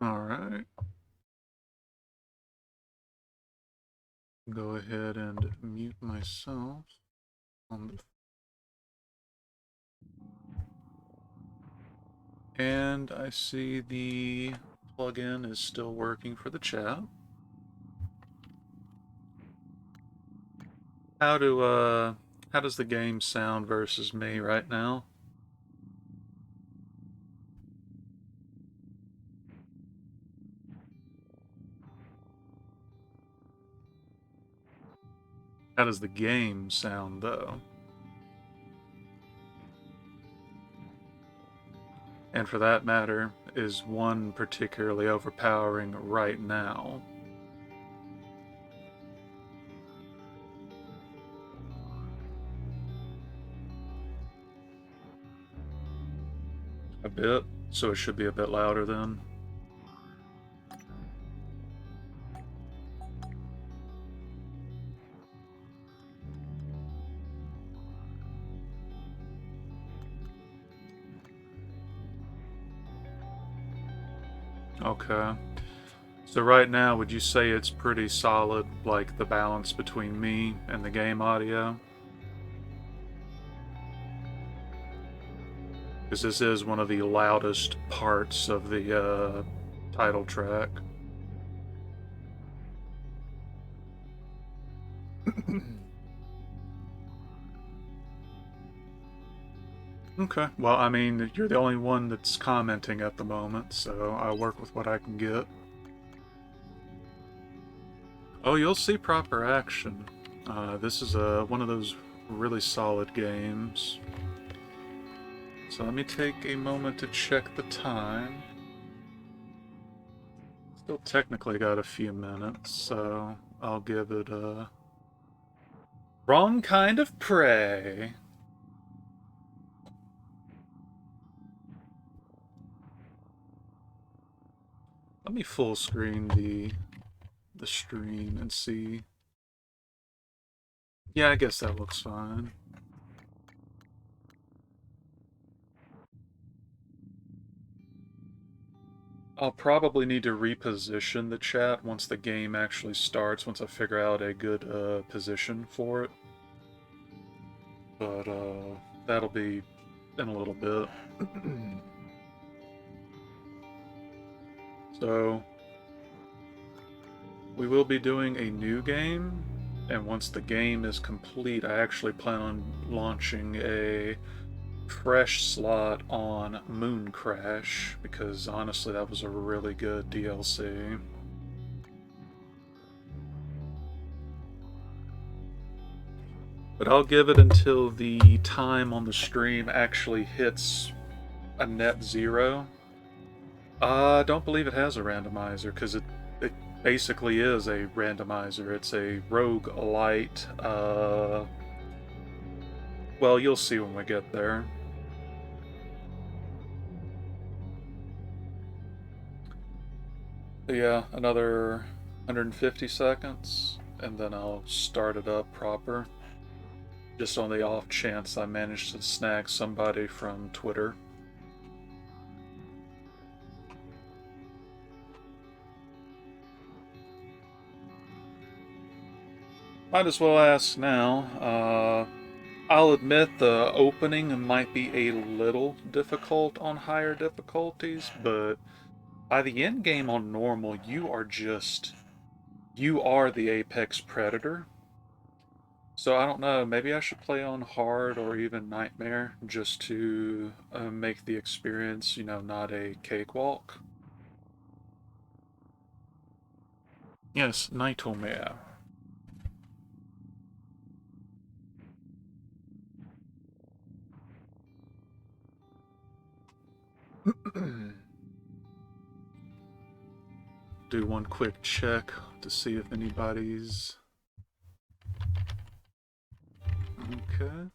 All right. Go ahead and mute myself on the and I see the plugin is still working for the chat. How do how does the game sound versus me right now? How does the game sound though? And for that matter, is one particularly overpowering right now? A bit, so it should be a bit louder then. Okay. So right now, would you say it's pretty solid, like the balance between me and the game audio? Because this is one of the loudest parts of the title track. Okay, well, I mean, you're the only one that's commenting at the moment, so I'll work with what I can get. Oh, you'll see proper action. This is one of those really solid games. So let me take a moment to check the time. Still technically got a few minutes, so I'll give it a wrong kind of prey. Let me full screen the stream and see. Yeah, I guess that looks fine. I'll probably need to reposition the chat once the game actually starts, once I figure out a good position for it. But that'll be in a little bit. So, we will be doing a new game, and once the game is complete, I actually plan on launching a fresh slot on Moon Crash, because honestly, that was a really good DLC. But I'll give it until the time on the stream actually hits a net zero. I don't believe it has a randomizer, because it basically is a randomizer. It's a roguelite. Well, you'll see when we get there. But yeah, another 150 seconds, and then I'll start it up proper. Just on the off chance I manage to snag somebody from Twitter. Might as well ask now. I'll admit the opening might be a little difficult on higher difficulties, but by the end game on normal, you are the apex predator. So I don't know, maybe I should play on hard or even nightmare just to make the experience, not a cakewalk. Yes, nightmare. Do one quick check to see if anybody's okay.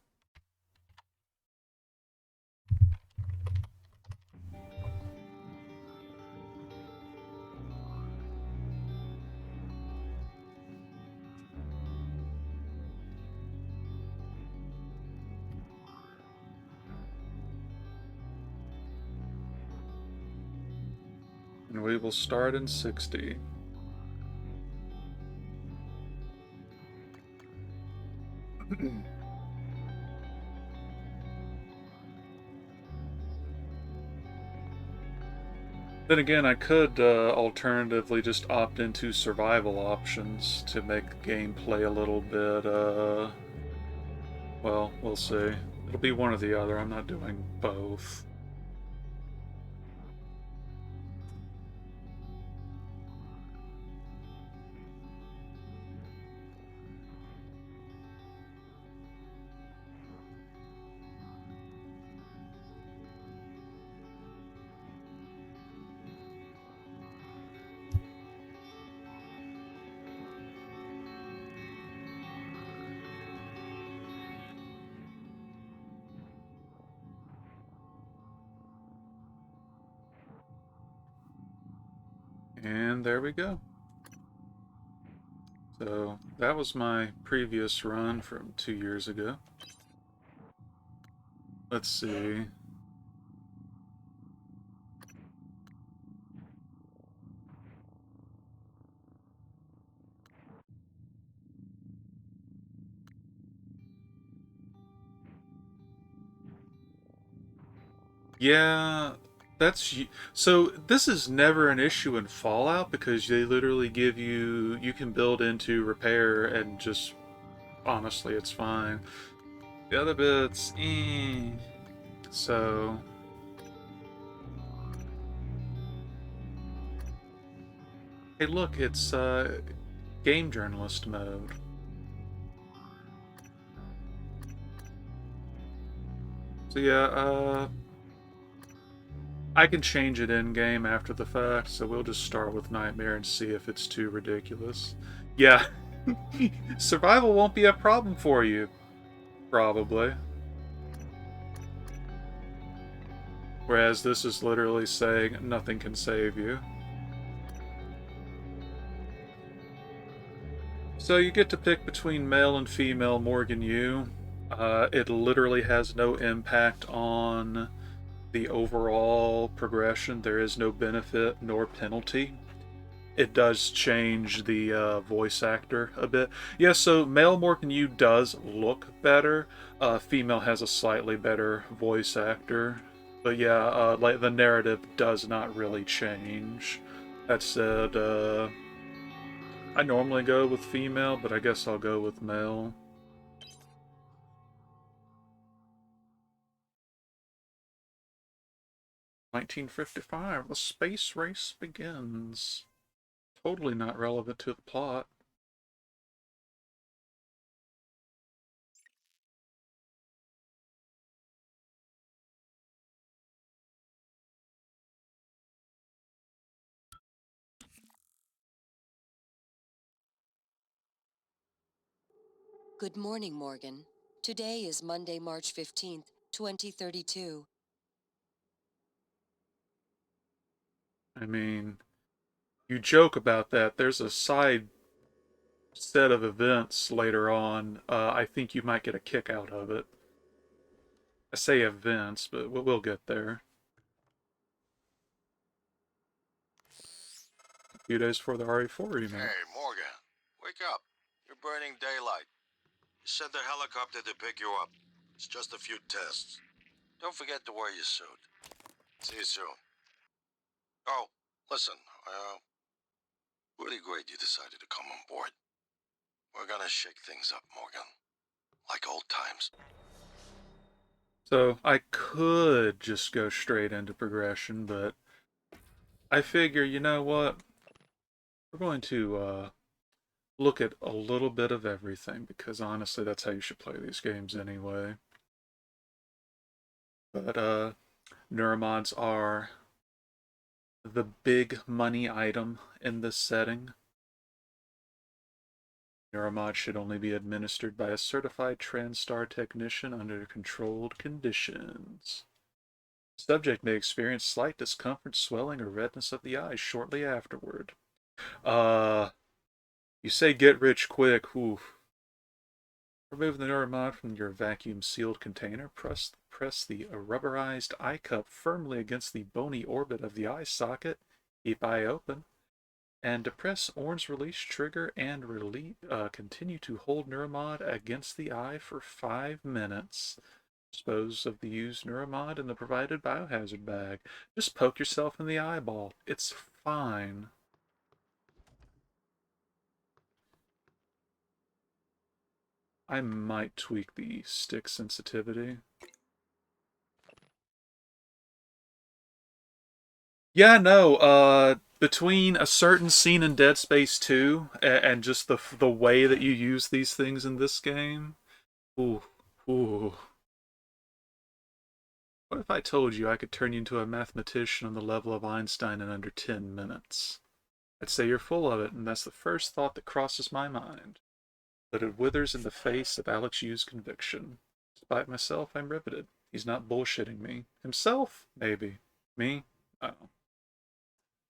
We will start in 60. Then again, I could alternatively just opt into survival options to make the gameplay a little bit, well, we'll see. It'll be one or the other. I'm not doing both. And there we go. So that was my previous run from 2 years ago. Let's see. Yeah, so this is never an issue in Fallout because they literally give you can build into repair and just honestly it's fine. The other bits, So hey, look, it's game journalist mode. So yeah, I can change it in game after the fact, so we'll just start with Nightmare and see if it's too ridiculous. Yeah, survival won't be a problem for you, probably. Whereas this is literally saying nothing can save you. So you get to pick between male and female Morgan U. It literally has no impact on the overall progression. There is no benefit nor penalty. It does change the voice actor a bit. Yeah, so male Morgan U does look better. Female has a slightly better voice actor. But yeah, like the narrative does not really change. That said, I normally go with female, but I guess I'll go with male. "1955, the space race begins." Totally not relevant to the plot. Good morning, Morgan. Today is Monday, March 15th, 2032. I mean, you joke about that. There's a side set of events later on. I think you might get a kick out of it. I say events, but we'll get there. A few days before the RE4 remake. Hey, Morgan, wake up. You're burning daylight. You sent the helicopter to pick you up. It's just a few tests. Don't forget to wear your suit. See you soon. Oh, listen, really great you decided to come on board. We're gonna shake things up, Morgan. Like old times. So I could just go straight into progression, but I figure, you know what? We're going to look at a little bit of everything because honestly, that's how you should play these games anyway. But neuromods are the big money item in this setting. Neuromod should only be administered by a certified TranStar technician under controlled conditions. Subject may experience slight discomfort, swelling, or redness of the eyes shortly afterward. Uh, you say get rich quick. Oof. Remove the neuromod from your vacuum-sealed container. Press the rubberized eye cup firmly against the bony orbit of the eye socket. Keep eye open. And depress orange release trigger and continue to hold Neuromod against the eye for 5 minutes. Dispose of the used Neuromod in the provided biohazard bag. Just poke yourself in the eyeball. It's fine. I might tweak the stick sensitivity. Yeah, no, between a certain scene in Dead Space 2 and just the way that you use these things in this game, ooh, ooh. What if I told you I could turn you into a mathematician on the level of Einstein in under 10 minutes? I'd say you're full of it, and that's the first thought that crosses my mind. But it withers in the face of Alex Yu's conviction. Despite myself, I'm riveted. He's not bullshitting me. Himself? Maybe. Me? No.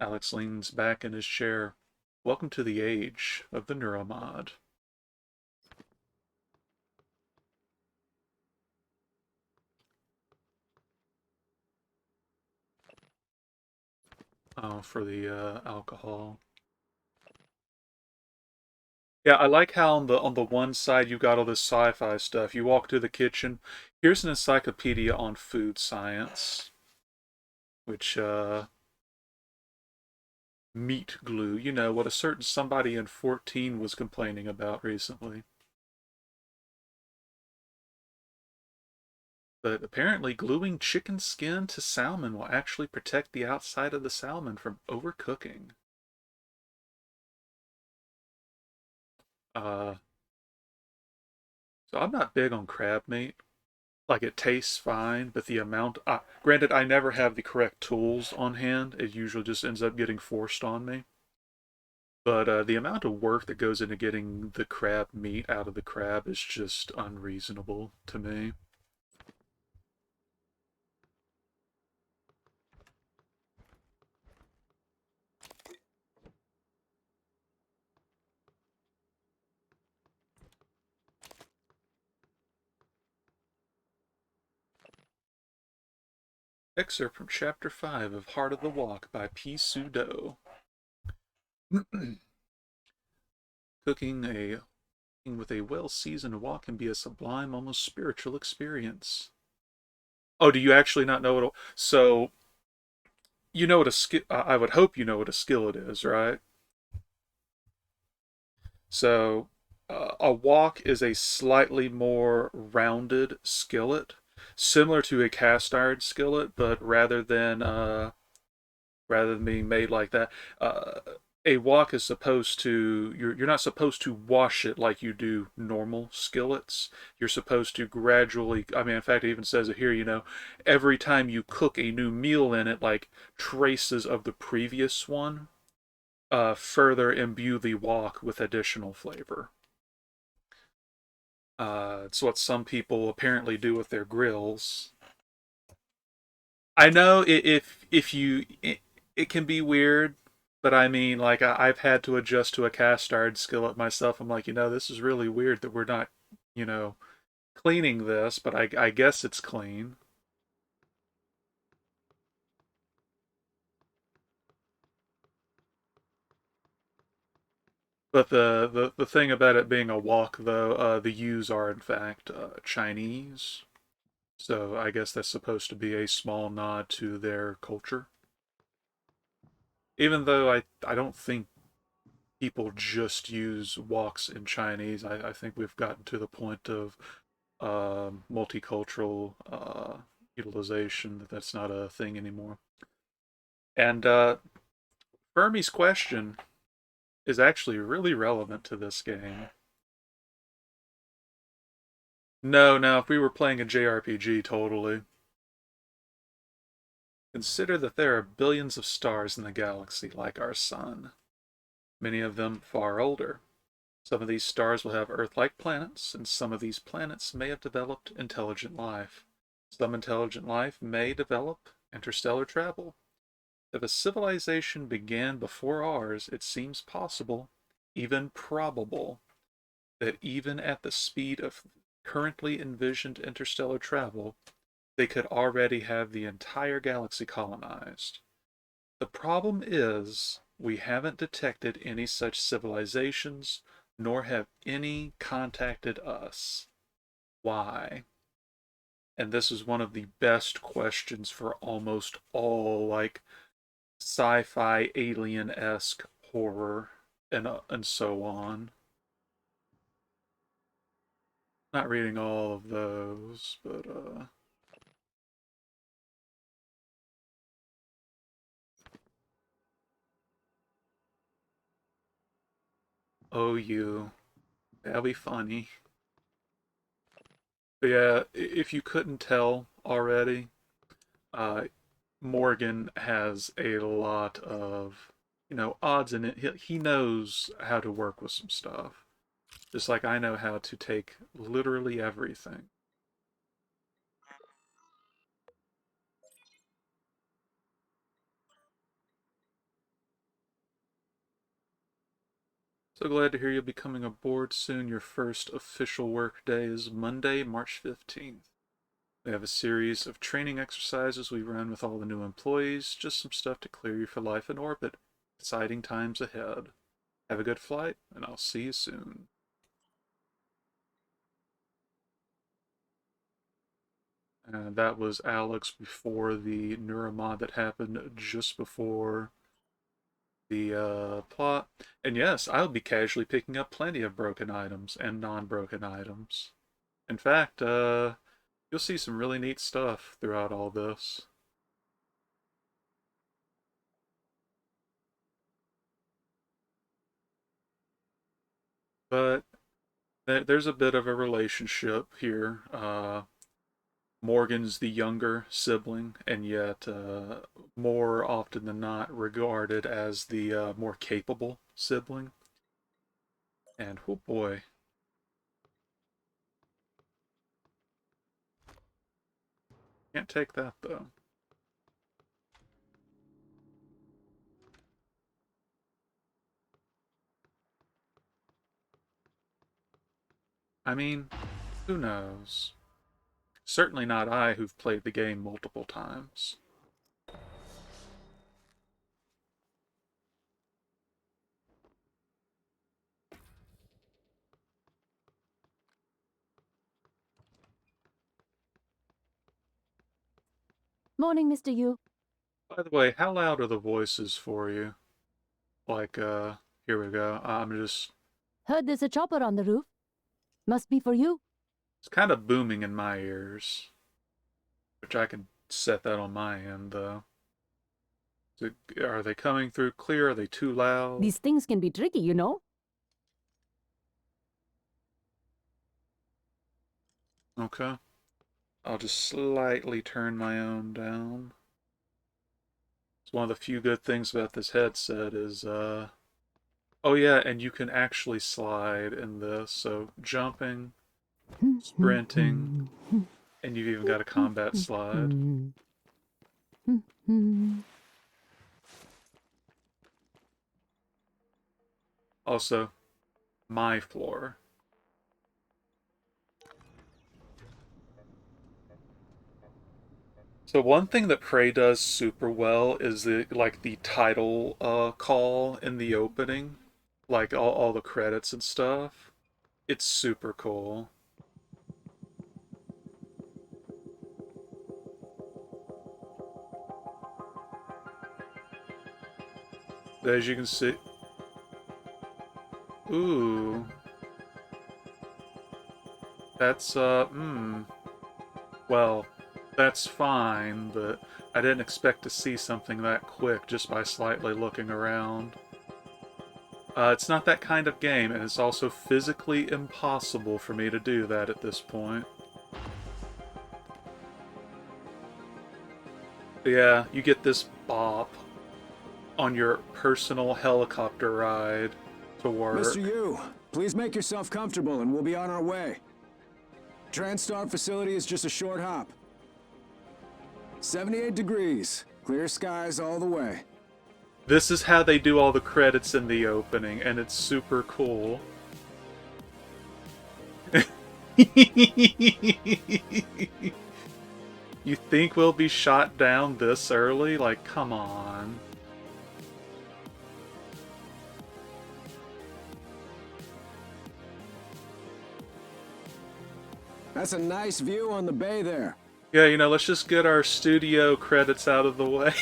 Alex leans back in his chair. Welcome to the age of the Neuromod. Oh, for the alcohol. Yeah, I like how on the one side you got all this sci-fi stuff. You walk to the kitchen. Here's an encyclopedia on food science, which meat glue. You know what a certain somebody in 14 was complaining about recently. But apparently, gluing chicken skin to salmon will actually protect the outside of the salmon from overcooking. Uh, so I'm not big on crab meat. Like it tastes fine, but the amount. Granted, I never have the correct tools on hand. It usually just ends up getting forced on me. But the amount of work that goes into getting the crab meat out of the crab is just unreasonable to me. Excerpt from Chapter 5 of Heart of the Walk by P. Sudo. Cooking with a well-seasoned wok can be a sublime, almost spiritual experience. Oh, do you actually not know what? So you know what a skill? I would hope you know what a skillet is, right? So a wok is a slightly more rounded skillet, similar to a cast iron skillet, but rather than being made like that, uh, a wok is supposed to you're not supposed to wash it like you do normal skillets. You're supposed to gradually, I mean, in fact it even says it here, every time you cook a new meal in it, like traces of the previous one further imbue the wok with additional flavor. It's what some people apparently do with their grills. I know if you it can be weird, but I mean, like I've had to adjust to a cast iron skillet myself. I'm like, this is really weird that we're not, you know, cleaning this, but I guess it's clean. But the thing about it being a wok, though, the U's are in fact Chinese, so I guess that's supposed to be a small nod to their culture. Even though I don't think people just use woks in Chinese. I think we've gotten to the point of multicultural utilization that's not a thing anymore. And Fermi's question is actually really relevant to this game. No, now if we were playing a JRPG, totally. Consider that there are billions of stars in the galaxy like our sun, many of them far older. Some of these stars will have Earth-like planets, and some of these planets may have developed intelligent life. Some intelligent life may develop interstellar travel. If a civilization began before ours, it seems possible, even probable, that even at the speed of currently envisioned interstellar travel, they could already have the entire galaxy colonized. The problem is we haven't detected any such civilizations, nor have any contacted us. Why? And this is one of the best questions for almost all, like, sci-fi alien-esque horror and so on. Not reading all of those, but oh, you. That'll be funny. But yeah, if you couldn't tell already, uh, Morgan has a lot of, odds in it. He knows how to work with some stuff. Just like I know how to take literally everything. So glad to hear you'll be coming aboard soon. Your first official work day is Monday, March 15th. We have a series of training exercises we run with all the new employees. Just some stuff to clear you for life in orbit. Exciting times ahead. Have a good flight, and I'll see you soon. And that was Alex before the neuromod that happened just before the plot. And yes, I'll be casually picking up plenty of broken items and non-broken items. In fact, you'll see some really neat stuff throughout all this. But there's a bit of a relationship here. Morgan's the younger sibling, and yet more often than not regarded as the more capable sibling. And oh boy, can't take that though. I mean, who knows? Certainly not I, who've played the game multiple times. Morning, Mr. Yu. By the way, how loud are the voices for you? Like, here we go. Heard there's a chopper on the roof. Must be for you. It's kind of booming in my ears, which I can set that on my end, though. Are they coming through clear? Are they too loud? These things can be tricky, you know. Okay. I'll just slightly turn my own down. It's one of the few good things about this headset is, oh yeah, and you can actually slide in this, so jumping, sprinting, and you've even got a combat slide. Also, my floor. So one thing that Prey does super well is the title call in the opening, like all the credits and stuff. It's super cool. As you can see, ooh, that's well, that's fine, but I didn't expect to see something that quick just by slightly looking around. It's not that kind of game, and it's also physically impossible for me to do that at this point. But yeah, you get this bop on your personal helicopter ride to work. Mr. Yu, please make yourself comfortable and we'll be on our way. TranStar facility is just a short hop. 78 degrees, clear skies all the way. This is how they do all the credits in the opening, and it's super cool. You think we'll be shot down this early? Like, come on. That's a nice view on the bay there. Yeah, you know, let's just get our studio credits out of the way.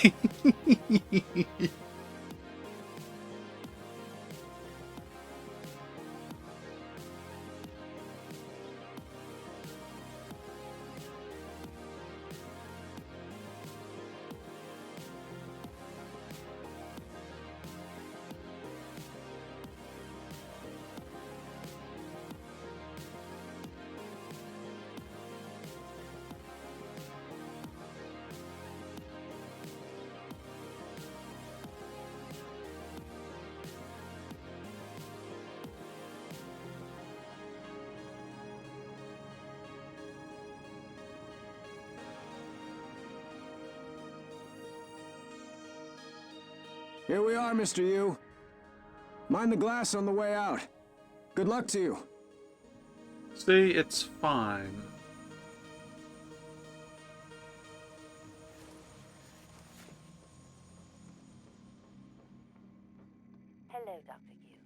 Here we are, Mr. Yu. Mind the glass on the way out. Good luck to you. See, it's fine. Hello, Dr. Yu.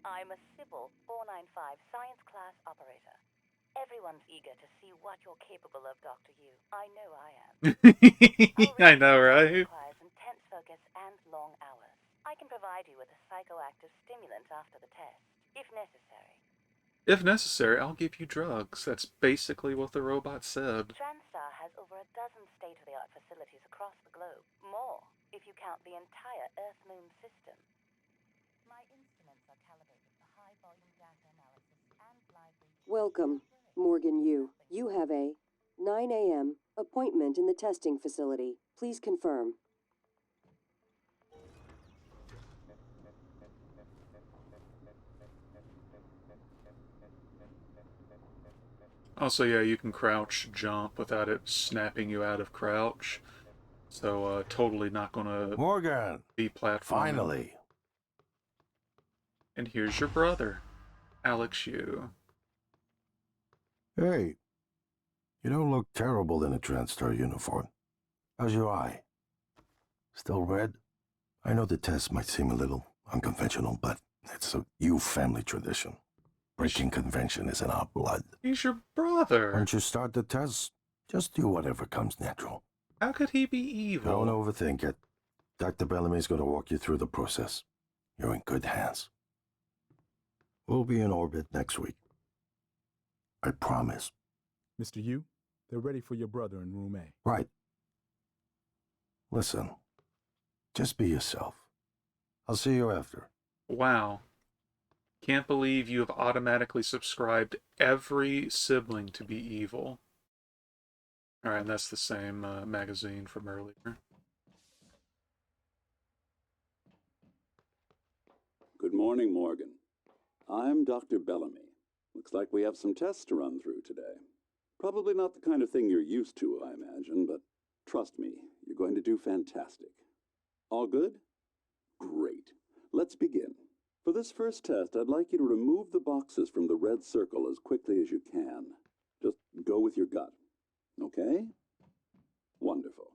I'm a Sybil 495 science class operator. Everyone's eager to see what you're capable of, Dr. Yu. I know I am. I know, right? Requires intense focus and long hours. I can provide you with a psychoactive stimulant after the test, if necessary. If necessary, I'll give you drugs. That's basically what the robot said. TranStar has over a dozen state-of-the-art facilities across the globe. More, if you count the entire Earth-Moon system. My instruments are calibrated for high-volume data analysis and library... Welcome, Morgan Yu. You have a 9 a.m. appointment in the testing facility. Please confirm. Also, yeah, you can crouch jump without it snapping you out of crouch. So, totally not gonna Morgan! be platforming. Finally! And here's your brother, Alex Yu. Hey, you don't look terrible in a TranStar uniform. How's your eye? Still red? I know the test might seem a little unconventional, but it's a Yu family tradition. Breaking convention is in our blood. He's your brother. Once you start the test, just do whatever comes natural. How could he be evil? Don't overthink it. Dr. Bellamy's going to walk you through the process. You're in good hands. We'll be in orbit next week. I promise. Mr. Yu, they're ready for your brother in room A. Right. Listen, just be yourself. I'll see you after. Wow. Can't believe you have automatically subscribed every sibling to be evil. Alright, and that's the same magazine from earlier. Good morning, Morgan. I'm Dr. Bellamy. Looks like we have some tests to run through today. Probably not the kind of thing you're used to, I imagine, but trust me, you're going to do fantastic. All good? Great. Let's begin. For this first test, I'd like you to remove the boxes from the red circle as quickly as you can. Just go with your gut. Okay? Wonderful.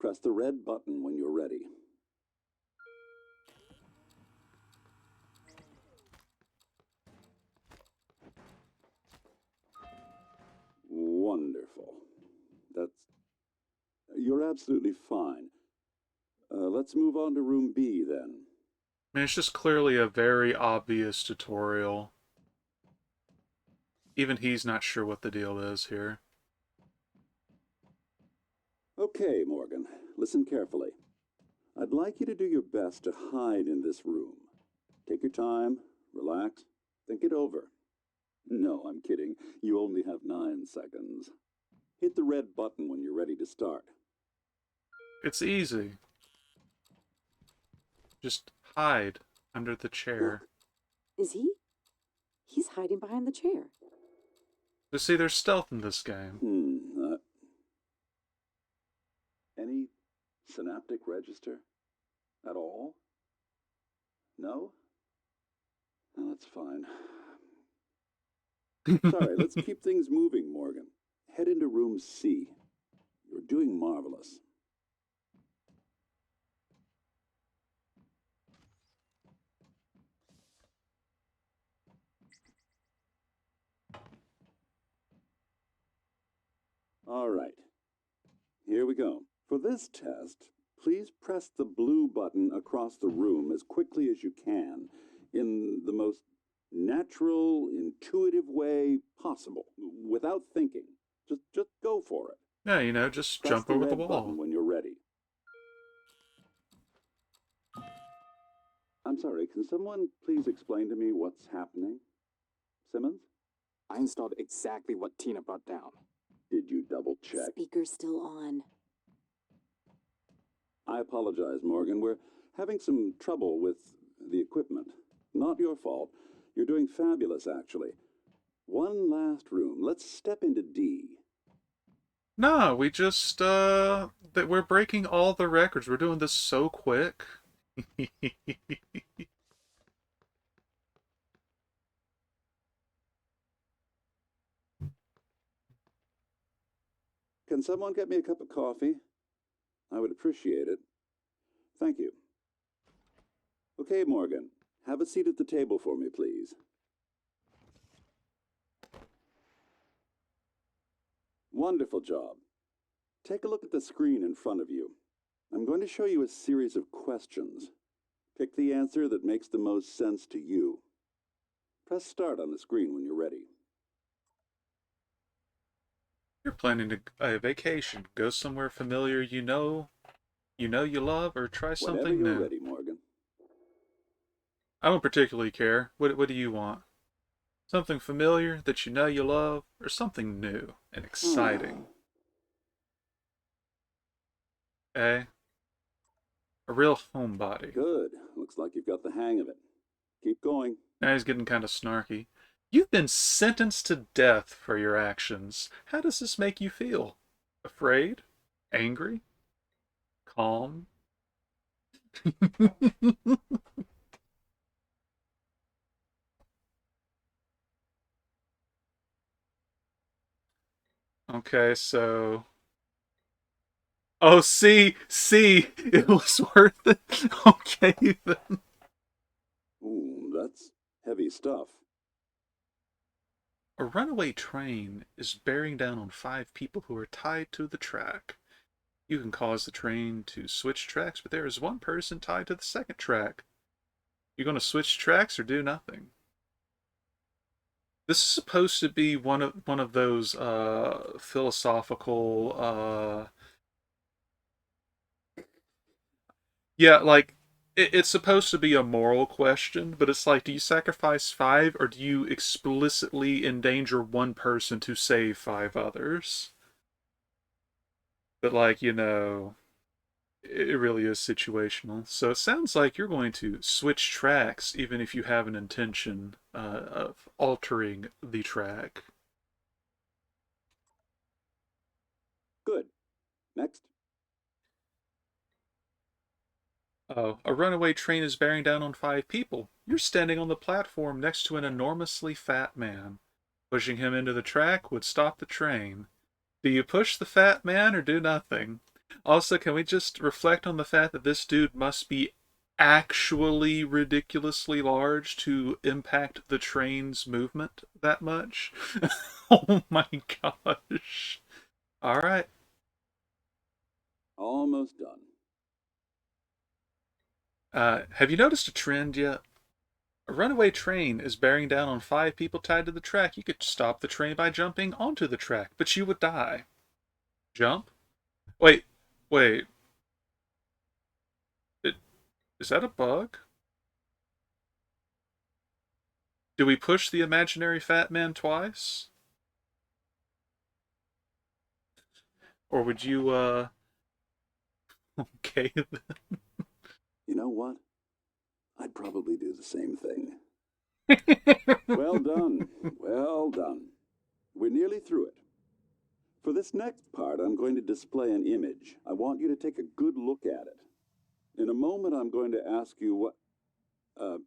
Press the red button when you're ready. Wonderful. You're absolutely fine. Let's move on to room B then. I mean, it's just clearly a very obvious tutorial. Even he's not sure what the deal is here. Okay, Morgan, listen carefully. I'd like you to do your best to hide in this room. Take your time, relax, think it over. No, I'm kidding. You only have 9 seconds. Hit the red button when you're ready to start. It's easy. Just hide under the chair. Is he? He's hiding behind the chair. You see, there's stealth in this game. Any synaptic register? At all? No? No, that's fine. Sorry, let's keep things moving, Morgan. Head into room C. You're doing marvelous. All right. Here we go. For this test, please press the blue button across the room as quickly as you can in the most natural, intuitive way possible, without thinking. Just go for it. Yeah, you know, just Press jump the over the red wall. button when you're ready. I'm sorry, can someone please explain to me what's happening? Simmons? I installed exactly what Tina brought down. Did you double check? Speaker's still on. I apologize, Morgan. We're having some trouble with the equipment. Not your fault. You're doing fabulous, actually. One last room. Let's step into D. No, we just, that we're breaking all the records. We're doing this so quick. Can someone get me a cup of coffee? I would appreciate it. Thank you. Okay, Morgan. Have a seat at the table for me, please. Wonderful job. Take a look at the screen in front of you. I'm going to show you a series of questions. Pick the answer that makes the most sense to you. Press start on the screen when you're ready. You're planning a vacation. Go somewhere familiar you know you love, or try Whenever something you're new. ready, Morgan. I don't particularly care. What do you want? Something familiar that you know you love, or something new and exciting? Eh? A real homebody. Good. Looks like you've got the hang of it. Keep going. Now he's getting kind of snarky. You've been sentenced to death for your actions. How does this make you feel? Afraid? Angry? Calm? Okay, so... Oh, see, it was worth it. Okay, then. Ooh, that's heavy stuff. A runaway train is bearing down on 5 people who are tied to the track. You can cause the train to switch tracks, but there is one person tied to the second track. You gonna switch tracks or do nothing? This is supposed to be one of those philosophical yeah, like it's supposed to be a moral question, but it's like, do you sacrifice 5 or do you explicitly endanger one person to save 5 others? But like, you know, it really is situational. So it sounds like you're going to switch tracks even if you have an intention of altering the track. Good. Next. Oh, a runaway train is bearing down on 5 people. You're standing on the platform next to an enormously fat man. Pushing him into the track would stop the train. Do you push the fat man or do nothing? Also, can we just reflect on the fact that this dude must be actually ridiculously large to impact the train's movement that much? Oh my gosh. Alright. Almost done. Have you noticed a trend yet? A runaway train is bearing down on 5 people tied to the track. You could stop the train by jumping onto the track, but you would die. Jump? Wait. Is that a bug? Do we push the imaginary fat man twice? Or would you, okay then. You know what? I'd probably do the same thing. Well done. Well done. We're nearly through it. For this next part, I'm going to display an image. I want you to take a good look at it. In a moment, I'm going to ask you what... is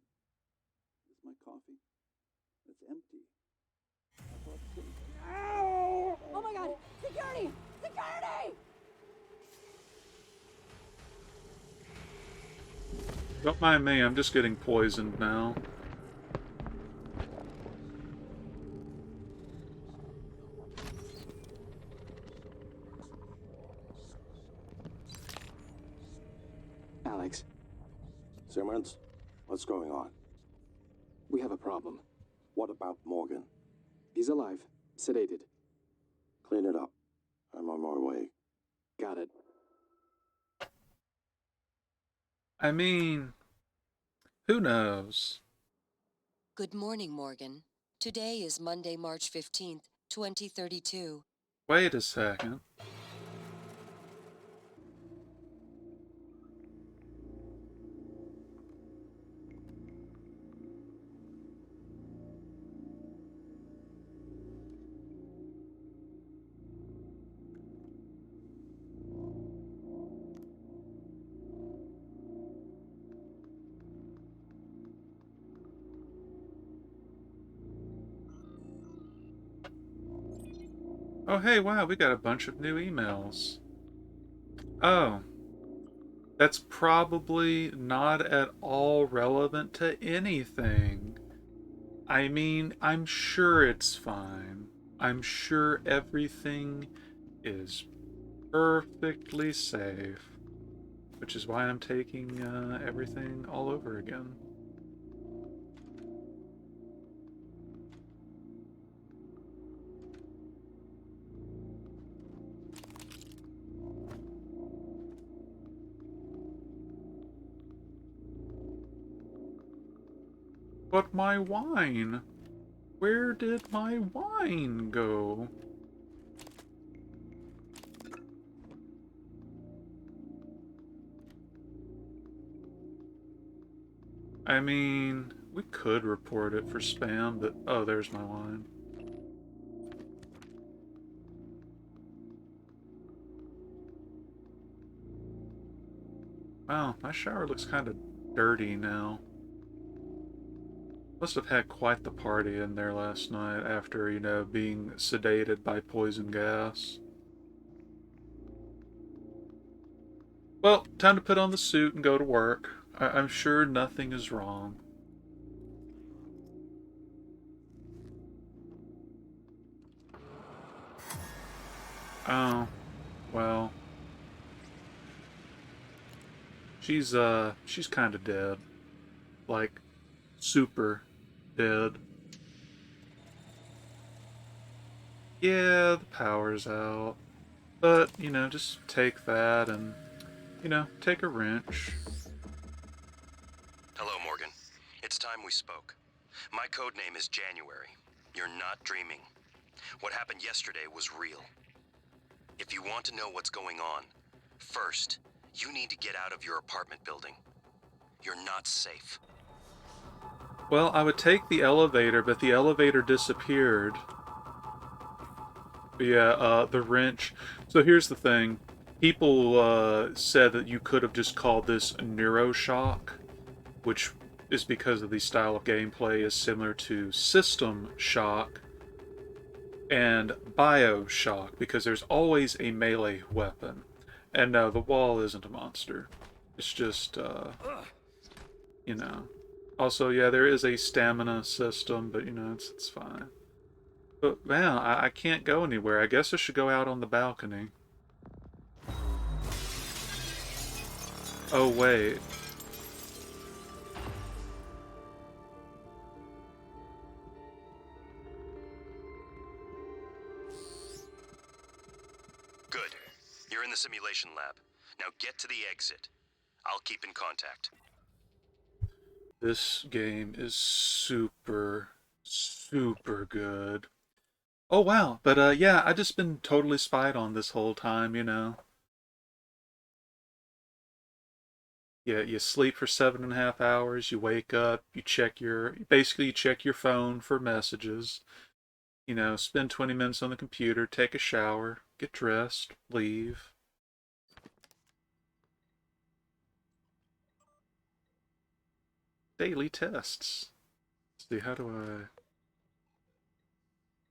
my coffee? It's empty. Oh my god! Security! Security! Don't mind me, I'm just getting poisoned now. Alex. Simmons, what's going on? We have a problem. What about Morgan? He's alive, sedated. Clean it up. I'm on my way. Got it. I mean, who knows? Good morning, Morgan. Today is Monday, March 15th, 2032. Wait a second. Oh, hey, wow, we got a bunch of new emails. Oh, that's probably not at all relevant to anything. I mean, I'm sure it's fine. I'm sure everything is perfectly safe, which is why I'm taking everything all over again. But my wine? Where did my wine go? I mean, we could report it for spam, but oh, there's my wine. Wow, my shower looks kind of dirty now. Must have had quite the party in there last night after, you know, being sedated by poison gas. Well, time to put on the suit and go to work. I'm sure nothing is wrong. Oh, well. She's kind of dead. Like, super dead. Yeah, the power's out. But, you know, just take that and, you know, take a wrench. Hello, Morgan. It's time we spoke. My code name is January. You're not dreaming. What happened yesterday was real. If you want to know what's going on, first, you need to get out of your apartment building. You're not safe. Well, I would take the elevator, but the elevator disappeared. Yeah, the wrench. So here's the thing. People said that you could have just called this Neuroshock, which is because of the style of gameplay is similar to System Shock and Bioshock, because there's always a melee weapon. And no, the wall isn't a monster. It's just, you know. Also, yeah, there is a stamina system, but, you know, it's fine. But, man, I can't go anywhere. I guess I should go out on the balcony. Oh, wait. Good. You're in the simulation lab. Now get to the exit. I'll keep in contact. This game is super, super good. Oh, wow. But, yeah, I just been totally spied on this whole time, you know. Yeah, you sleep for 7.5 hours, you wake up, basically you check your phone for messages, you know, spend 20 minutes on the computer, take a shower, get dressed, leave. Daily tests. Let's see, how do I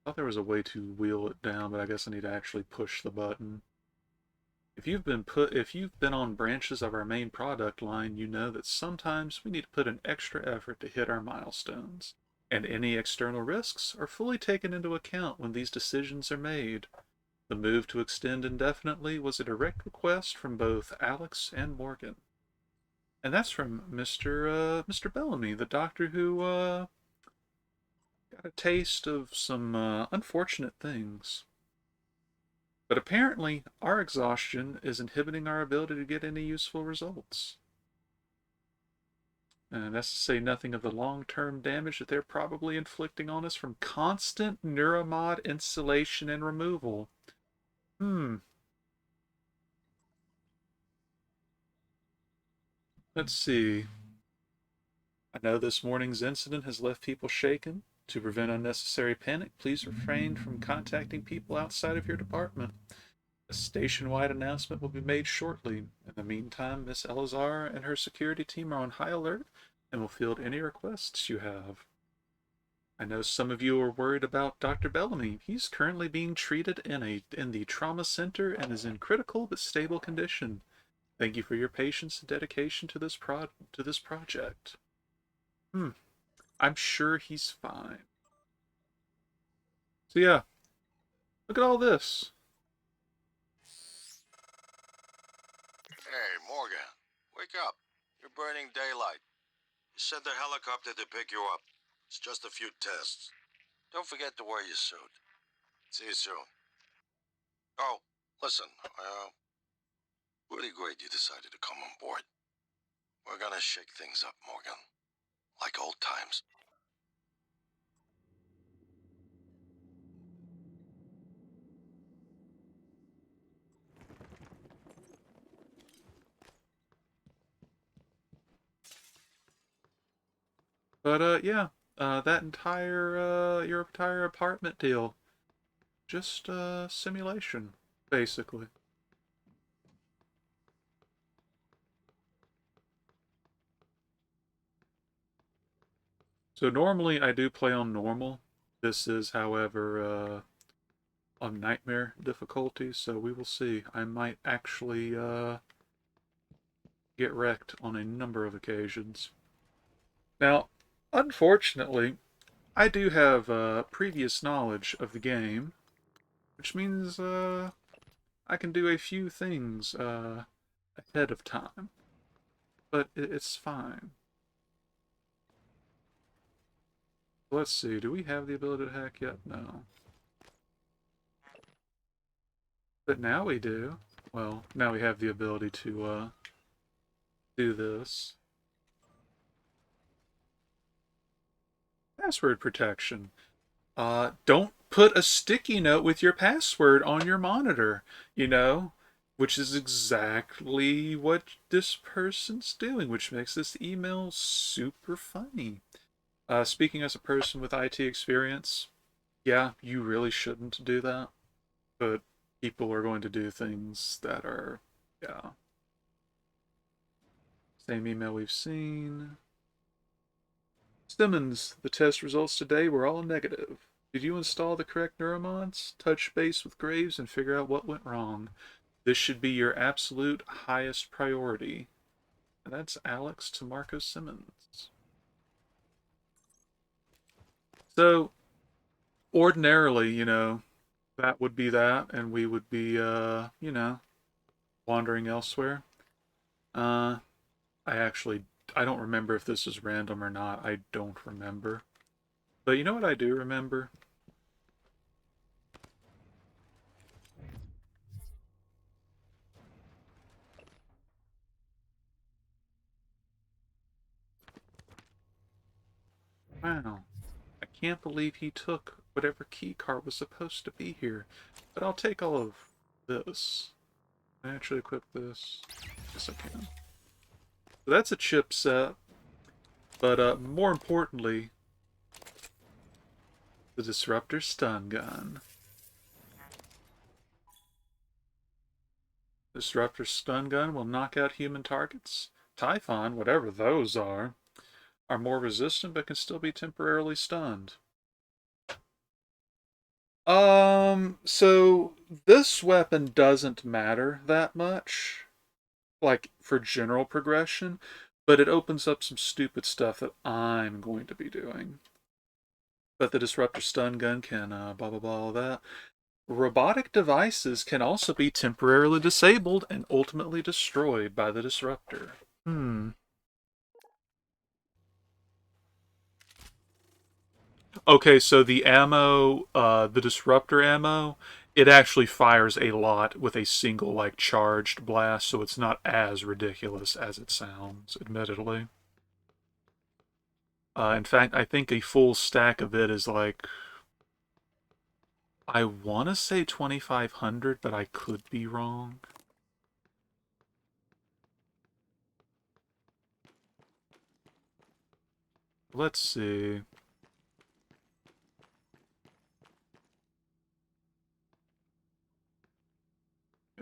thought there was a way to wheel it down, but I guess I need to actually push the button. If you've been on branches of our main product line, you know that sometimes we need to put an extra effort to hit our milestones, and any external risks are fully taken into account when these decisions are made. The move to extend indefinitely was a direct request from both Alex and Morgan. And that's from Mr. Bellamy, the doctor who got a taste of some unfortunate things. But apparently, our exhaustion is inhibiting our ability to get any useful results. And that's to say nothing of the long-term damage that they're probably inflicting on us from constant neuromod installation and removal. Let's see. I know this morning's incident has left people shaken. To prevent unnecessary panic, please refrain from contacting people outside of your department. A station-wide announcement will be made shortly. In the meantime, Miss Elazar and her security team are on high alert and will field any requests you have. I know some of you are worried about Dr. Bellamy. He's currently being treated in the trauma center and is in critical but stable condition. Thank you for your patience and dedication to this project. I'm sure he's fine. So yeah, look at all this. Hey, Morgan. Wake up. You're burning daylight. You sent the helicopter to pick you up. It's just a few tests. Don't forget to wear your suit. See you soon. Oh, listen, really great you decided to come on board. We're gonna shake things up, Morgan. Like old times. But yeah, that entire your entire apartment deal, just simulation, basically. So normally I do play on normal. This is, however, on nightmare difficulty, so we will see. I might actually get wrecked on a number of occasions. Now, unfortunately, I do have previous knowledge of the game, which means I can do a few things ahead of time, but it's fine. Let's see, do we have the ability to hack yet? No. But now we do. Well, now we have the ability to do this. Password protection. Don't put a sticky note with your password on your monitor, you know, which is exactly what this person's doing, which makes this email super funny. Speaking as a person with IT experience, yeah, you really shouldn't do that, but people are going to do things that are, yeah. Same email we've seen. Simmons, the test results today were all negative. Did you install the correct neuromods? Touch base with Graves and figure out what went wrong. This should be your absolute highest priority. And that's Alex to Marco Simmons. So, ordinarily, you know, that would be that, and we would be, you know, wandering elsewhere. I actually, I don't remember if this is random or not. I don't remember. But you know what I do remember? Wow. I can't believe he took whatever key card was supposed to be here. But I'll take all of this. Can I actually equip this? Yes, I can. So that's a chipset. But more importantly, the Disruptor Stun Gun. The Disruptor Stun Gun will knock out human targets. Typhon, whatever those are more resistant but can still be temporarily stunned. So this weapon doesn't matter that much, like, for general progression, but it opens up some stupid stuff that I'm going to be doing. But the Disruptor Stun Gun can, blah blah blah, all that. Robotic devices can also be temporarily disabled and ultimately destroyed by the Disruptor. Okay, so the ammo, the disruptor ammo, it actually fires a lot with a single, like, charged blast, so it's not as ridiculous as it sounds, admittedly. In fact, I think a full stack of it is like, I want to say 2,500, but I could be wrong. Let's see.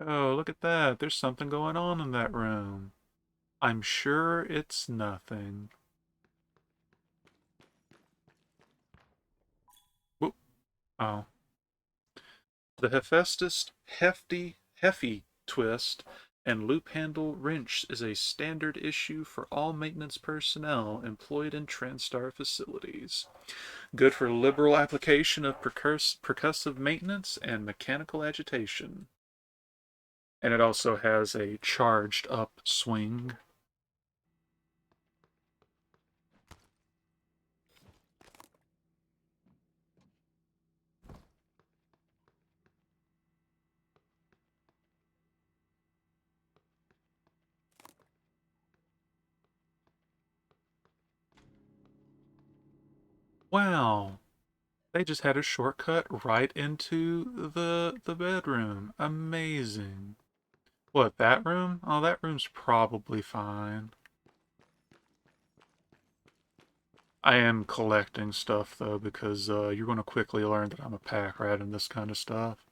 Oh, look at that. There's something going on in that room. I'm sure it's nothing. Whoop. Oh. The hefty twist and loop handle wrench is a standard issue for all maintenance personnel employed in TranStar facilities. Good for liberal application of percussive maintenance and mechanical agitation. And it also has a charged up swing. Wow. They just had a shortcut right into the bedroom. Amazing. What, that room? Oh, that room's probably fine. I am collecting stuff, though, because you're going to quickly learn that I'm a pack rat in this kind of stuff.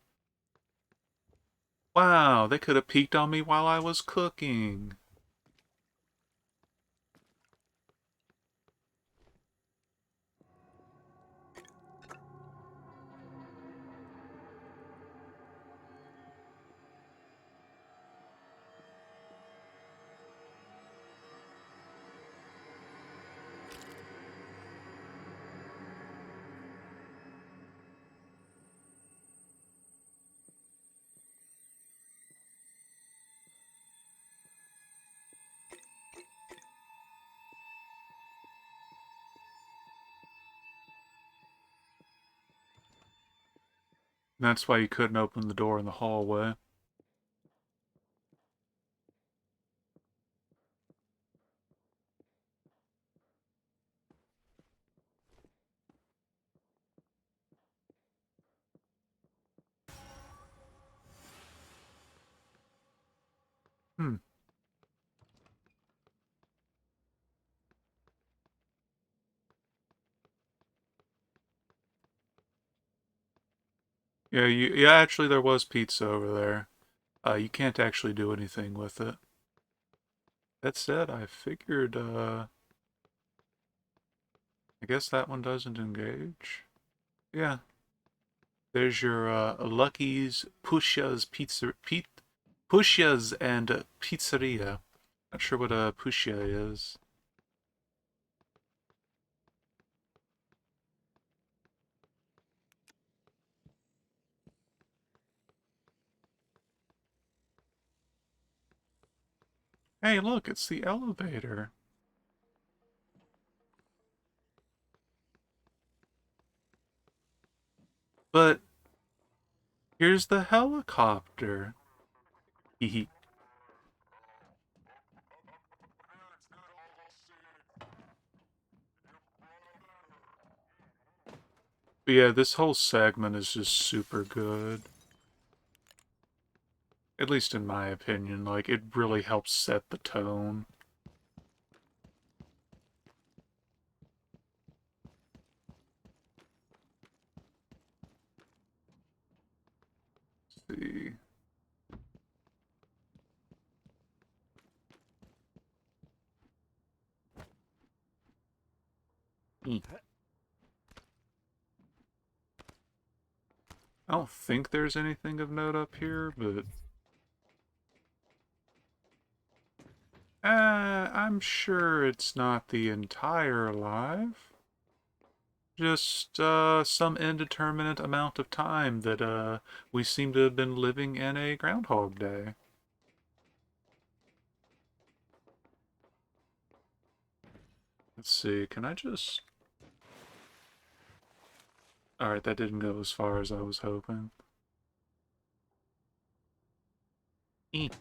Wow, they could have peeked on me while I was cooking. That's why you couldn't open the door in the hallway. Hmm. Yeah, actually there was pizza over there. You can't actually do anything with it. That said, I figured, I guess that one doesn't engage. Yeah. There's your, Lucky's Pushas and Pizzeria. Not sure what a Pushia is. Hey, look, it's the elevator. But here's the helicopter. Hehe. But yeah, this whole segment is just super good. At least in my opinion, like, it really helps set the tone. Let's see. I don't think there's anything of note up here, but I'm sure it's not the entire life. Just some indeterminate amount of time that we seem to have been living in a Groundhog Day. Let's see, can I just... Alright, that didn't go as far as I was hoping. Eek.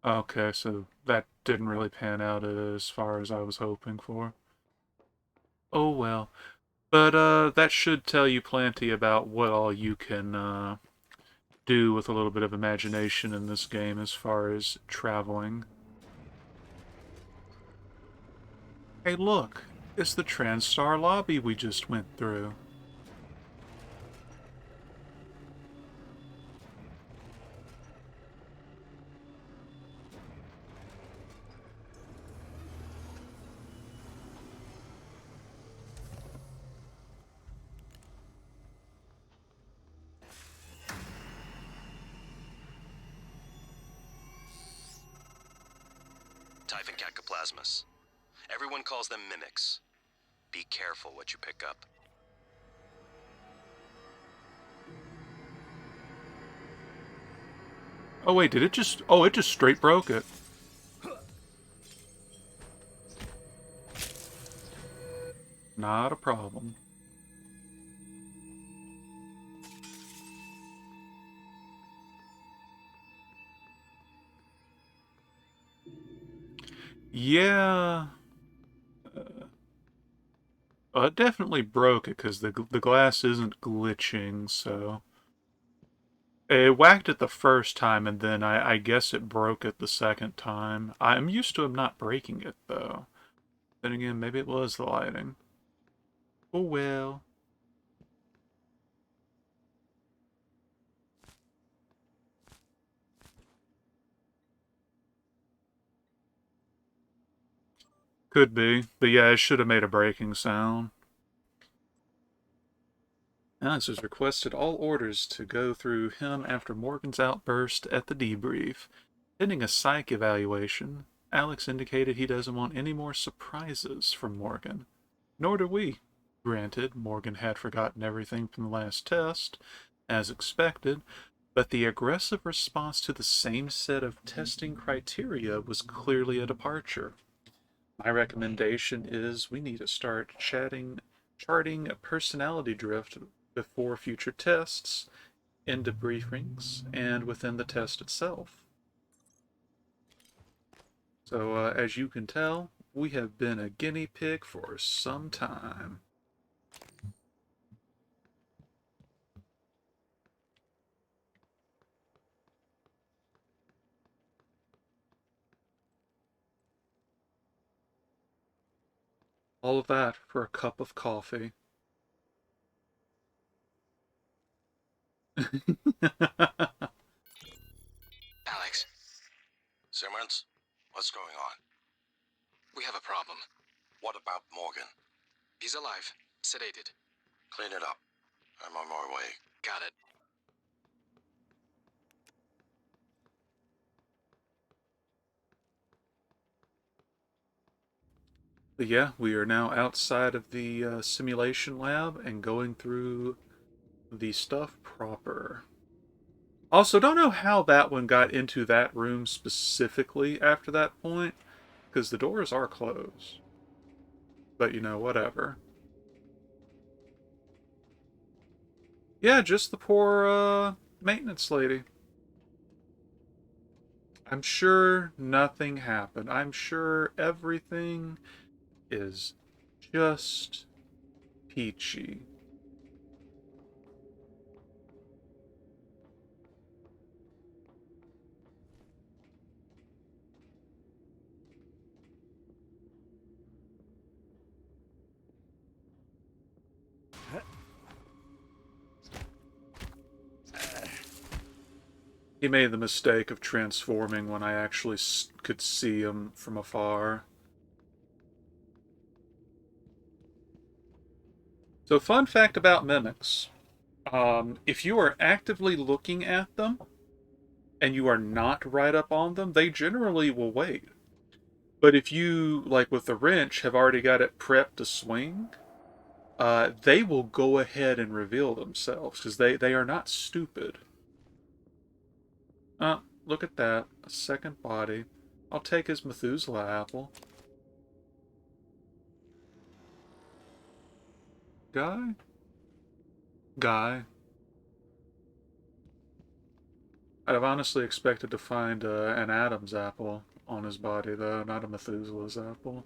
Okay, so that didn't really pan out as far as I was hoping for. Oh well. But that should tell you plenty about what all you can do with a little bit of imagination in this game as far as traveling. Hey look, it's the TranStar lobby we just went through. Typhon Cacoplasmus. Everyone calls them mimics. Be careful what you pick up. Oh wait, did it just... Oh, it just straight broke it. Not a problem. Yeah... it definitely broke it, because the glass isn't glitching, so... It whacked it the first time, and then I guess it broke it the second time. I'm used to him not breaking it, though. Then again, maybe it was the lighting. Oh well. Could be. But yeah, it should have made a breaking sound. Alex has requested all orders to go through him after Morgan's outburst at the debrief. Pending a psych evaluation, Alex indicated he doesn't want any more surprises from Morgan. Nor do we. Granted, Morgan had forgotten everything from the last test, as expected, but the aggressive response to the same set of testing criteria was clearly a departure. My recommendation is we need to start charting a personality drift before future tests, in debriefings, and within the test itself. So, as you can tell, we have been a guinea pig for some time. All of that for a cup of coffee. Alex, Simmons, what's going on? We have a problem. What about Morgan? He's alive, sedated. Clean it up. I'm on my way. Got it. But yeah, we are now outside of the simulation lab and going through the stuff proper. Also, don't know how that one got into that room specifically after that point, because the doors are closed. But, you know, whatever. Yeah, just the poor, maintenance lady. I'm sure nothing happened. I'm sure everything is just peachy. He made the mistake of transforming when I actually could see him from afar. So, fun fact about mimics. If you are actively looking at them and you are not right up on them, they generally will wait. But if you, like with the wrench, have already got it prepped to swing, they will go ahead and reveal themselves because they are not stupid. Look at that. A second body. I'll take his Methuselah apple. Guy? Guy. I'd have honestly expected to find an Adam's apple on his body, though, not a Methuselah's apple.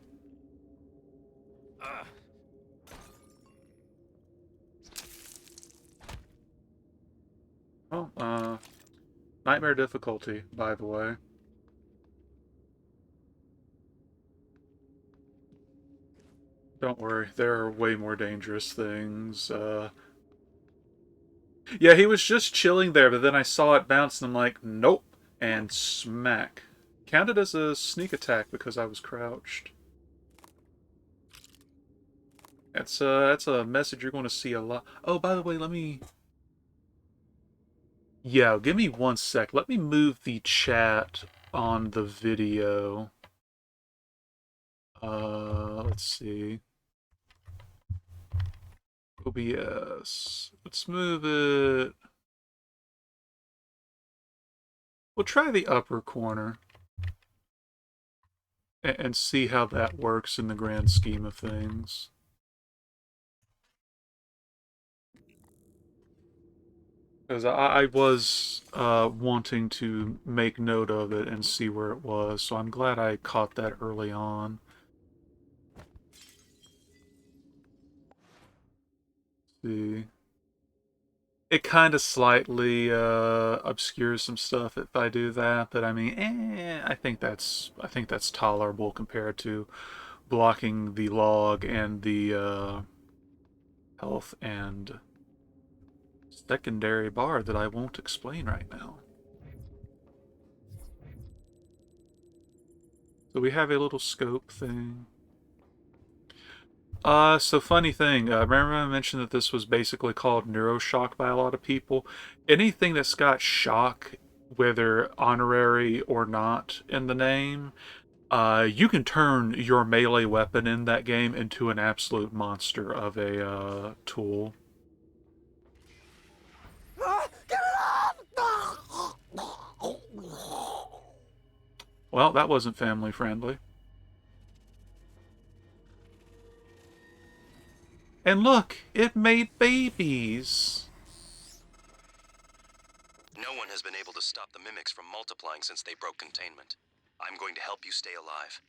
Oh, nightmare difficulty, by the way. Don't worry, there are way more dangerous things. Yeah, he was just chilling there, but then I saw it bounce, and I'm like, nope, and smack. Counted as a sneak attack because I was crouched. That's a message you're going to see a lot. Oh, by the way, let me... Yeah, give me 1 sec. Let me move the chat on the video. Let's see. OBS. Let's move it. We'll try the upper corner and see how that works in the grand scheme of things. Because I was wanting to make note of it and see where it was, so I'm glad I caught that early on. Let's see. It kind of slightly obscures some stuff if I do that, but I mean, I think that's tolerable compared to blocking the log and the health and secondary bar that I won't explain right now. So we have a little scope thing. So funny thing, remember I mentioned that this was basically called neuroshock by a lot of people? Anything that's got shock, whether honorary or not in the name, you can turn your melee weapon in that game into an absolute monster of a tool. Well, that wasn't family friendly. And look, it made babies. No one has been able to stop the mimics from multiplying since they broke containment. I'm going to help you stay alive.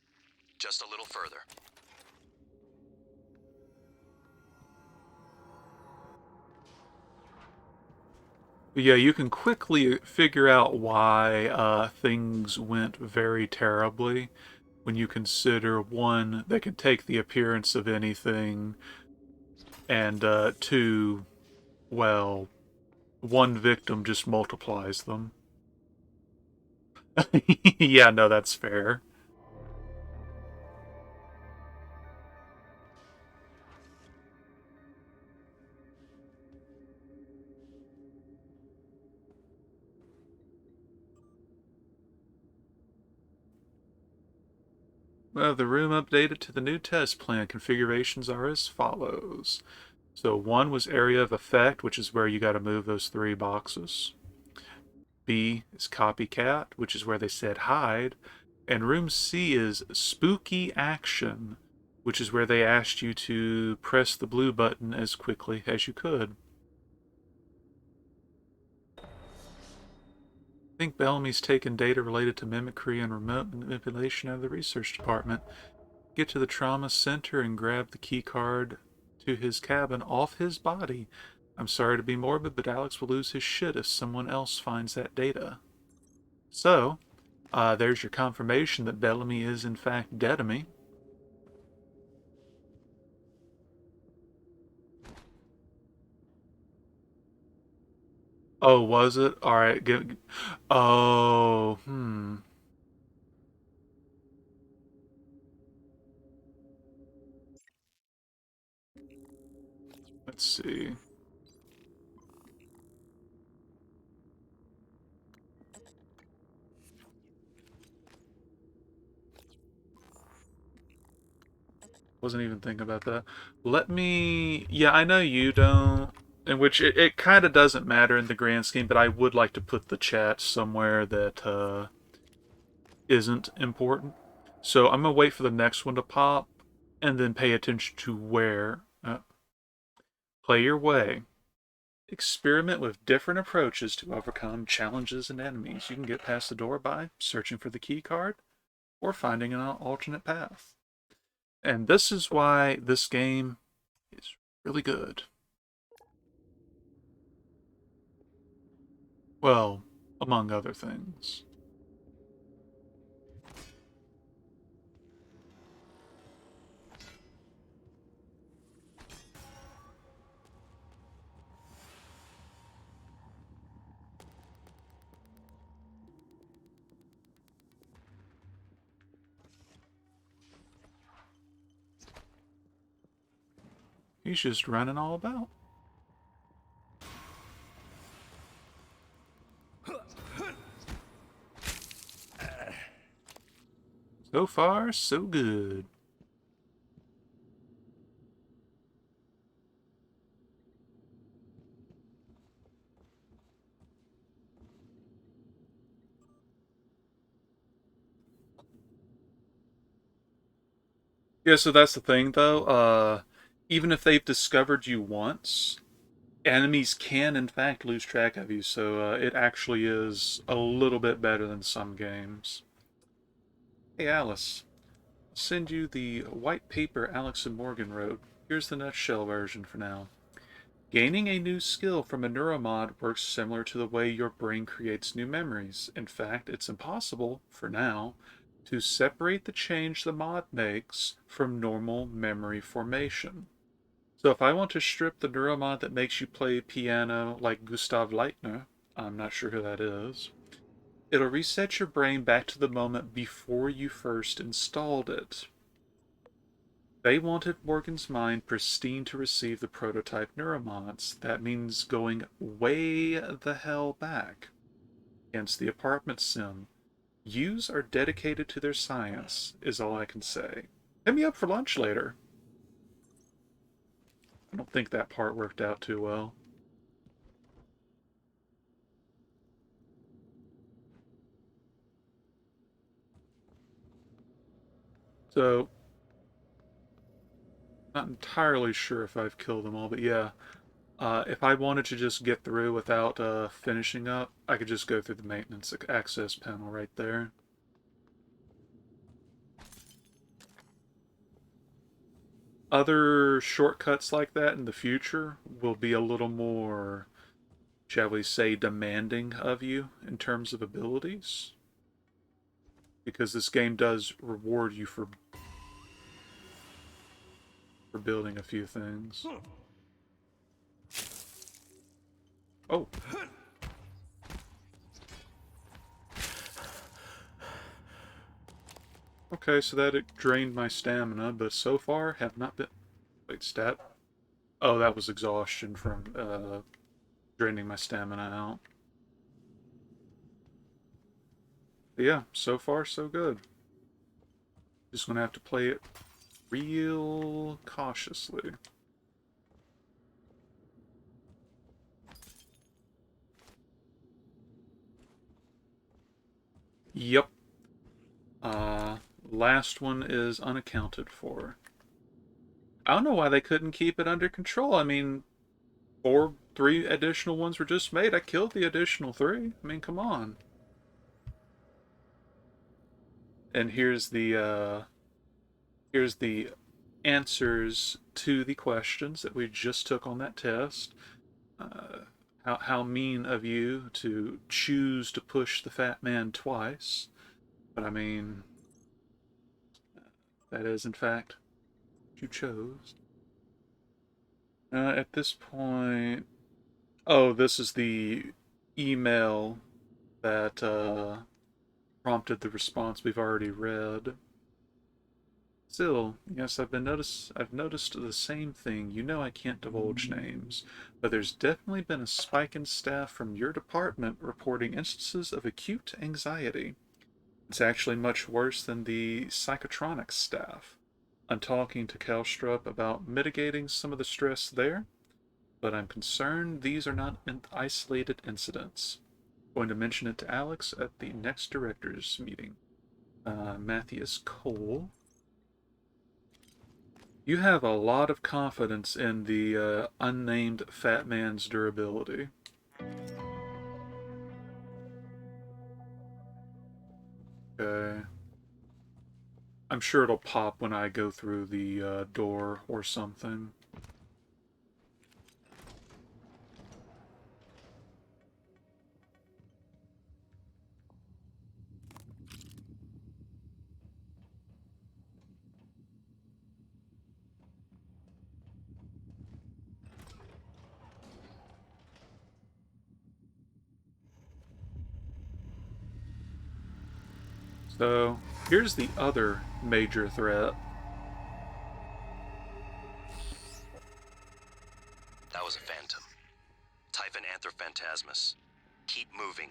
Just a little further. Yeah, you can quickly figure out why things went very terribly when you consider, one, they can take the appearance of anything, and two, well, one victim just multiplies them. Yeah, no, that's fair. Well, the room updated to the new test plan. Configurations are as follows. So 1 was area of effect, which is where you got to move those 3 boxes. B is copycat, which is where they said hide. And room C is spooky action, which is where they asked you to press the blue button as quickly as you could. I think Bellamy's taken data related to mimicry and remote manipulation out of the research department. Get to the trauma center and grab the key card to his cabin off his body. I'm sorry to be morbid, but Alex will lose his shit if someone else finds that data. So, there's your confirmation that Bellamy is in fact dead-amy. Oh, was it? Alright, oh, Let's see. Wasn't even thinking about that. Let me... Yeah, I know you don't. In which it kind of doesn't matter in the grand scheme, but I would like to put the chat somewhere that isn't important. So I'm going to wait for the next one to pop, and then pay attention to where... Play your way. Experiment with different approaches to overcome challenges and enemies you can get past the door by searching for the key card or finding an alternate path. And this is why this game is really good. Well, among other things. He's just running all about. So far, so good. Yeah, so that's the thing, though. Even if they've discovered you once, enemies can, in fact, lose track of you. So it actually is a little bit better than some games. Hey, Alice. I'll send you the white paper Alex and Morgan wrote. Here's the nutshell version for now. Gaining a new skill from a neuromod works similar to the way your brain creates new memories. In fact, it's impossible, for now, to separate the change the mod makes from normal memory formation. So if I want to strip the neuromod that makes you play piano like Gustav Leitner, I'm not sure who that is, it'll reset your brain back to the moment before you first installed it. They wanted Morgan's mind pristine to receive the prototype neuromods. That means going way the hell back. Hence the apartment sim. Yous are dedicated to their science, is all I can say. Hit me up for lunch later. I don't think that part worked out too well. So, not entirely sure if I've killed them all, but yeah. If I wanted to just get through without finishing up, I could just go through the maintenance access panel right there. Other shortcuts like that in the future will be a little more, shall we say, demanding of you in terms of abilities. Because this game does reward you for building a few things. Oh. Okay, so that drained my stamina, but so far have not been... Wait, stat? Oh, that was exhaustion from draining my stamina out. But yeah, so far so good. Just gonna have to play it real cautiously. Yep. Last one is unaccounted for. I don't know why they couldn't keep it under control. I mean, three additional ones were just made. I killed the additional 3. I mean, come on. And here's the answers to the questions that we just took on that test. How mean of you to choose to push the fat man twice. But I mean, that is in fact what you chose. At this point, oh, this is the email that prompted the response we've already read. Still, yes, I've noticed the same thing. You know I can't divulge names, but there's definitely been a spike in staff from your department reporting instances of acute anxiety. It's actually much worse than the psychotronics staff. I'm talking to Kelstrup about mitigating some of the stress there, but I'm concerned these are not isolated incidents. Going to mention it to Alex at the next directors meeting. Matthias Cole. You have a lot of confidence in the unnamed fat man's durability. Okay. I'm sure it'll pop when I go through the door or something. So, here's the other major threat. That was a phantom. Typhon Anthrophantasmus. Keep moving.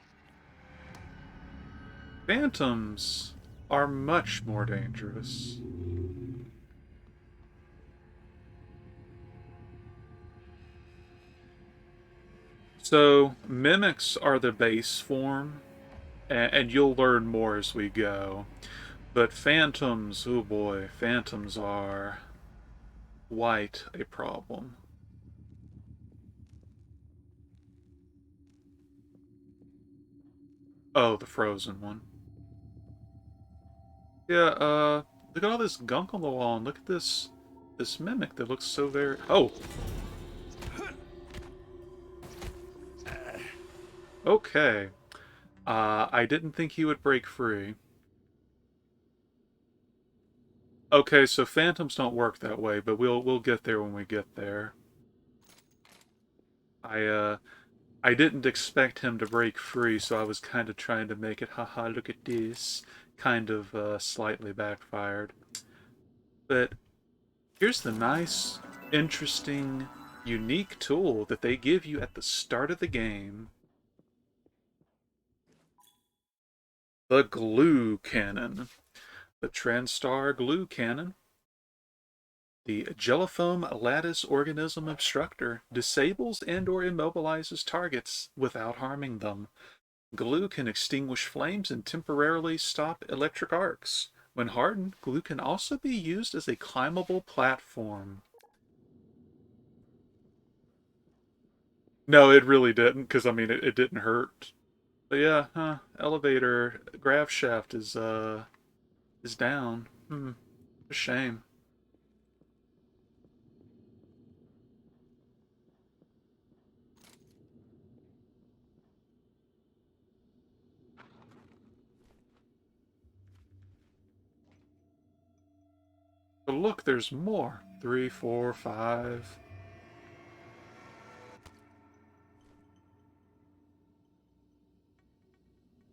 Phantoms are much more dangerous. So, mimics are the base form, and you'll learn more as we go. But phantoms, oh boy, phantoms are quite a problem. Oh, the frozen one. Yeah, look at all this gunk on the wall, and look at this mimic that looks so very... Oh! Okay. I didn't think he would break free. Okay, so phantoms don't work that way, but we'll get there when we get there. I didn't expect him to break free, so I was kind of trying to make it, haha, look at this, kind of slightly backfired. But here's the nice, interesting, unique tool that they give you at the start of the game. The glue cannon. The Transtar glue cannon. The Gellifoam lattice organism obstructor disables and or immobilizes targets without harming them. Glue can extinguish flames and temporarily stop electric arcs. When hardened, glue can also be used as a climbable platform. No, it really didn't, because I mean it didn't hurt. But yeah, elevator grav shaft is down. A shame. But look, there's more. 3, 4, 5.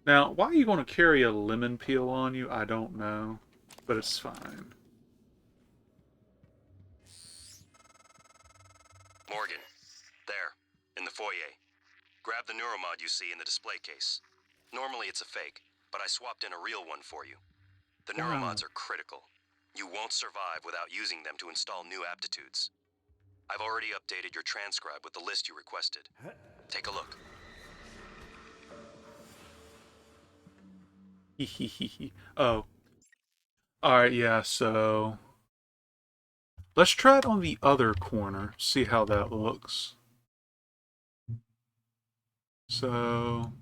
Now, why you want to carry a lemon peel on you, I don't know. But it's fine. Morgan. There. In the foyer. Grab the neuromod you see in the display case. Normally it's a fake, but I swapped in a real one for you. The neuromods are critical. You won't survive without using them to install new aptitudes. I've already updated your transcribe with the list you requested. Take a look. Oh. Alright, yeah, so... let's try it on the other corner, see how that looks. So...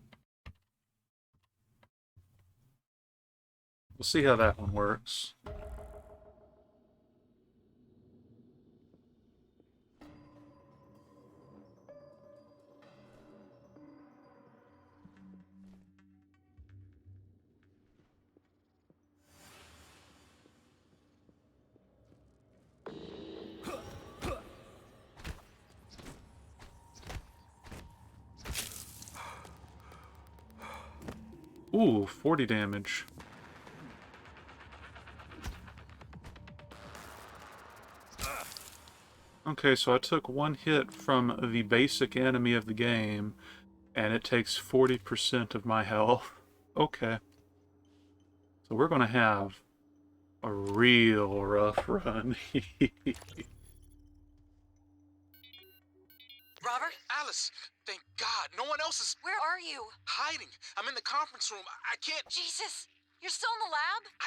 we'll see how that one works. Ooh, 40 damage. Okay, so I took one hit from the basic enemy of the game, and it takes 40% of my health. Okay. So we're gonna have a real rough run. Robert? Alice, thank God. No one else is... Where are you? hiding. I'm in the conference room. I can't... Jesus! You're still in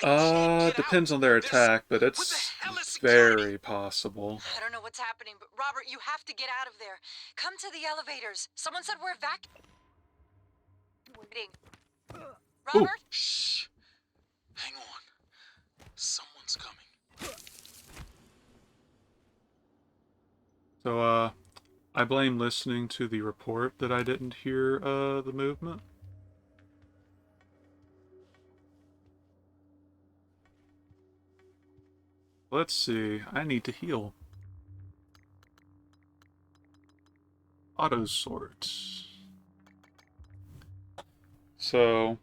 the lab? Depends on their attack, but it's very possible. I don't know what's happening, but Robert, you have to get out of there. Come to the elevators. Someone said we're evacuating. Robert? Shh. Hang on. Someone's coming. So, I blame listening to the report that I didn't hear, the movement. Let's see. I need to heal. Auto sort. So...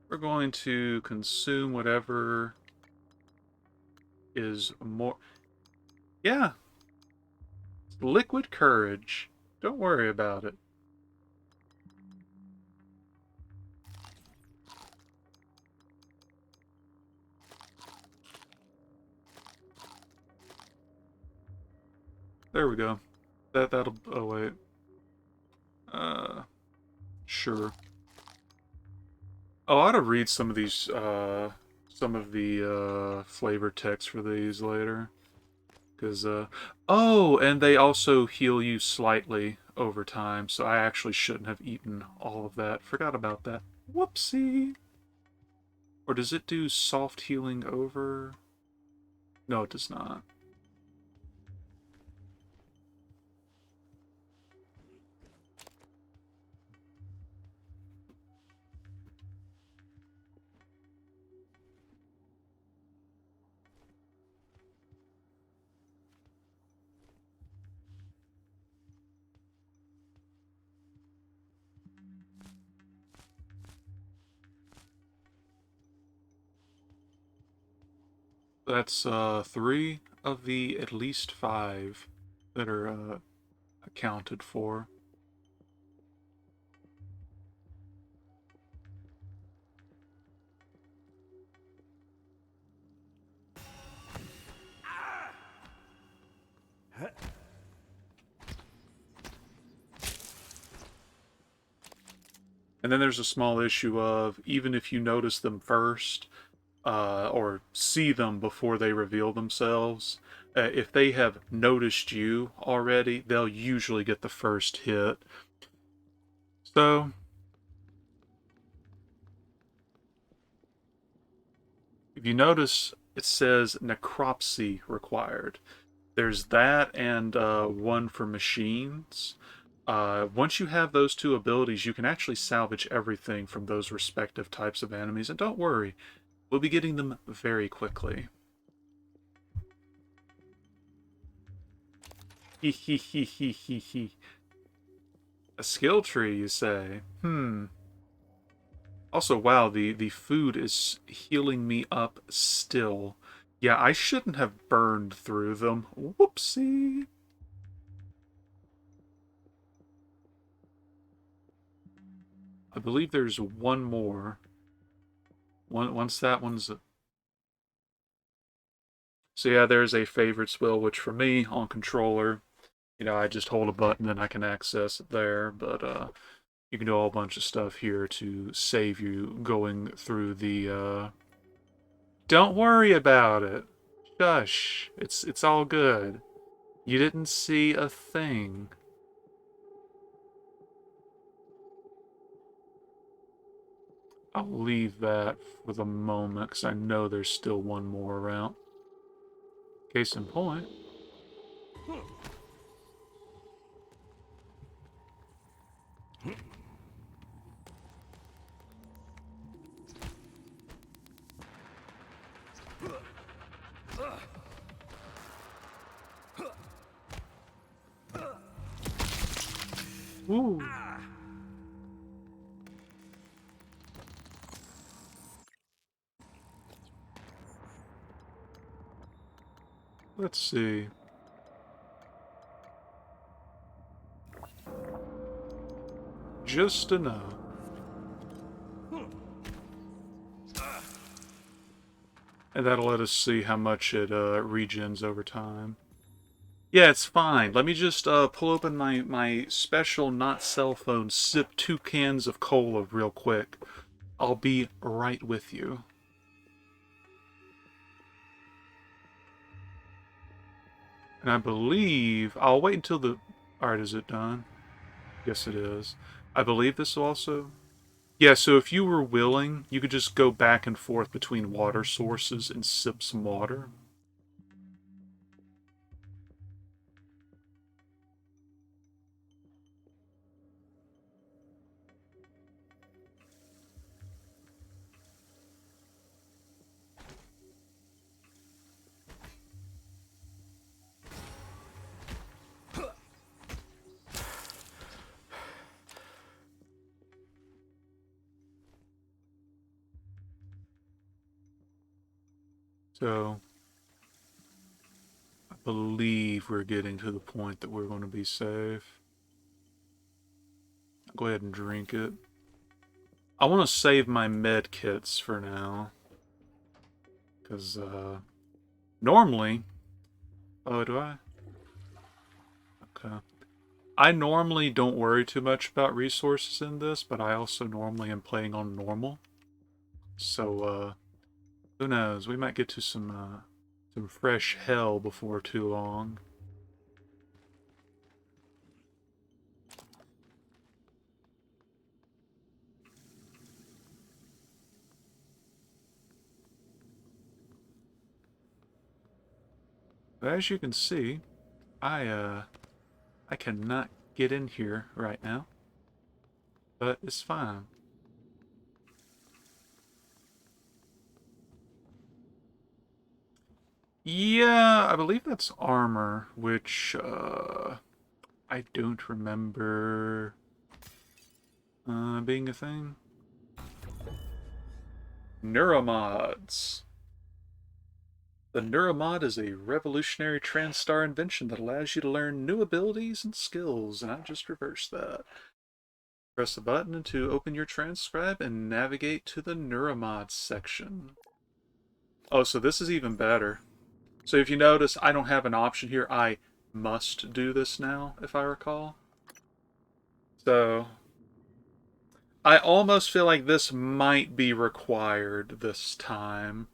we're going to consume whatever is more... Yeah. Liquid courage. Don't worry about it. There we go. That'll... oh, wait. Sure. Oh, I ought to read some of these, some of the, flavor text for these later. Because, oh, and they also heal you slightly over time, so I actually shouldn't have eaten all of that. Forgot about that. Whoopsie! Or does it do soft healing over? No, it does not. That's 3 of the at least 5 that are accounted for. And then there's a small issue of, even if you notice them first, or see them before they reveal themselves, if they have noticed you already, they'll usually get the first hit. So, if you notice, it says necropsy required. There's that and one for machines. Once you have those 2 abilities, you can actually salvage everything from those respective types of enemies. And don't worry, we'll be getting them very quickly. Hee hee hee hee hee hee. A skill tree, you say? Also, wow, the food is healing me up still. Yeah, I shouldn't have burned through them. Whoopsie. I believe there's one more. Once that one's... So yeah, there's a favorites wheel, which for me, on controller, you know, I just hold a button and I can access it there, but you can do a whole bunch of stuff here to save you going through the... Don't worry about it. Shush. It's all good. You didn't see a thing. I'll leave that for the moment, because I know there's still one more around. Case in point. Ooh. Let's see. Just enough. And that'll let us see how much it regens over time. Yeah, it's fine. Let me just pull open my special not cell phone, sip 2 cans of cola real quick. I'll be right with you. And I believe... I'll wait until the... Alright, is it done? Yes, it is. I believe this will also... Yeah, so if you were willing, you could just go back and forth between water sources and sip some water. So, I believe we're getting to the point that we're going to be safe. Go ahead and drink it. I want to save my med kits for now. Because, normally... Oh, do I? Okay. I normally don't worry too much about resources in this, but I also normally am playing on normal. So, who knows? We might get to some fresh hell before too long. But as you can see, I cannot get in here right now. But it's fine. Yeah, I believe that's armor, which, I don't remember being a thing. Neuromods. The Neuromod is a revolutionary TranStar invention that allows you to learn new abilities and skills, and I just reversed that. Press the button to open your transcribe and navigate to the Neuromods section. Oh, so this is even better. So if you notice, I don't have an option here. I must do this now, if I recall. So, I almost feel like this might be required this time.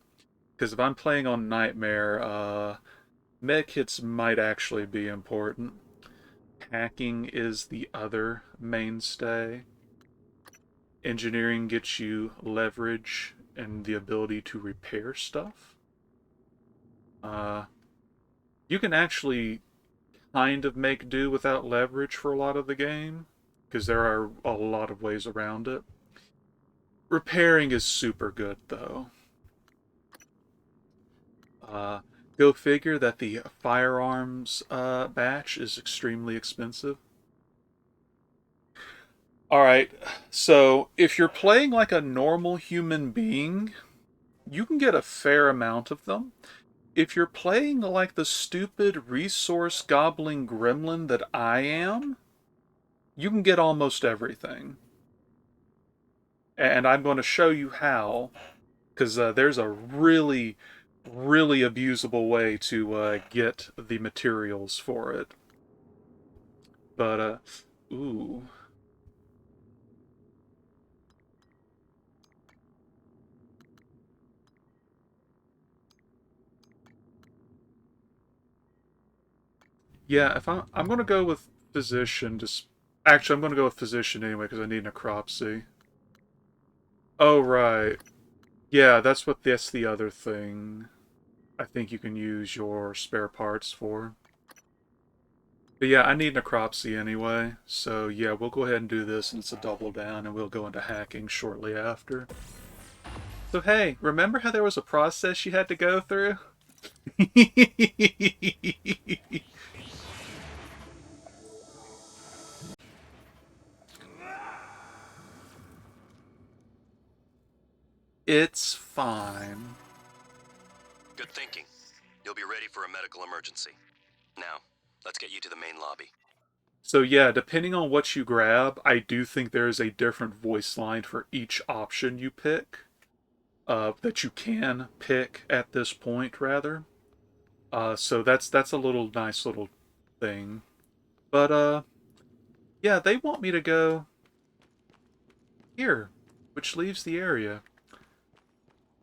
Because if I'm playing on Nightmare, medkits might actually be important. Hacking is the other mainstay. Engineering gets you leverage and the ability to repair stuff. You can actually kind of make do without leverage for a lot of the game, because there are a lot of ways around it. Repairing is super good, though. Go figure that the firearms batch is extremely expensive. Alright, so if you're playing like a normal human being, you can get a fair amount of them. If you're playing like the stupid resource gobbling gremlin that I am, you can get almost everything. And I'm going to show you how, because there's a really, really abusable way to get the materials for it. But, ooh. Yeah, if I'm going to go with physician, actually, I'm going to go with physician anyway, because I need necropsy. Oh, right. Yeah, that's the other thing I think you can use your spare parts for. But yeah, I need necropsy anyway, so yeah, we'll go ahead and do this, and it's a double down, and we'll go into hacking shortly after. So hey, remember how there was a process you had to go through? It's fine. Good thinking. You'll be ready for a medical emergency. Now, let's get you to the main lobby. So yeah, depending on what you grab, I do think there is a different voice line for each option you pick. that you can pick at this point, rather. So that's a little nice little thing. But yeah, they want me to go here, which leaves the area.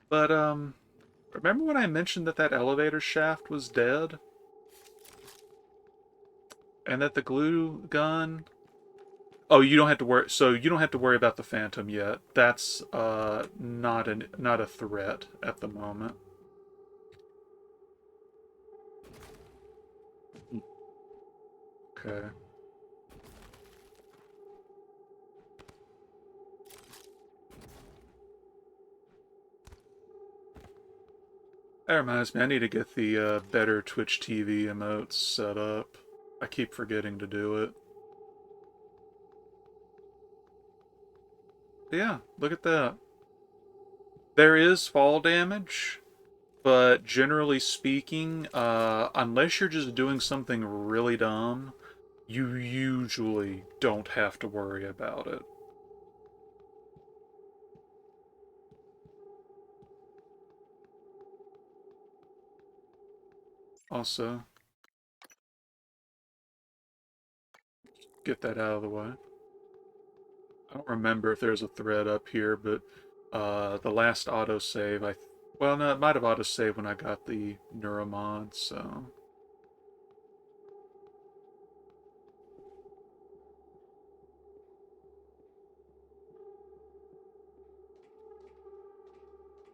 But remember when I mentioned that that elevator shaft was dead? And that the glue gun... Oh, you don't have to worry. So you don't have to worry about the Phantom yet. That's not a threat at the moment. Okay. That reminds me, I need to get the better Twitch TV emotes set up. I keep forgetting to do it. But yeah, look at that. There is fall damage, but generally speaking, unless you're just doing something really dumb, you usually don't have to worry about it. Also, get that out of the way. I don't remember if there's a thread up here, but the last autosave, well, no, it might have autosaved when I got the neuromod, so...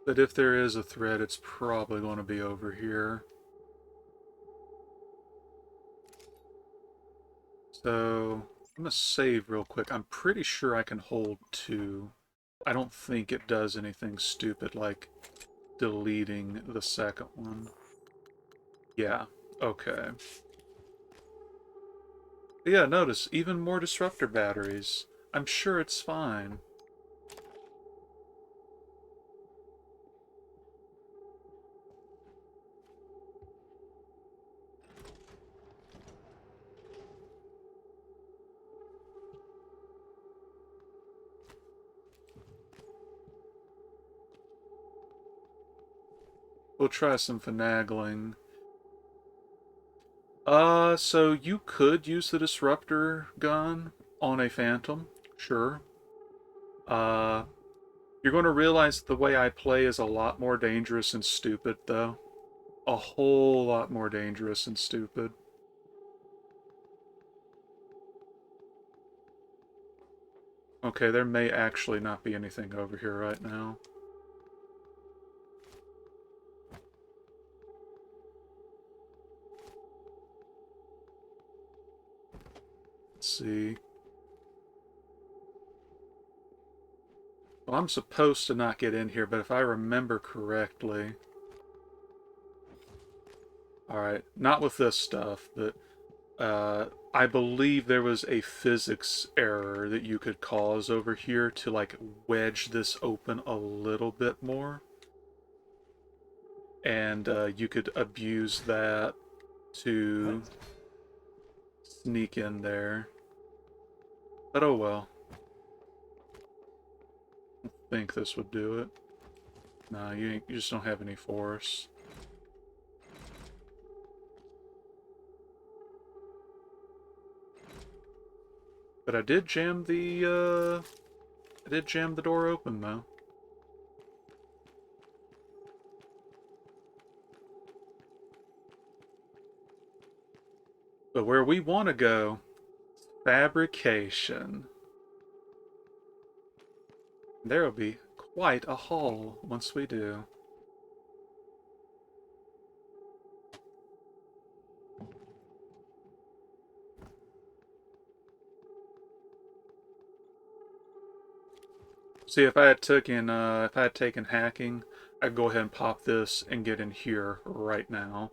But if there is a thread, it's probably going to be over here. So, I'm going to save real quick. I'm pretty sure I can hold 2. I don't think it does anything stupid like deleting the second one. Yeah, okay. But yeah, notice, even more disruptor batteries. I'm sure it's fine. We'll try some finagling. So you could use the disruptor gun on a Phantom, sure. You're going to realize the way I play is a lot more dangerous and stupid, though. A whole lot more dangerous and stupid. Okay, there may actually not be anything over here right now. Let's see. Well, I'm supposed to not get in here, but if I remember correctly... Alright, not with this stuff, but I believe there was a physics error that you could cause over here to, like, wedge this open a little bit more. And you could abuse that to sneak in there. But oh well. I think this would do it. Nah, you just don't have any force. But I did jam the door open, though. But where we want to go, fabrication. There'll be quite a haul once we do. See, if I had taken hacking, I'd go ahead and pop this and get in here right now.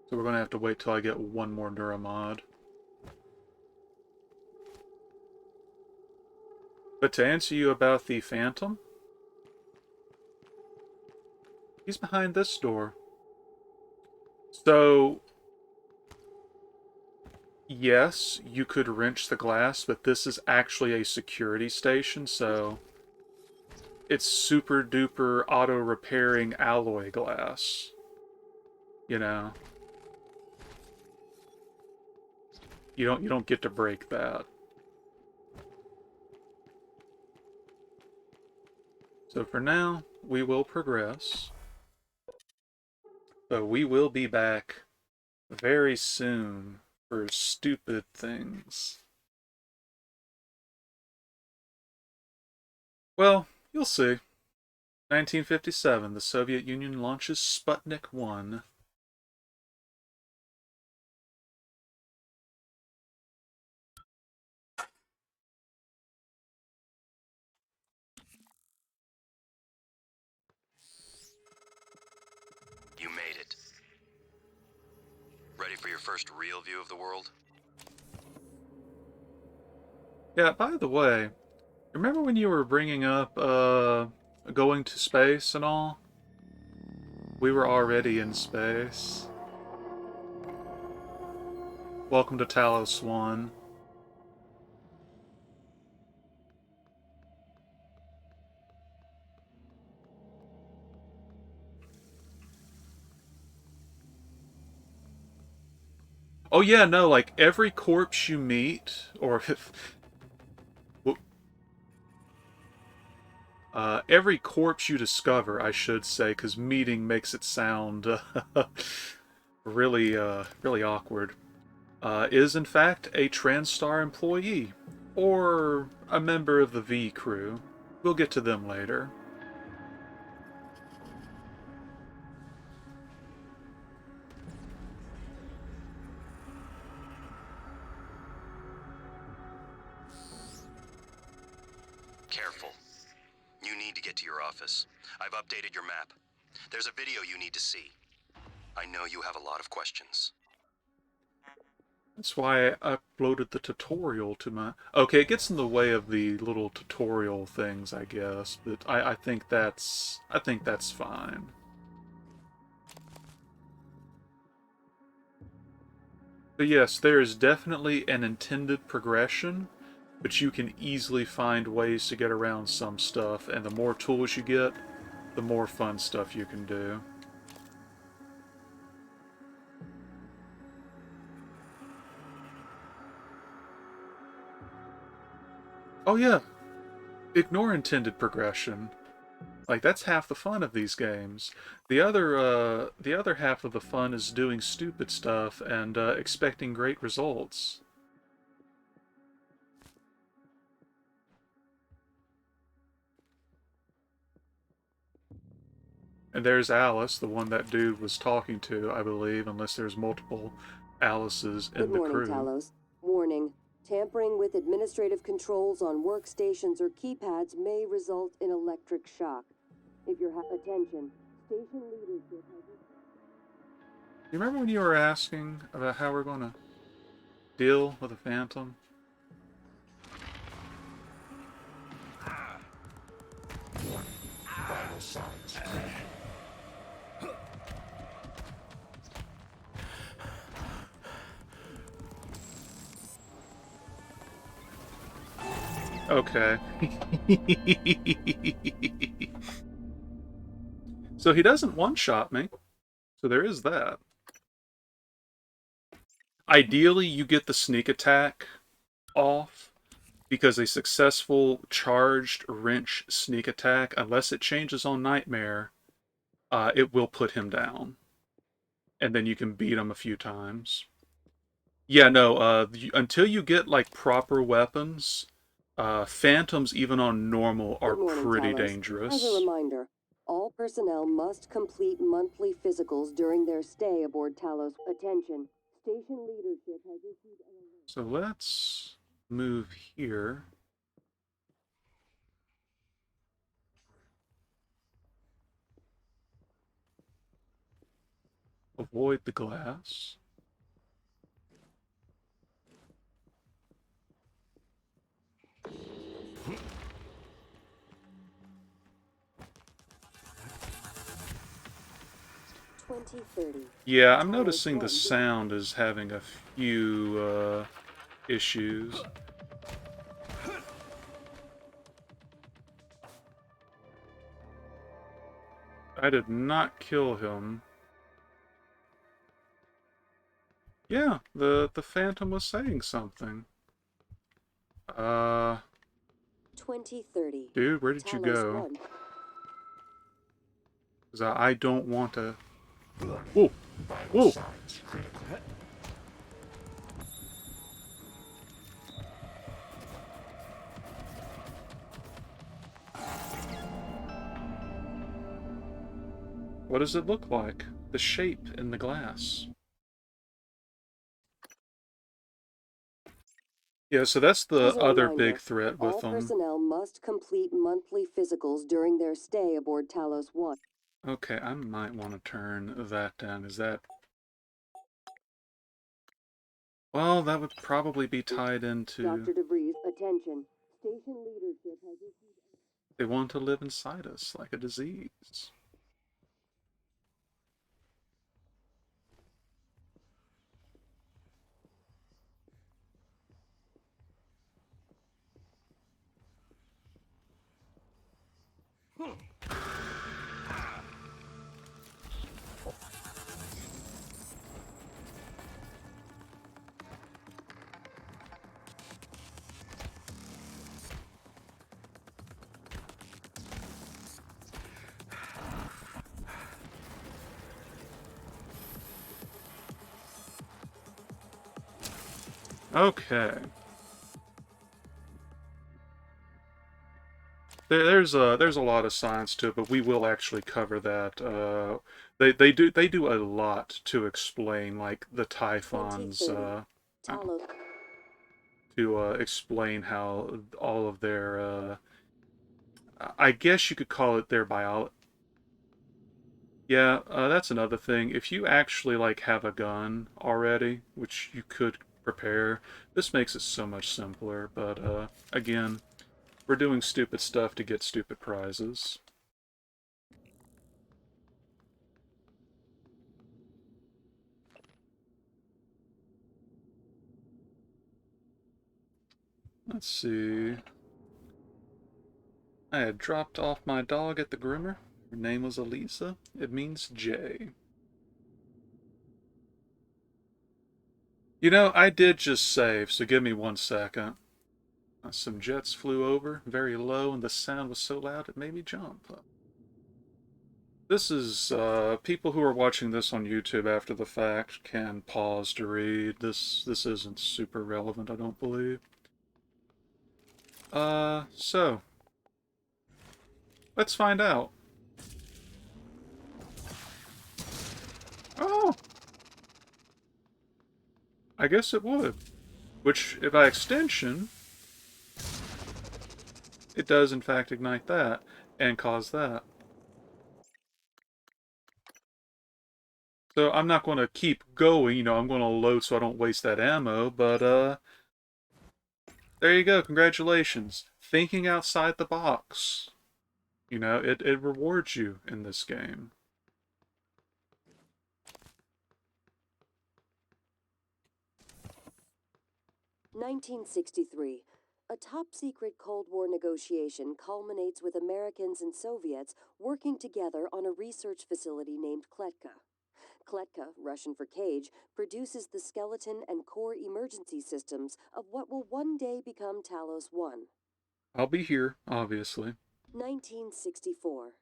So we're gonna have to wait till I get one more neuromod. But to answer you about the Phantom, he's behind this door. So, yes, you could wrench the glass, but this is actually a security station, so it's super duper auto repairing alloy glass. You know, you don't get to break that. So for now, we will progress. But we will be back very soon for stupid things. Well, you'll see. 1957, the Soviet Union launches Sputnik 1. You made it. Ready for your first real view of the world? Yeah, by the way, remember when you were bringing up, going to space and all? We were already in space. Welcome to Talos 1. Oh yeah, no, like, every corpse you meet, or if... every corpse you discover, I should say, because meeting makes it sound really, really awkward, is in fact a TranStar employee, or a member of the V crew. We'll get to them later. Careful. You need to get to your office. I've updated your map. There's a video you need to see. I know you have a lot of questions. That's why I uploaded the tutorial to my... Okay, it gets in the way of the little tutorial things, I guess, but I think that's fine. But yes, there is definitely an intended progression, but you can easily find ways to get around some stuff, and the more tools you get, the more fun stuff you can do. Oh yeah, ignore intended progression. Like, that's half the fun of these games. The other half of the fun is doing stupid stuff and expecting great results. And there's Alice, the one that dude was talking to, I believe, unless there's multiple Alices in the crew. Good morning, Talos. Warning. Tampering with administrative controls on workstations or keypads may result in electric shock. If you're attention, station leadership has... You remember when you were asking about how we're going to deal with a phantom? Okay. So he doesn't one-shot me. So there is that. Ideally, you get the sneak attack off, because a successful charged wrench sneak attack, unless it changes on Nightmare, it will put him down. And then you can beat him a few times. Yeah, no, until you get, like, proper weapons, phantoms, even on normal, are pretty dangerous. As a reminder, all personnel must complete monthly physicals during their stay aboard Talos. Attention, station leadership has issued an alert. So let's move here. Avoid the glass. Yeah, I'm noticing the sound is having a few issues. I did not kill him. Yeah, the Phantom was saying something. 2030. Dude, where did you Talos go? 1. Because I don't want to... Whoa! Whoa! What does it look like? The shape in the glass. Yeah, so that's the As a other reminder, big threat with all them. personnel must complete monthly physicals during their stay aboard Talos 1. Okay, I might want to turn that down. Is that... Well, that would probably be tied into... Dr. DeVries, attention. Station leadership has issued... They want to live inside us like a disease. Okay. There's a lot of science to it, but we will actually cover that. They do a lot to explain like the Typhons, Talos. to explain how all of their I guess you could call it their biology. Yeah, that's another thing. If you actually like have a gun already, which you could prepare, this makes it so much simpler. But again, we're doing stupid stuff to get stupid prizes. Let's see. I had dropped off my dog at the groomer. Her name was Elisa. It means J. You know, I did just save, so give me 1 second. Some jets flew over, very low, and the sound was so loud it made me jump. This is, people who are watching this on YouTube after the fact can pause to read. This isn't super relevant, I don't believe. So. Let's find out. Oh! I guess it would. Which, by extension, it does in fact ignite that, and cause that. So I'm not going to keep going, you know, I'm going to load so I don't waste that ammo, but, there you go, congratulations. Thinking outside the box. You know, it rewards you in this game. "1963. A top-secret Cold War negotiation culminates with Americans and Soviets working together on a research facility named Kletka. Kletka, Russian for cage, produces the skeleton and core emergency systems of what will one day become Talos 1. I'll be here, obviously. 1964.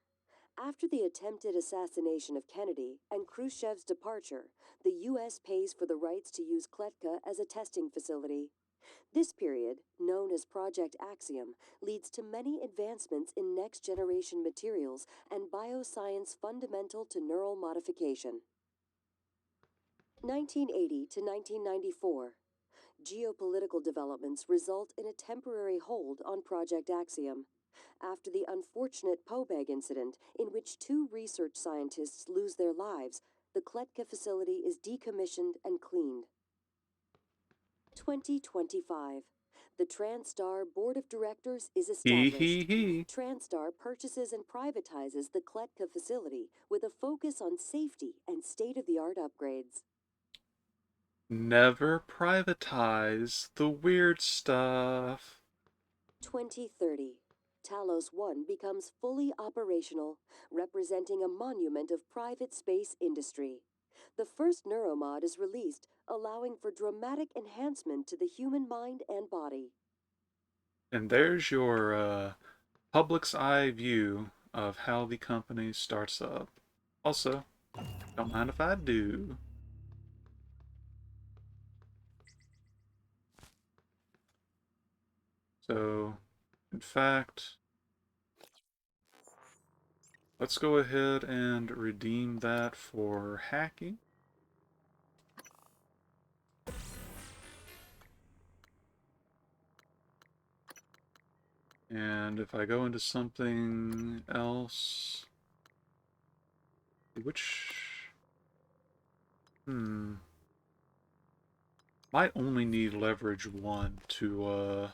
After the attempted assassination of Kennedy and Khrushchev's departure, the U.S. pays for the rights to use Kletka as a testing facility. This period, known as Project Axiom, leads to many advancements in next-generation materials and bioscience fundamental to neural modification. 1980 to 1994. Geopolitical developments result in a temporary hold on Project Axiom. After the unfortunate Pobeg incident, in which 2 research scientists lose their lives, the Kletka facility is decommissioned and cleaned. 2025. The TranStar Board of Directors is established. TranStar purchases and privatizes the Kletka facility with a focus on safety and state-of-the-art upgrades. Never privatize the weird stuff. 2030. Talos 1 becomes fully operational, representing a monument of private space industry. The first neuromod is released, allowing for dramatic enhancement to the human mind and body. And there's your public's eye view of how the company starts up. Also, don't mind if I do. So, in fact, let's go ahead and redeem that for hacking. And if I go into something else, which, might only need leverage 1 to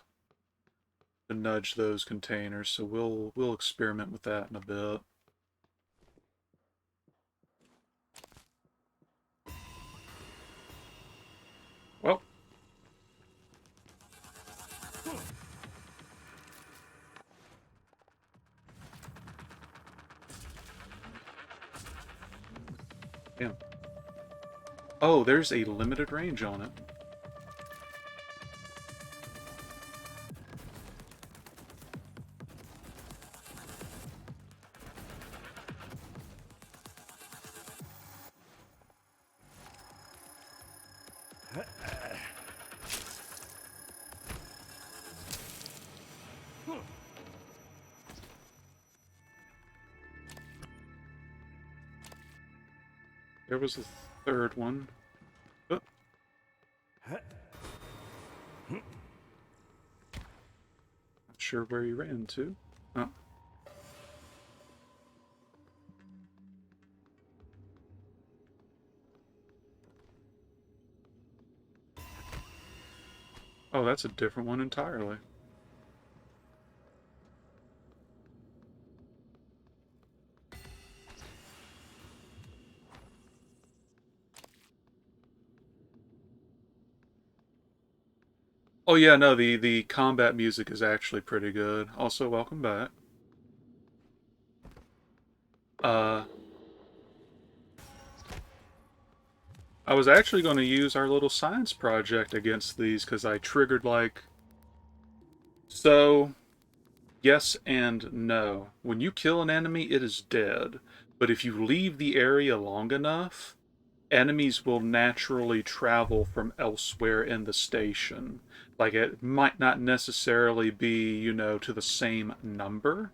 nudge those containers, so we'll experiment with that in a bit. Well, damn. Oh, there's a limited range on it. There was a third one. Oh. Not sure where he ran to. Oh. Oh, that's a different one entirely. Oh yeah, no, the combat music is actually pretty good. Also, welcome back. I was actually going to use our little science project against these because I triggered like... So, yes and no. When you kill an enemy, it is dead. But if you leave the area long enough, enemies will naturally travel from elsewhere in the station. Like, it might not necessarily be, you know, to the same number,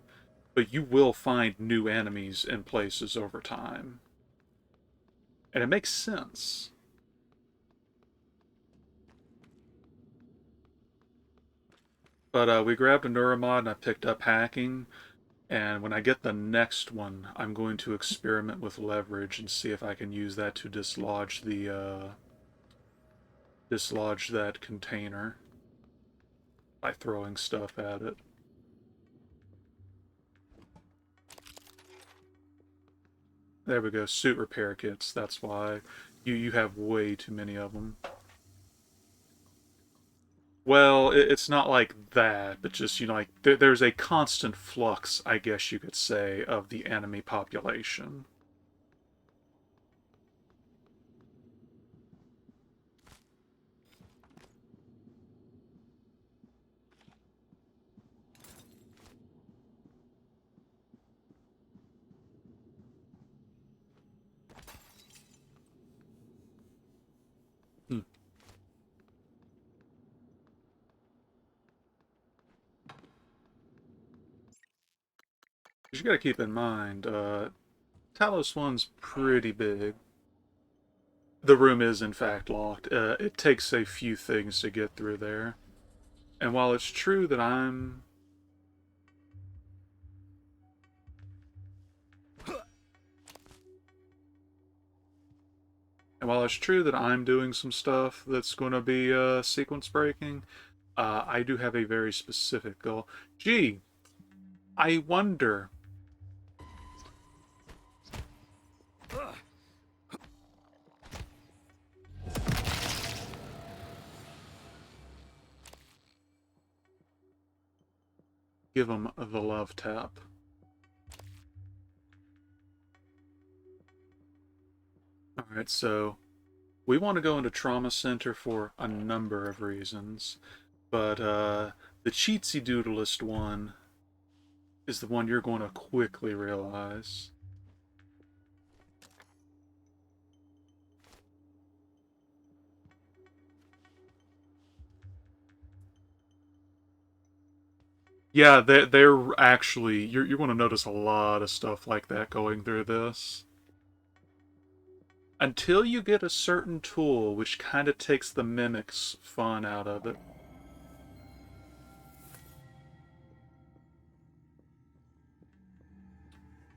but you will find new enemies in places over time. And it makes sense. But we grabbed a neuromod and I picked up hacking. And when I get the next one, I'm going to experiment with leverage and see if I can use that to dislodge dislodge that container by throwing stuff at it. There we go, suit repair kits. That's why you have way too many of them. Well, it's not like that, but just, you know, like there's a constant flux, I guess you could say, of the enemy population. Hmm. You gotta keep in mind, Talos 1's pretty big. The room is, in fact, locked. It takes a few things to get through there. And while it's true that I'm... And while it's true that I'm doing some stuff that's going to be sequence breaking, I do have a very specific goal. Gee, I wonder... give him the love tap. Alright, so we want to go into Trauma Center for a number of reasons, but the Cheatsy Doodleist one is the one you're going to quickly realize. Yeah, they're actually, you're going to notice a lot of stuff like that going through this. Until you get a certain tool which kind of takes the mimic's fun out of it.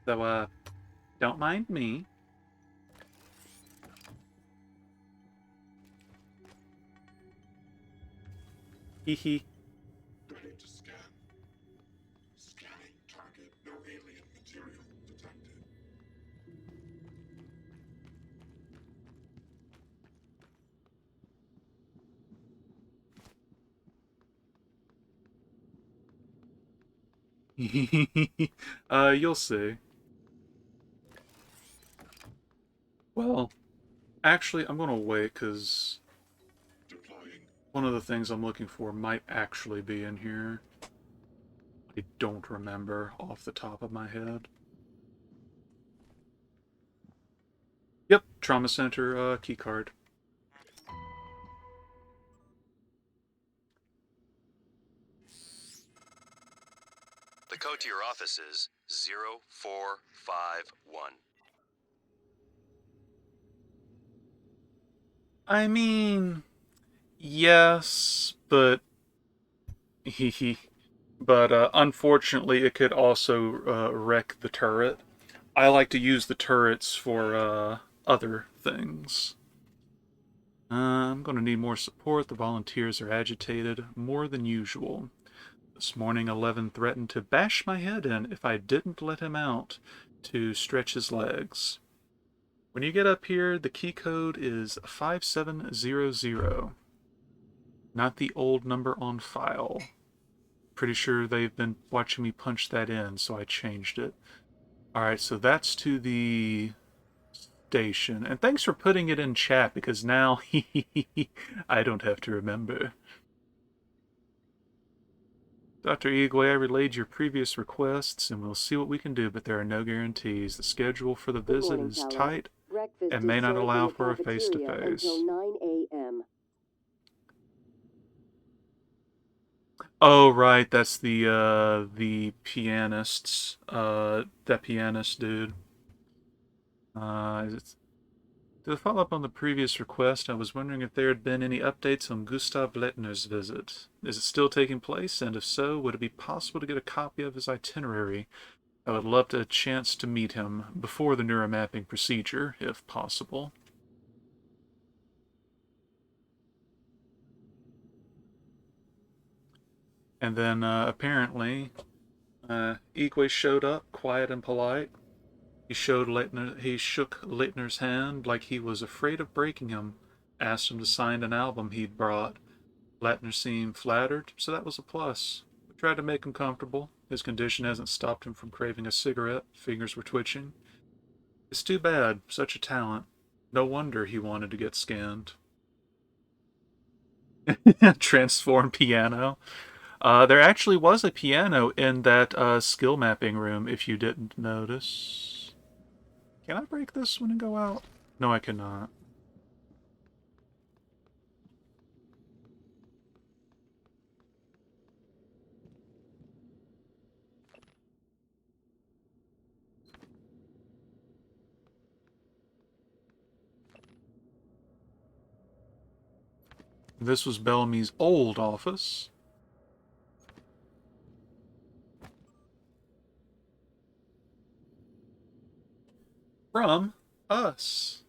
So, don't mind me. Hee hee. Ready to scan. Scanning target. No alien material detected. You'll see. Well, actually, I'm gonna wait, because one of the things I'm looking for might actually be in here. I don't remember off the top of my head. Yep, Trauma Center keycard. The code to your office is 0451. I mean, yes, but but unfortunately, it could also wreck the turret. I like to use the turrets for other things. I'm going to need more support. The volunteers are agitated, more than usual. This morning, 11 threatened to bash my head in if I didn't let him out to stretch his legs. When you get up here, the key code is 5700. Not the old number on file. Pretty sure they've been watching me punch that in, so I changed it. Alright, so that's to the station. And thanks for putting it in chat, because now I don't have to remember. Dr. Igwe, I relayed your previous requests, and we'll see what we can do, but there are no guarantees. The schedule for the visit is tight and may not allow for a face-to-face. Until 9 a.m. Oh, right, that's the pianists, that pianist dude. To follow up on the previous request, I was wondering if there had been any updates on Gustav Lettner's visit. Is it still taking place, and if so, would it be possible to get a copy of his itinerary? I would love a chance to meet him before the neuromapping procedure, if possible. And then, apparently, Igwe showed up, quiet and polite. He shook Leitner's hand like he was afraid of breaking him, asked him to sign an album he'd brought. Leitner seemed flattered, so that was a plus. We tried to make him comfortable. His condition hasn't stopped him from craving a cigarette. Fingers were twitching. It's too bad, such a talent. No wonder he wanted to get scanned. Transform piano. There actually was a piano in that skill mapping room, if you didn't notice. Can I break this one and go out? No, I cannot. This was Bellamy's old office. From us.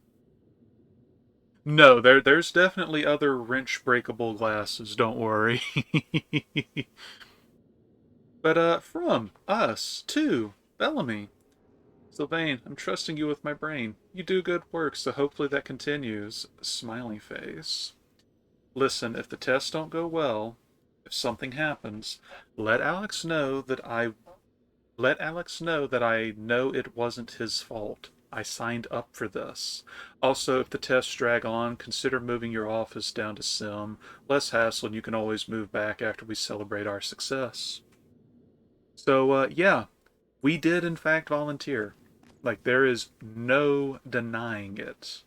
No, there's definitely other wrench-breakable glasses, don't worry. But, from us, too, Bellamy. Sylvain, I'm trusting you with my brain. You do good work, so hopefully that continues. Smiley face. Listen, if the tests don't go well, If something happens, let Alex know that I know it wasn't his fault. I signed up for this. Also, if the tests drag on, consider moving your office down to Sim. Less hassle, and you can always move back after we celebrate our success. So, yeah, we did in fact volunteer. Like, there is no denying it.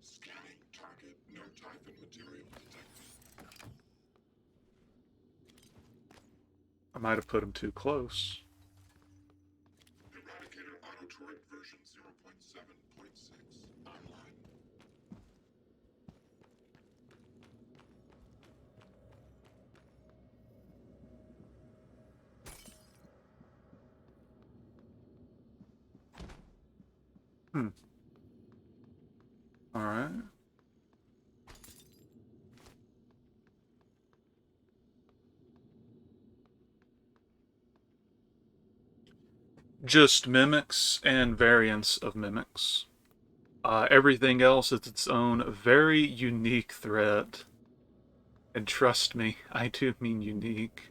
Scanning target. No typhon material detected. I might have put him too close. Eradicator auto turret version 0.7.6 online. Hmm. Alright. Just mimics and variants of mimics. Everything else is its own very unique threat. And trust me, I do mean unique.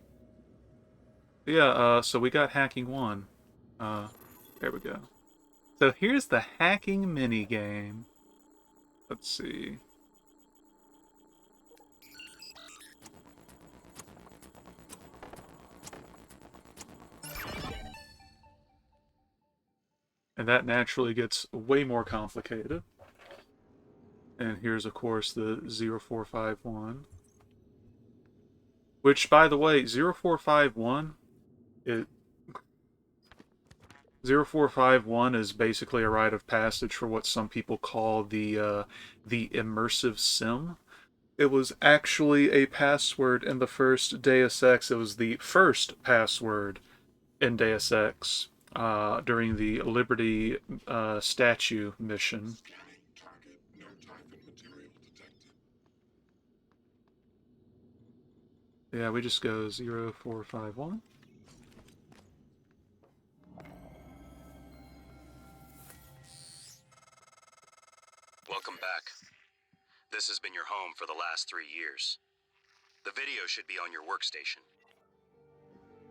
But yeah, so we got hacking 1. There we go. So here's the hacking mini game. Let's see. And that naturally gets way more complicated. And here's, of course, the 0451. Which, by the way, 0451, it 0451 is basically a rite of passage for what some people call the immersive sim. It was actually a password in the first Deus Ex. It was the first password in Deus Ex during the Liberty statue mission. Scanning target. No typhon material detected. Yeah, we just go 0451. Welcome back. This has been your home for the last 3 years. The video should be on your workstation.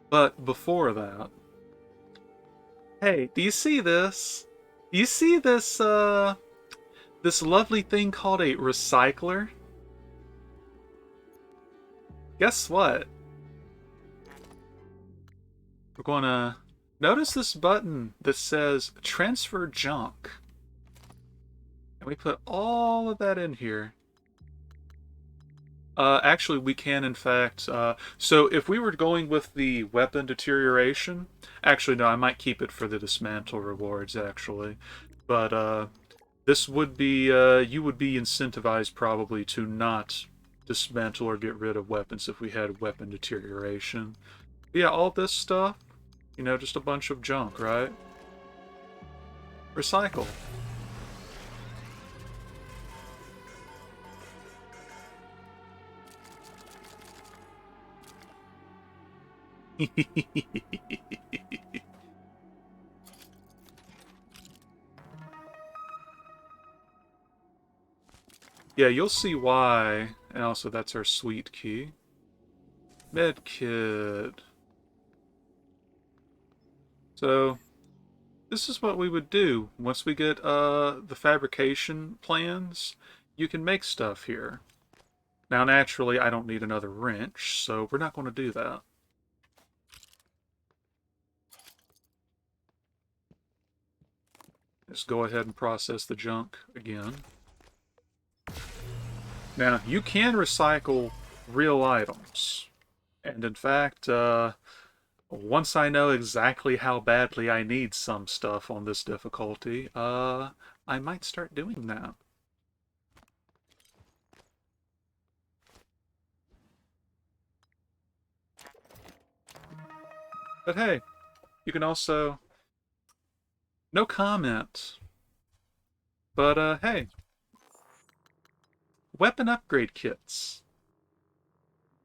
But before that, hey, do you see this? Do you see this this lovely thing called a recycler? Guess what? We're gonna notice this button that says transfer junk. And we put all of that in here. Actually, we can, in fact, so if we were going with the weapon deterioration, actually, no, I might keep it for the dismantle rewards, actually. But, this would be, you would be incentivized probably to not dismantle or get rid of weapons if we had weapon deterioration. But yeah, all this stuff, you know, just a bunch of junk, right? Recycle. Yeah, you'll see why. And also, that's our sweet key. Medkit. So, this is what we would do. Once we get the fabrication plans, you can make stuff here. Now, naturally, I don't need another wrench, so we're not going to do that. Just go ahead and process the junk again. Now, you can recycle real items. And in fact, once I know exactly how badly I need some stuff on this difficulty, I might start doing that. But hey, you can also... No comment. But, hey. Weapon upgrade kits.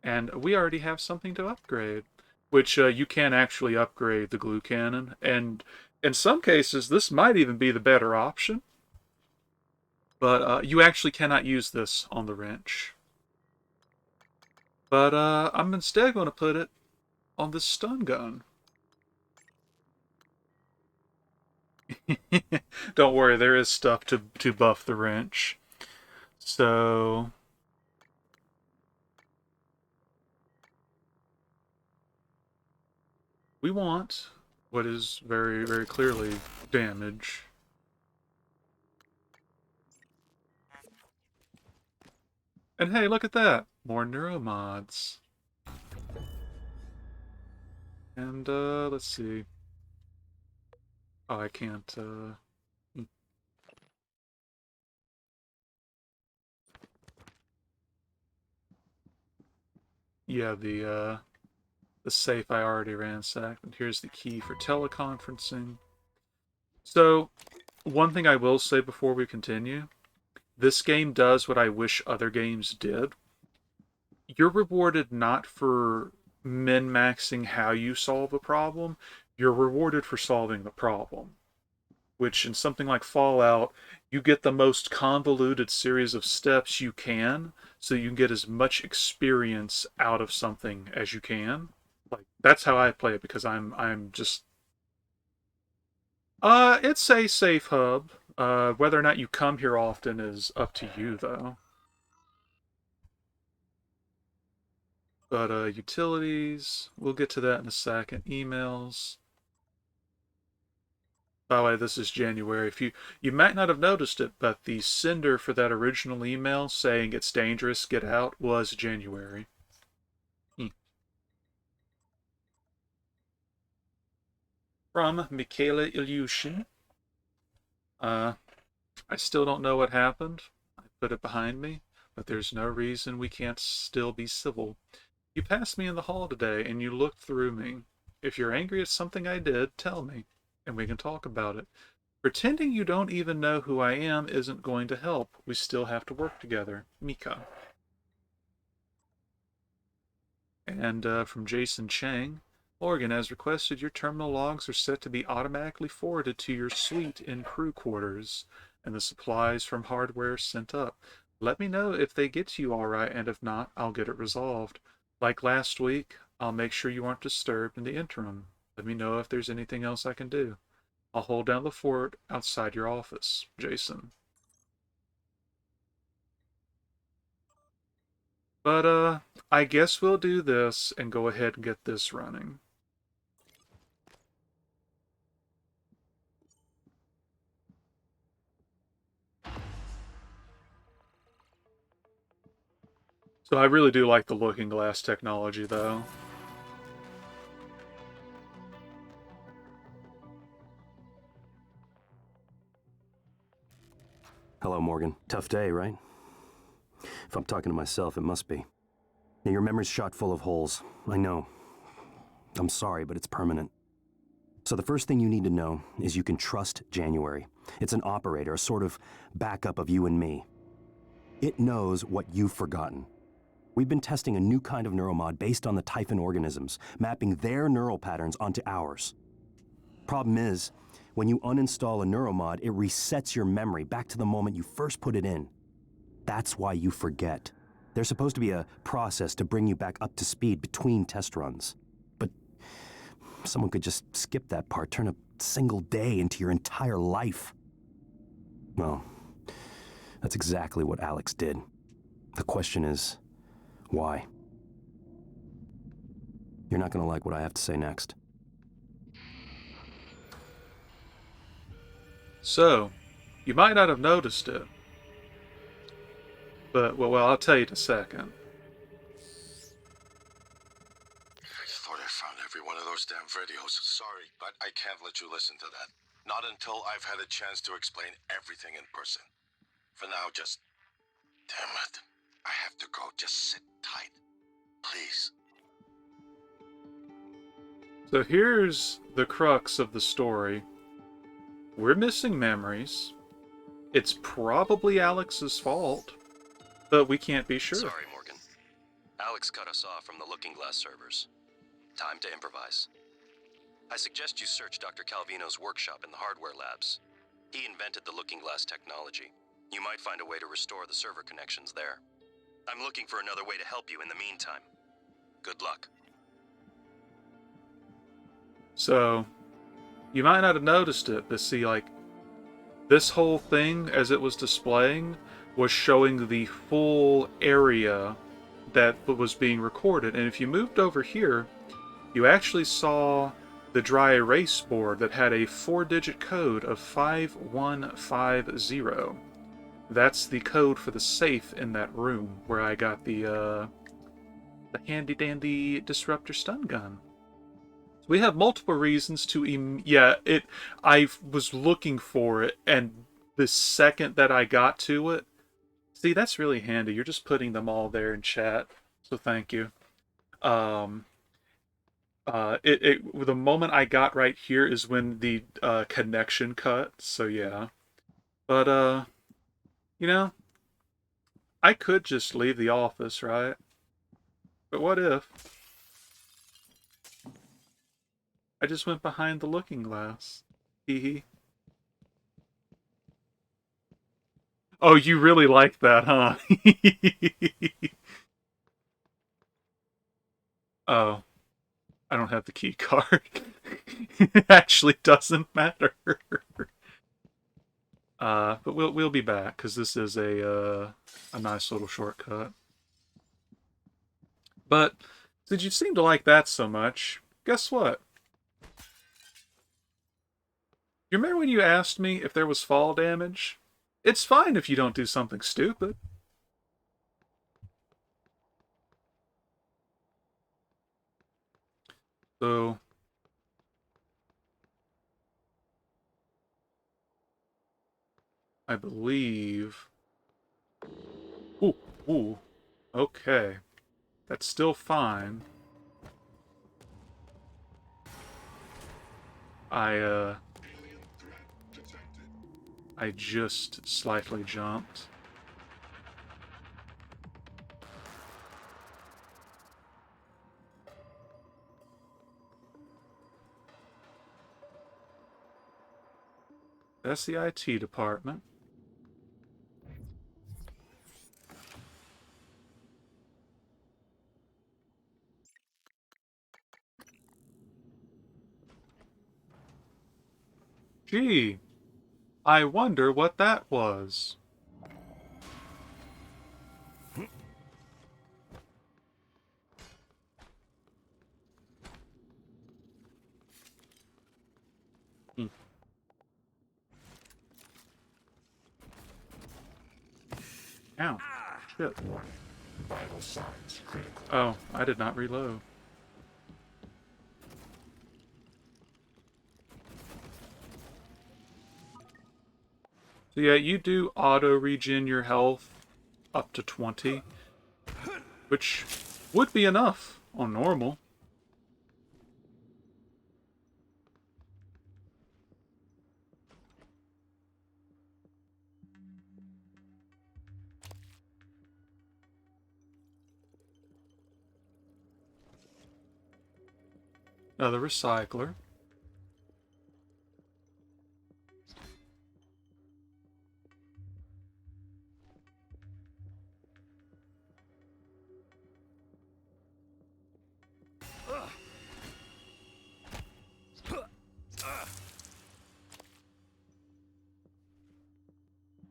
And we already have something to upgrade. which you can actually upgrade the glue cannon, and in some cases this might even be the better option. But you actually cannot use this on the wrench. But I'm instead going to put it on this stun gun. Don't worry, there is stuff to buff the wrench. So we want what is very, very clearly damage. And hey, look at that! More neuromods. And let's see. Oh, I can't yeah, the safe I already ransacked. And here's the key for teleconferencing. So, one thing I will say before we continue, this game does what I wish other games did. You're rewarded not for min-maxing how you solve a problem, you're rewarded for solving the problem. Which, in something like Fallout, you get the most convoluted series of steps you can, so you can get as much experience out of something as you can. Like, that's how I play it, because I'm just... it's a safe hub. Whether or not you come here often is up to you, though. But, utilities, we'll get to that in a second. Emails. By the way, this is January. If you might not have noticed it, but the sender for that original email saying it's dangerous, get out, was January. From Michaela Ilyushin. I still don't know what happened. I put it behind me, but there's no reason we can't still be civil. You passed me in the hall today, and you looked through me. If you're angry at something I did, tell me, and we can talk about it. Pretending you don't even know who I am isn't going to help. We still have to work together. Mika. And from Jason Chang, Morgan, as requested, your terminal logs are set to be automatically forwarded to your suite in crew quarters, and the supplies from hardware sent up. Let me know if they get to you all right, and if not, I'll get it resolved. Like last week, I'll make sure you aren't disturbed in the interim. Let me know if there's anything else I can do. I'll hold down the fort outside your office, Jason. But, I guess we'll do this and go ahead and get this running. So I really do like the looking glass technology, though. Hello, Morgan. Tough day, right? If I'm talking to myself, it must be. Now, your memory's shot full of holes. I know. I'm sorry, but it's permanent. So the first thing you need to know is you can trust January. It's an operator, a sort of backup of you and me. It knows what you've forgotten. We've been testing a new kind of neuromod based on the Typhon organisms, mapping their neural patterns onto ours. Problem is, when you uninstall a neuromod, it resets your memory back to the moment you first put it in. That's why you forget. There's supposed to be a process to bring you back up to speed between test runs. But someone could just skip that part, turn a single day into your entire life. Well, that's exactly what Alex did. The question is, why? You're not gonna like what I have to say next. So, you might not have noticed it. But, well, I'll tell you in a second. I thought I found every one of those damn videos. Sorry, but I can't let you listen to that. Not until I've had a chance to explain everything in person. For now, just... Damn it. I have to go. Just sit tight. Please. So here's the crux of the story. We're missing memories. It's probably Alex's fault, but we can't be sure. Sorry, Morgan. Alex cut us off from the Looking Glass servers. Time to improvise. I suggest you search Dr. Calvino's workshop in the hardware labs. He invented the looking glass technology. You might find a way to restore the server connections there. I'm looking for another way to help you in the meantime. Good luck. So, you might not have noticed it, but see, like, this whole thing, as it was displaying, was showing the full area that was being recorded. And if you moved over here, you actually saw the dry erase board that had a 4-digit code of 5150. That's the code for the safe in that room where I got the handy-dandy disruptor stun gun. We have multiple reasons to I was looking for it, and the second that I got to it, see, that's really handy. You're just putting them all there in chat, so thank you. The moment I got right here is when the connection cut, so yeah. But you know, I could just leave the office, right? But what if I just went behind the looking glass? Hee hee. Oh, you really like that, huh? Oh, I don't have the key card. It actually doesn't matter. But we'll be back because this is a nice little shortcut. But since you seem to like that so much, guess what? You remember when you asked me if there was fall damage? It's fine if you don't do something stupid. So I believe. Ooh. Okay. That's still fine. I just slightly jumped. That's the IT department. Gee, I wonder what that was. Ow. Shit. Oh, I did not reload. So yeah, you do auto-regen your health up to 20, which would be enough on normal. Another recycler.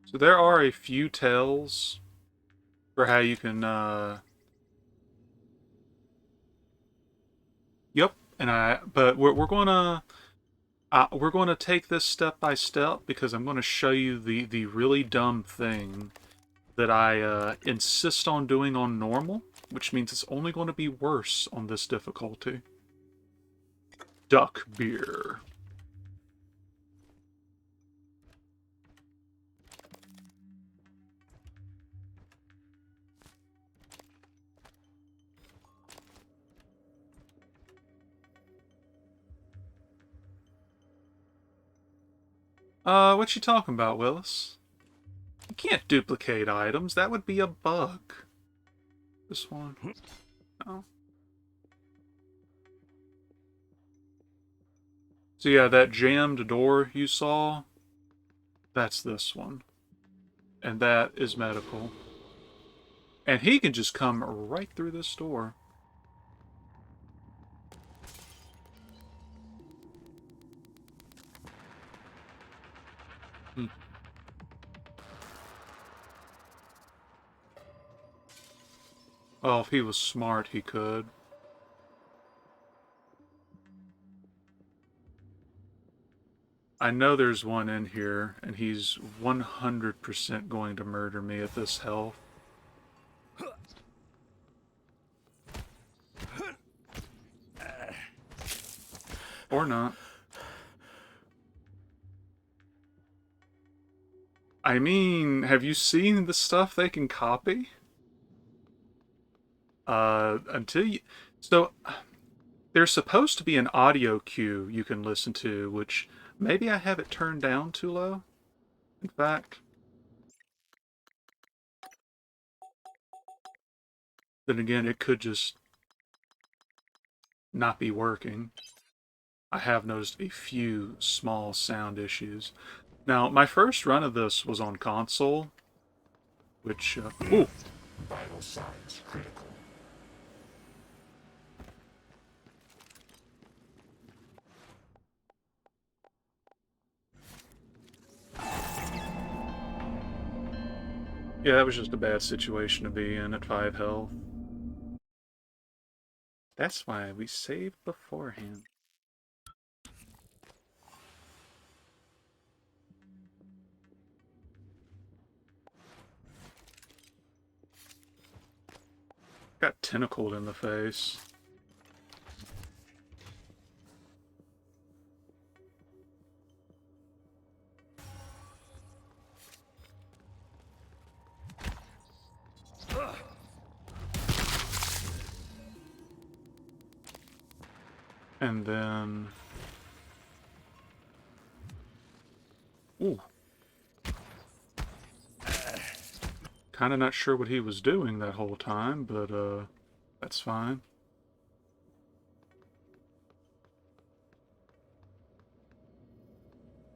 So there are a few tells for how you can, Yep, but we're gonna take this step by step because I'm gonna show you the really dumb thing that I insist on doing on normal, which means it's only going to be worse on this difficulty. Duck beer. What you talking about, Willis? You can't duplicate items. That would be a bug. This one. No. So yeah, that jammed door you saw, that's this one. And that is medical. And he can just come right through this door. Hmm. Oh, if he was smart, he could. I know there's one in here, and he's 100% going to murder me at this health. Or not. I mean, have you seen the stuff they can copy? Until you... So, there's supposed to be an audio cue you can listen to, which maybe I have it turned down too low. In fact, then again, it could just not be working. I have noticed a few small sound issues. Now, my first run of this was on console, which, ooh. Vital signs critical. Yeah, that was just a bad situation to be in at 5 health. That's why we saved beforehand. Got tentacled in the face. And then... Ooh. Kinda not sure what he was doing that whole time, but, that's fine.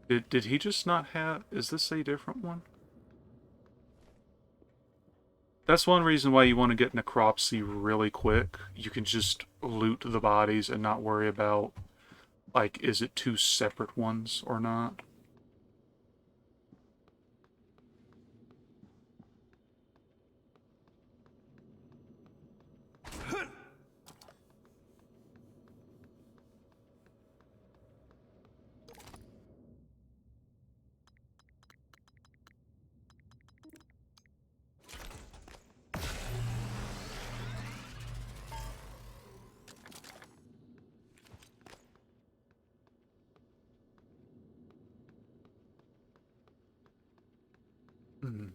Did he just not have... Is this a different one? That's one reason why you want to get necropsy really quick. You can just loot the bodies and not worry about, like, is it two separate ones or not? Hmm.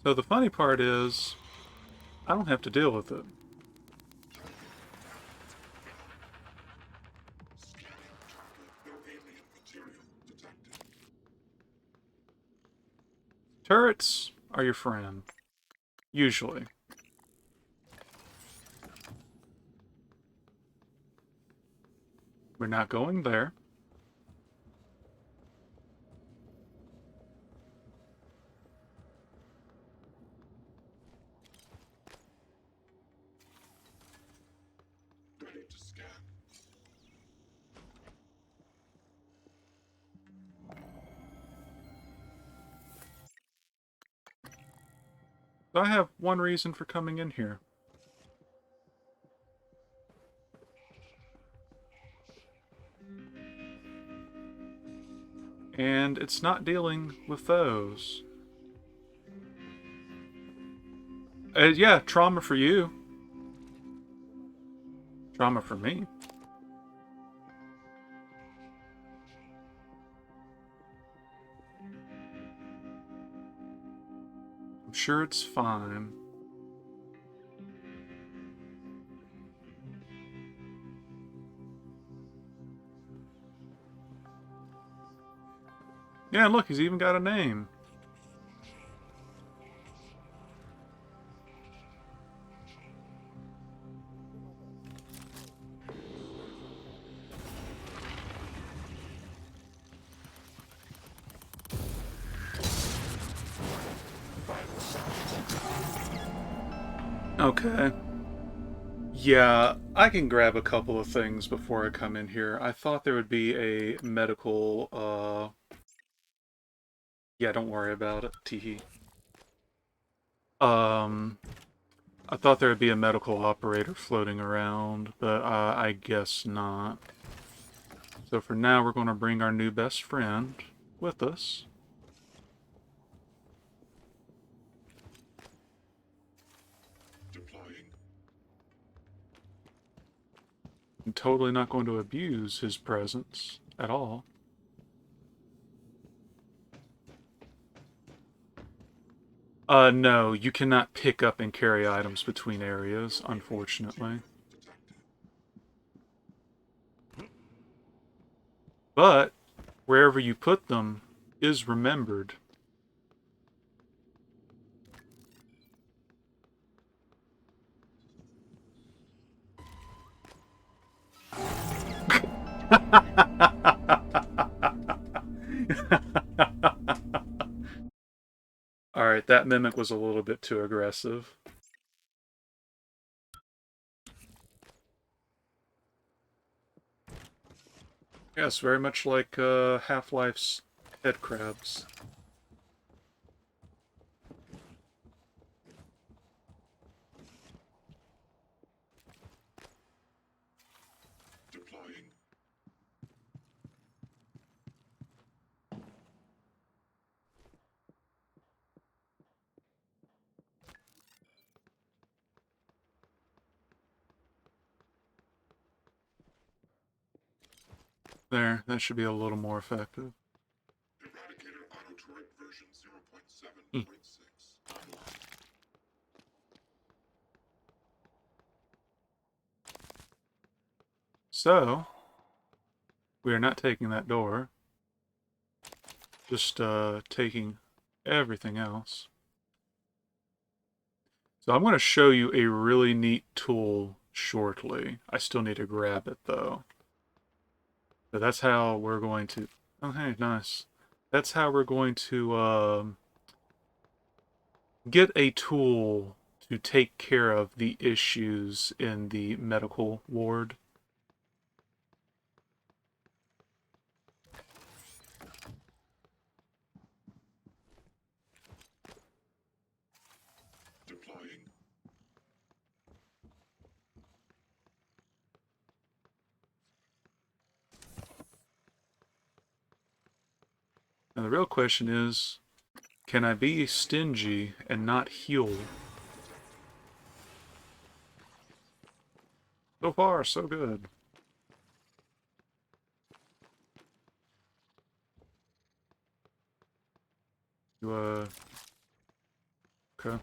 So the funny part is, I don't have to deal with it. No alien material detected. Turrets are your friend. Usually. We're not going there. Ready to scan. So I have one reason for coming in here. And it's not dealing with those. Yeah, trauma for you. Trauma for me. I'm sure it's fine. Yeah, look, he's even got a name. Okay. Yeah, I can grab a couple of things before I come in here. I thought there would be a medical, yeah, don't worry about it, teehee. I thought there would be a medical operator floating around, but I guess not. So for now, we're going to bring our new best friend with us. Deploying. I'm totally not going to abuse his presence at all. No, you cannot pick up and carry items between areas, unfortunately. But wherever you put them is remembered. Alright, that mimic was a little bit too aggressive. Yes, very much like Half-Life's head crabs. Deploying. There, that should be a little more effective. Eradicator auto turret version 0.7.6 online. So, we are not taking that door. Just taking everything else. So I'm going to show you a really neat tool shortly. I still need to grab it though. So that's how we're going to... Oh, hey, nice. That's how we're going to get a tool to take care of the issues in the medical ward. Deploying. Now the real question is, can I be stingy and not heal? So far, so good. You, okay.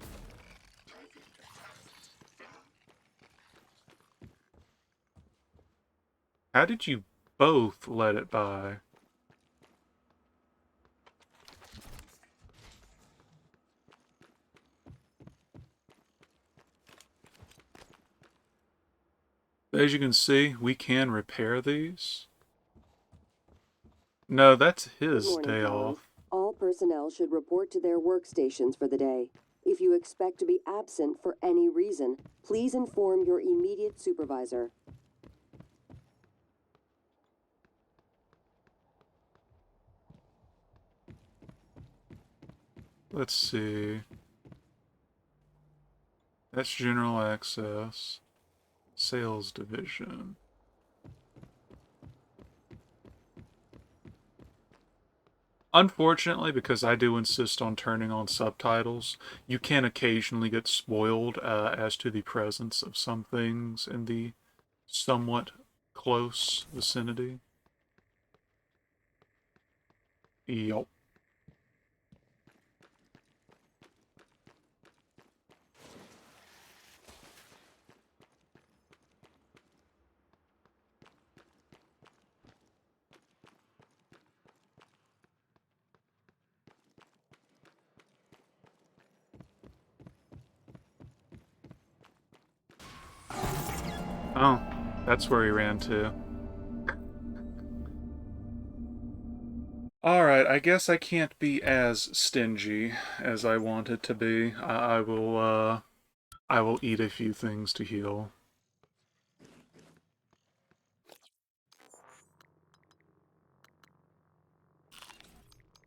How did you both let it by? As you can see, we can repair these. No, that's his Good morning, day Colin. off. All personnel should report to their workstations for the day. If you expect to be absent for any reason, please inform your immediate supervisor. Let's see. That's general access. Sales division. Unfortunately, because I do insist on turning on subtitles, you can occasionally get spoiled as to the presence of some things in the somewhat close vicinity. Yup. Oh, that's where he ran to. Alright, I guess I can't be as stingy as I wanted to be. I will eat a few things to heal.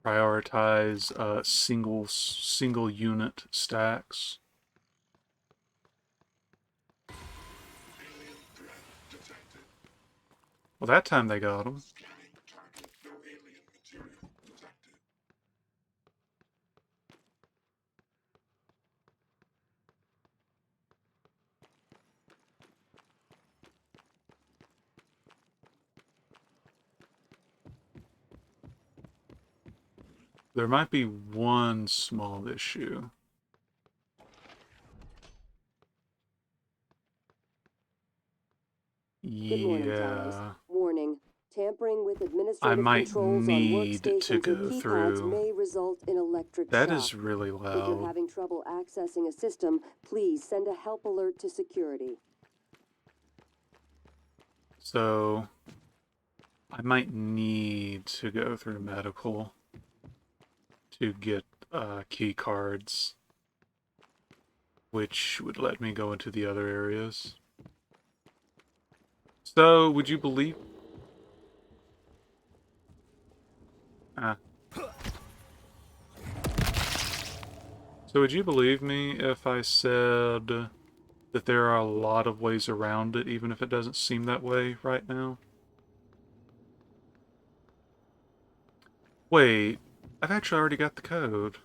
Prioritize single unit stacks. Well, that time they got him. There might be one small issue. Good morning, Thomas. Yeah. Warning. Tampering with I administrative might controls on need to workstations or go keycards through. may result in electric That shock. is really If you're loud. having trouble accessing a system, please send a help alert to security. So, I might need to go through medical to get key cards, which would let me go into the other areas. So, would you believe... So would you believe me if I said that there are a lot of ways around it, even if it doesn't seem that way right now? Wait, I've actually already got the code.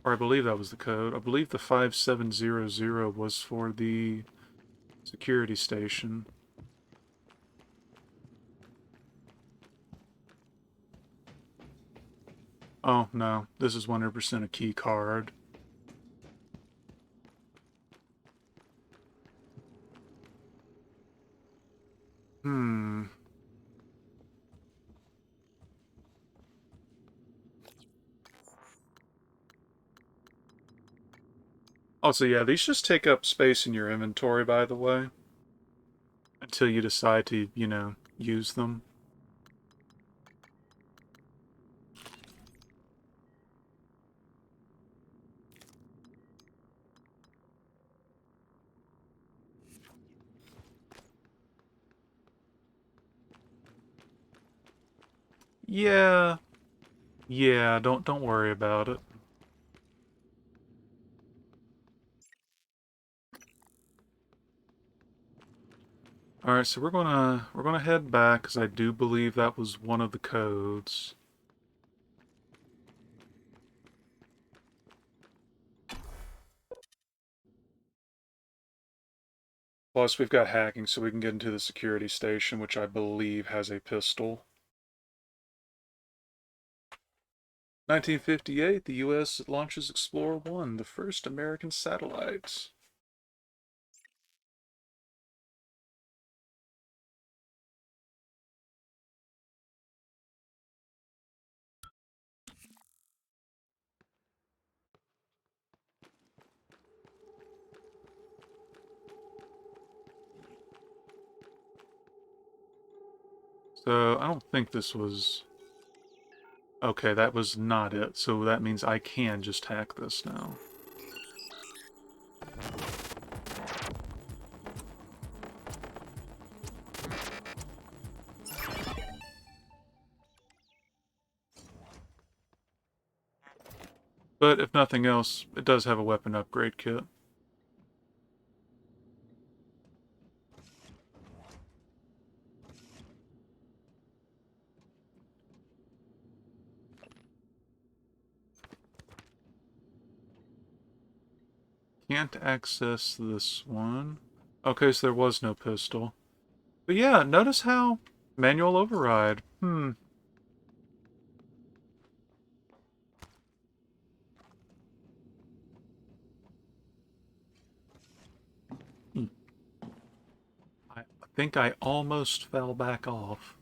Or I believe that was the code. I believe the 5700 was for the security station. Oh, no. This is 100% a key card. Hmm. Also, yeah, these just take up space in your inventory, by the way. Until you decide to, you know, use them. Yeah. Yeah, don't worry about it. Alright, so we're gonna head back because I do believe that was one of the codes. Plus, we've got hacking, so we can get into the security station, which I believe has a pistol. 1958, the U.S. launches Explorer 1, the first American satellite. So, I don't think this was... Okay, that was not it, so that means I can just hack this now. But if nothing else, it does have a weapon upgrade kit. Can't access this one. Okay, so there was no pistol. But yeah, notice how manual override. I think I almost fell back off.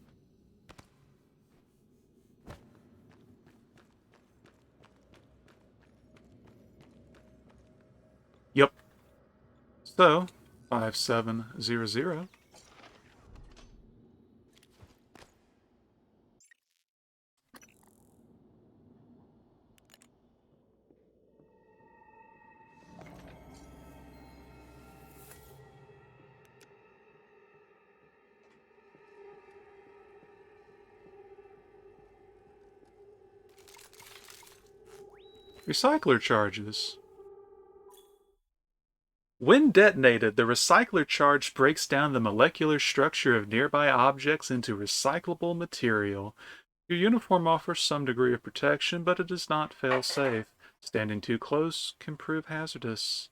Yep. So, 5700. Recycler charges. When detonated, the recycler charge breaks down the molecular structure of nearby objects into recyclable material. Your uniform offers some degree of protection, but it is not fail-safe. Standing too close can prove hazardous.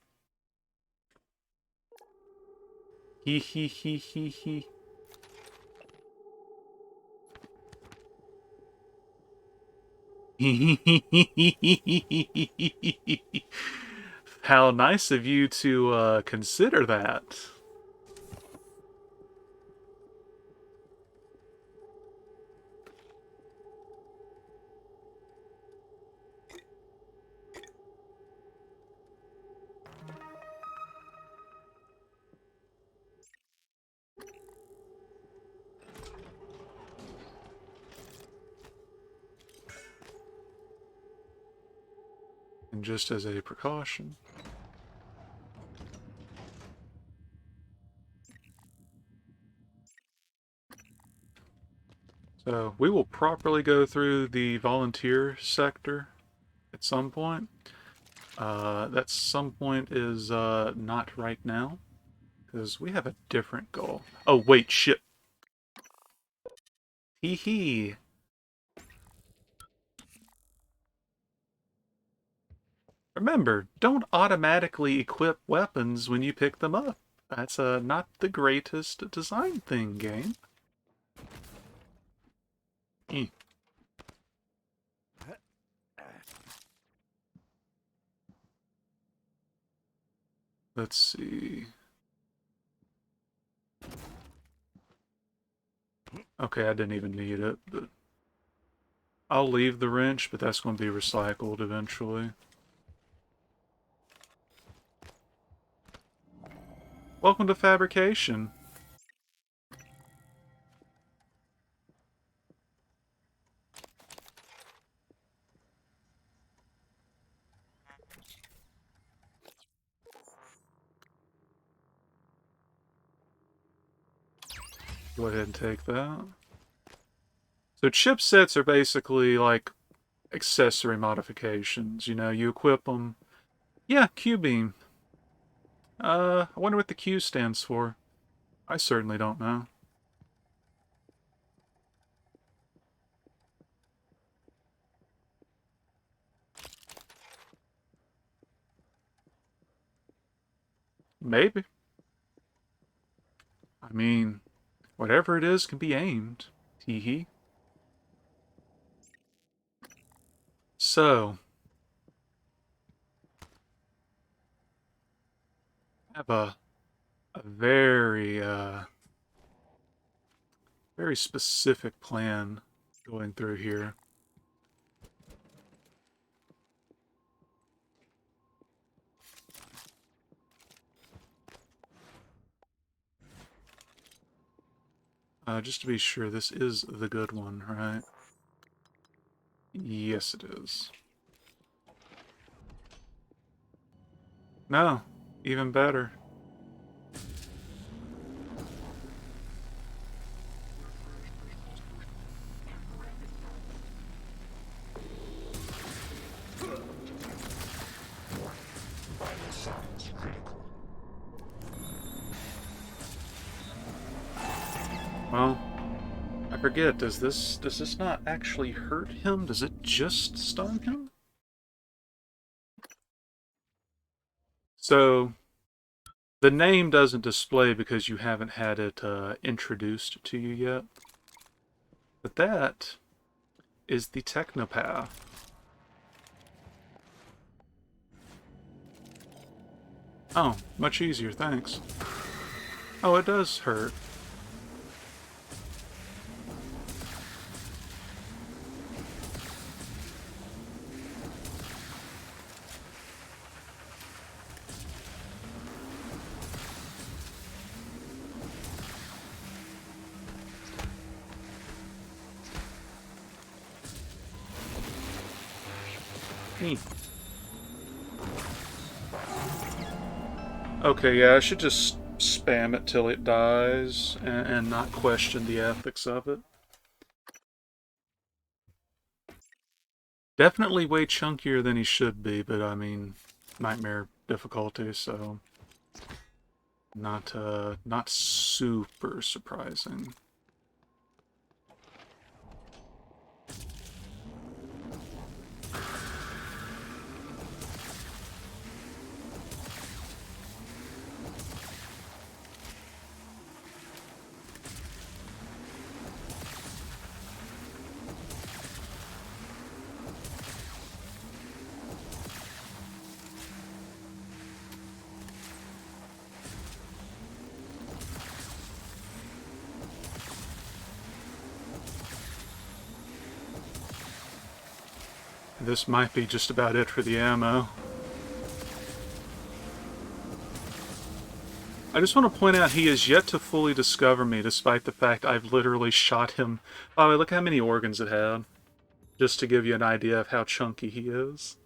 Hee hee hee hee hee. How nice of you to consider that. And just as a precaution. So we will properly go through the volunteer sector at some point. That some point is not right now, because we have a different goal. Oh wait, shit. Hee hee. Remember, don't automatically equip weapons when you pick them up. That's not the greatest design thing, game. Eh. Let's see. Okay, I didn't even need it, but I'll leave the wrench, but that's going to be recycled eventually. Welcome to fabrication. Go ahead and take that. So chipsets are basically like accessory modifications. You know, you equip them. Yeah, Q-beam. I wonder what the Q stands for. I certainly don't know. Maybe. I mean, whatever it is can be aimed. Hee hee. So, I have a very, very specific plan going through here. Just to be sure, this is the good one, right? Yes, it is. No, even better. Well, I forget, does this not actually hurt him? Does it just stun him? So, the name doesn't display because you haven't had it introduced to you yet. But that is the Technopath. Oh, much easier, thanks. Oh, it does hurt. Okay, yeah, I should just spam it till it dies and not question the ethics of it. Definitely way chunkier than he should be, but I mean, nightmare difficulty, so not super surprising. This might be just about it for the ammo. I just want to point out he has yet to fully discover me, despite the fact I've literally shot him. Oh, look how many organs it had. Just to give you an idea of how chunky he is.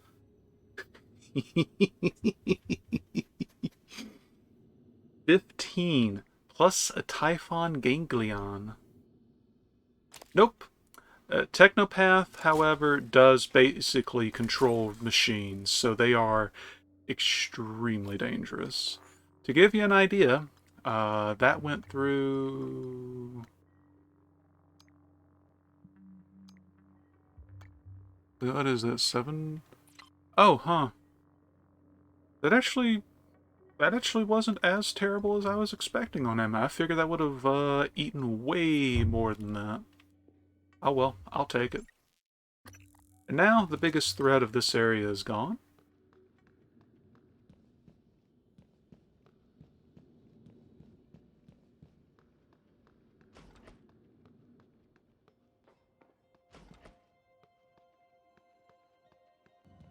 15, plus a Typhon Ganglion. Nope. Technopath, however, does basically control machines, so they are extremely dangerous. To give you an idea, that went through... What is that, 7? Oh, huh. That actually wasn't as terrible as I was expecting on him. I figured that would have eaten way more than that. Oh well, I'll take it. And now the biggest threat of this area is gone.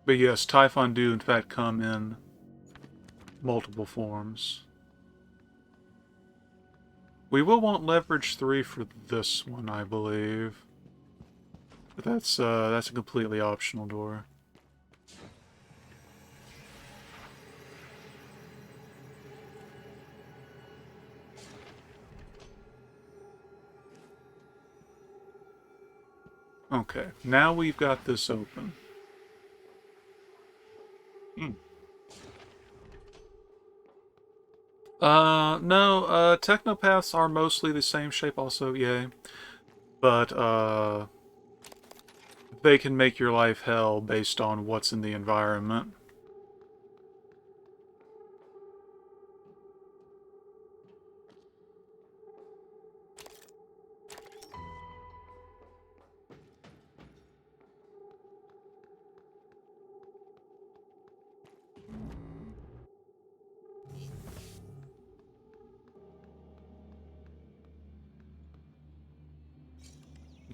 But yes, Typhon do in fact come in multiple forms. We will want leverage 3 for this one, I believe. But that's a completely optional door. Okay, now we've got this open. No, technopaths are mostly the same shape also, yay. But, they can make your life hell based on what's in the environment.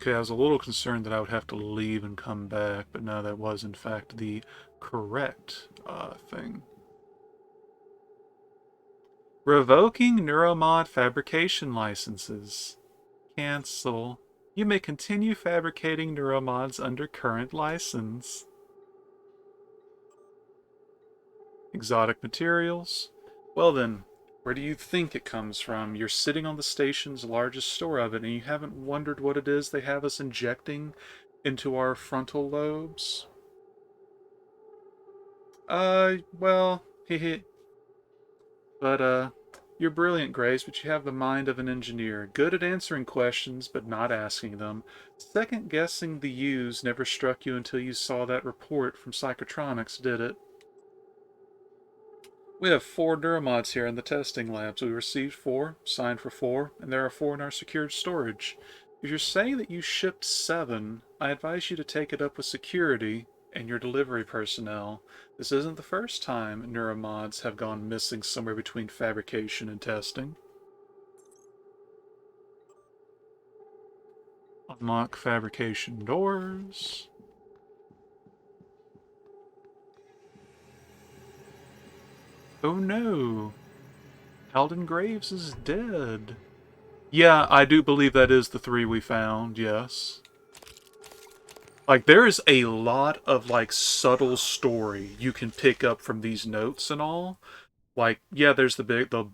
Okay, I was a little concerned that I would have to leave and come back, but no, that was in fact the correct thing. Revoking neuromod fabrication licenses. Cancel. You may continue fabricating neuromods under current license. Exotic materials. Well then, where do you think it comes from? You're sitting on the station's largest store of it, and you haven't wondered what it is they have us injecting into our frontal lobes? Well, hehe. But, you're brilliant, Grace, but you have the mind of an engineer. Good at answering questions, but not asking them. Second-guessing the U's never struck you until you saw that report from Psychotronics, did it? We have 4 neuromods here in the testing labs. We received 4, signed for 4, and there are 4 in our secured storage. If you're saying that you shipped 7, I advise you to take it up with security and your delivery personnel. This isn't the first time neuromods have gone missing somewhere between fabrication and testing. Unlock fabrication doors. Oh no! Alden Graves is dead. Yeah, I do believe that is the 3 we found, yes. Like, there is a lot of, like, subtle story you can pick up from these notes and all. Like, yeah, there's the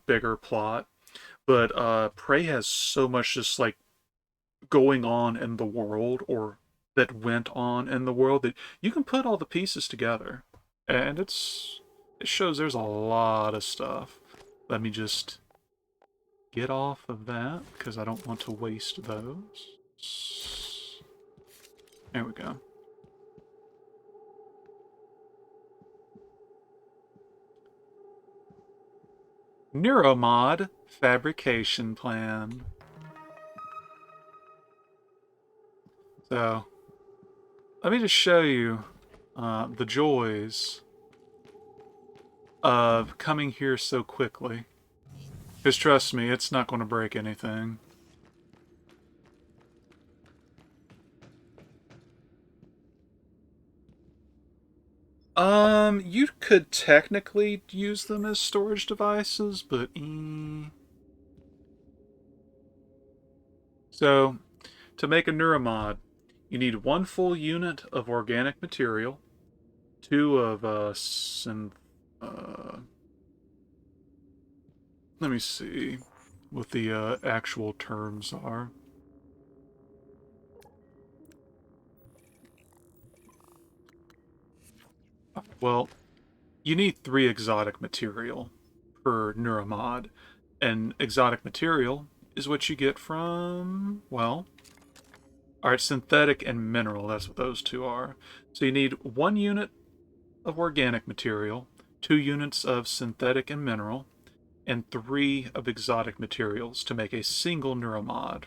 bigger plot, but Prey has so much just, like, going on in the world, or that went on in the world, that you can put all the pieces together. And it shows there's a lot of stuff. Let me just get off of that, because I don't want to waste those. There we go. Neuromod fabrication plan. So, let me just show you the joys of coming here so quickly. Because trust me, it's not going to break anything. You could technically use them as storage devices, but So, to make a neuromod, you need 1 full unit of organic material, 2 of let me see what the actual terms are. Well, you need 3 exotic material per neuromod, and exotic material is what you get from, well, alright, synthetic and mineral, that's what those two are. So you need 1 unit of organic material, 2 units of synthetic and mineral, and 3 of exotic materials to make a single neuromod.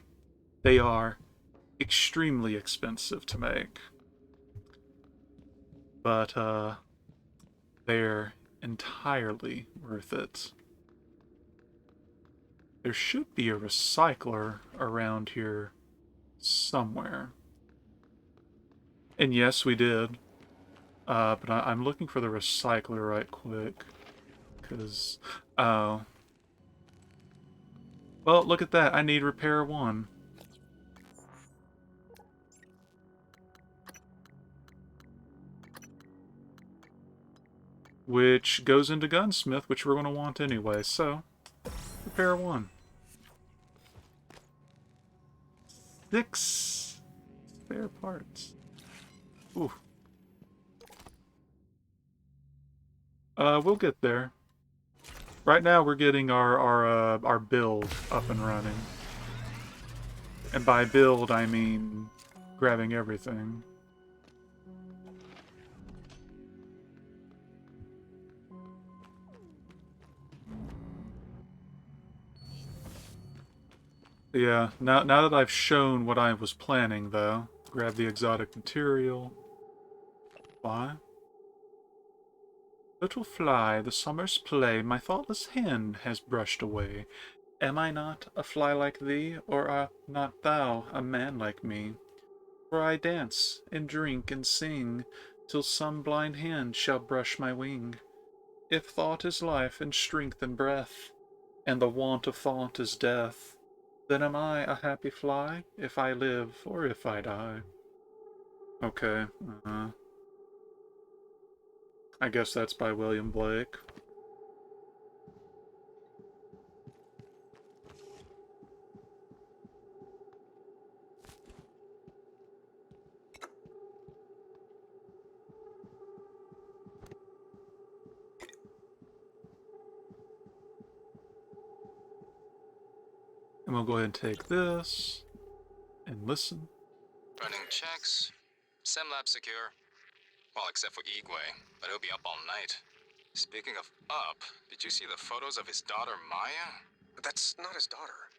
They are extremely expensive to make, but they're entirely worth it. There should be a recycler around here somewhere. And yes, we did. But I'm looking for the recycler right quick. Because, oh. Well, look at that. I need repair 1. Which goes into gunsmith, which we're going to want anyway. So, repair 1. 6 spare parts. Ooh. We'll get there. Right now, we're getting our build up and running. And by build, I mean grabbing everything. Yeah, now that I've shown what I was planning, though, grab the exotic material. Fly. Little fly, the summer's play my thoughtless hand has brushed away. Am I not a fly like thee, or art not thou a man like me? For I dance, and drink, and sing, till some blind hand shall brush my wing. If thought is life, and strength, and breath, and the want of thought is death, then am I a happy fly, if I live, or if I die. Okay, I guess that's by William Blake. And we'll go ahead and take this, and listen. Running checks. SimLab secure. Well, except for Igwe, but he'll be up all night. Speaking of up, did you see the photos of his daughter Maya? That's not his daughter.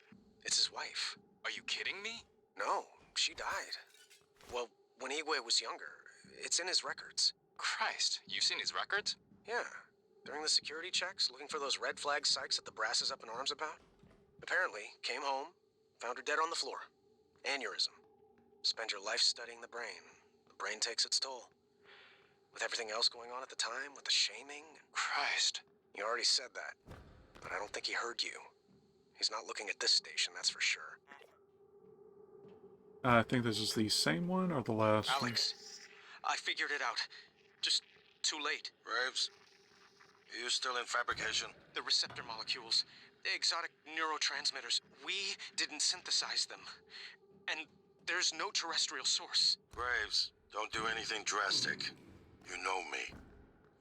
It's his wife. Are you kidding me? No, she died. Well, when Igwe was younger. It's in his records. Christ, you've seen his records? Yeah. During the security checks, looking for those red flag psychs that the brass is up in arms about. Apparently, came home, found her dead on the floor. Aneurysm. Spend your life studying the brain. The brain takes its toll. With everything else going on at the time, with the shaming. Christ. You already said that, but I don't think he heard you. He's not looking at this station, that's for sure. I think this is the same one or the last Alex, I figured it out. Just too late. Graves, are you still in fabrication? The receptor molecules, the exotic neurotransmitters, we didn't synthesize them. And there's no terrestrial source. Graves, don't do anything drastic. You know me.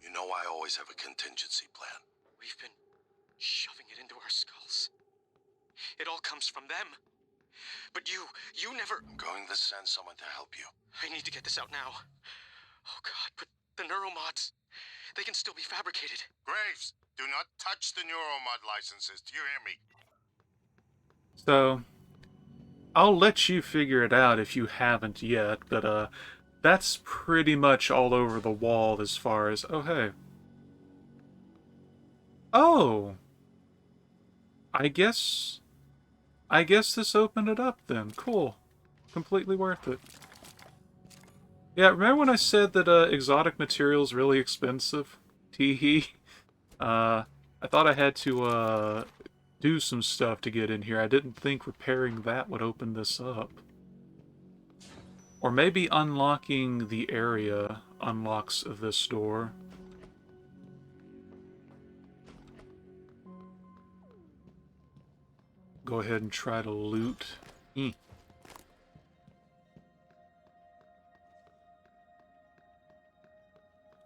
You know I always have a contingency plan. We've been shoving it into our skulls. It all comes from them. But you never... I'm going to send someone to help you. I need to get this out now. Oh God, but the neuromods, they can still be fabricated. Graves, do not touch the neuromod licenses. Do you hear me? So, I'll let you figure it out if you haven't yet, but that's pretty much all over the wall as far as, oh hey. Oh! I guess this opened it up then. Cool. Completely worth it. Yeah, remember when I said that exotic material's really expensive? Teehee. I thought I had to do some stuff to get in here. I didn't think repairing that would open this up. Or maybe unlocking the area unlocks this door. Go ahead and try to loot.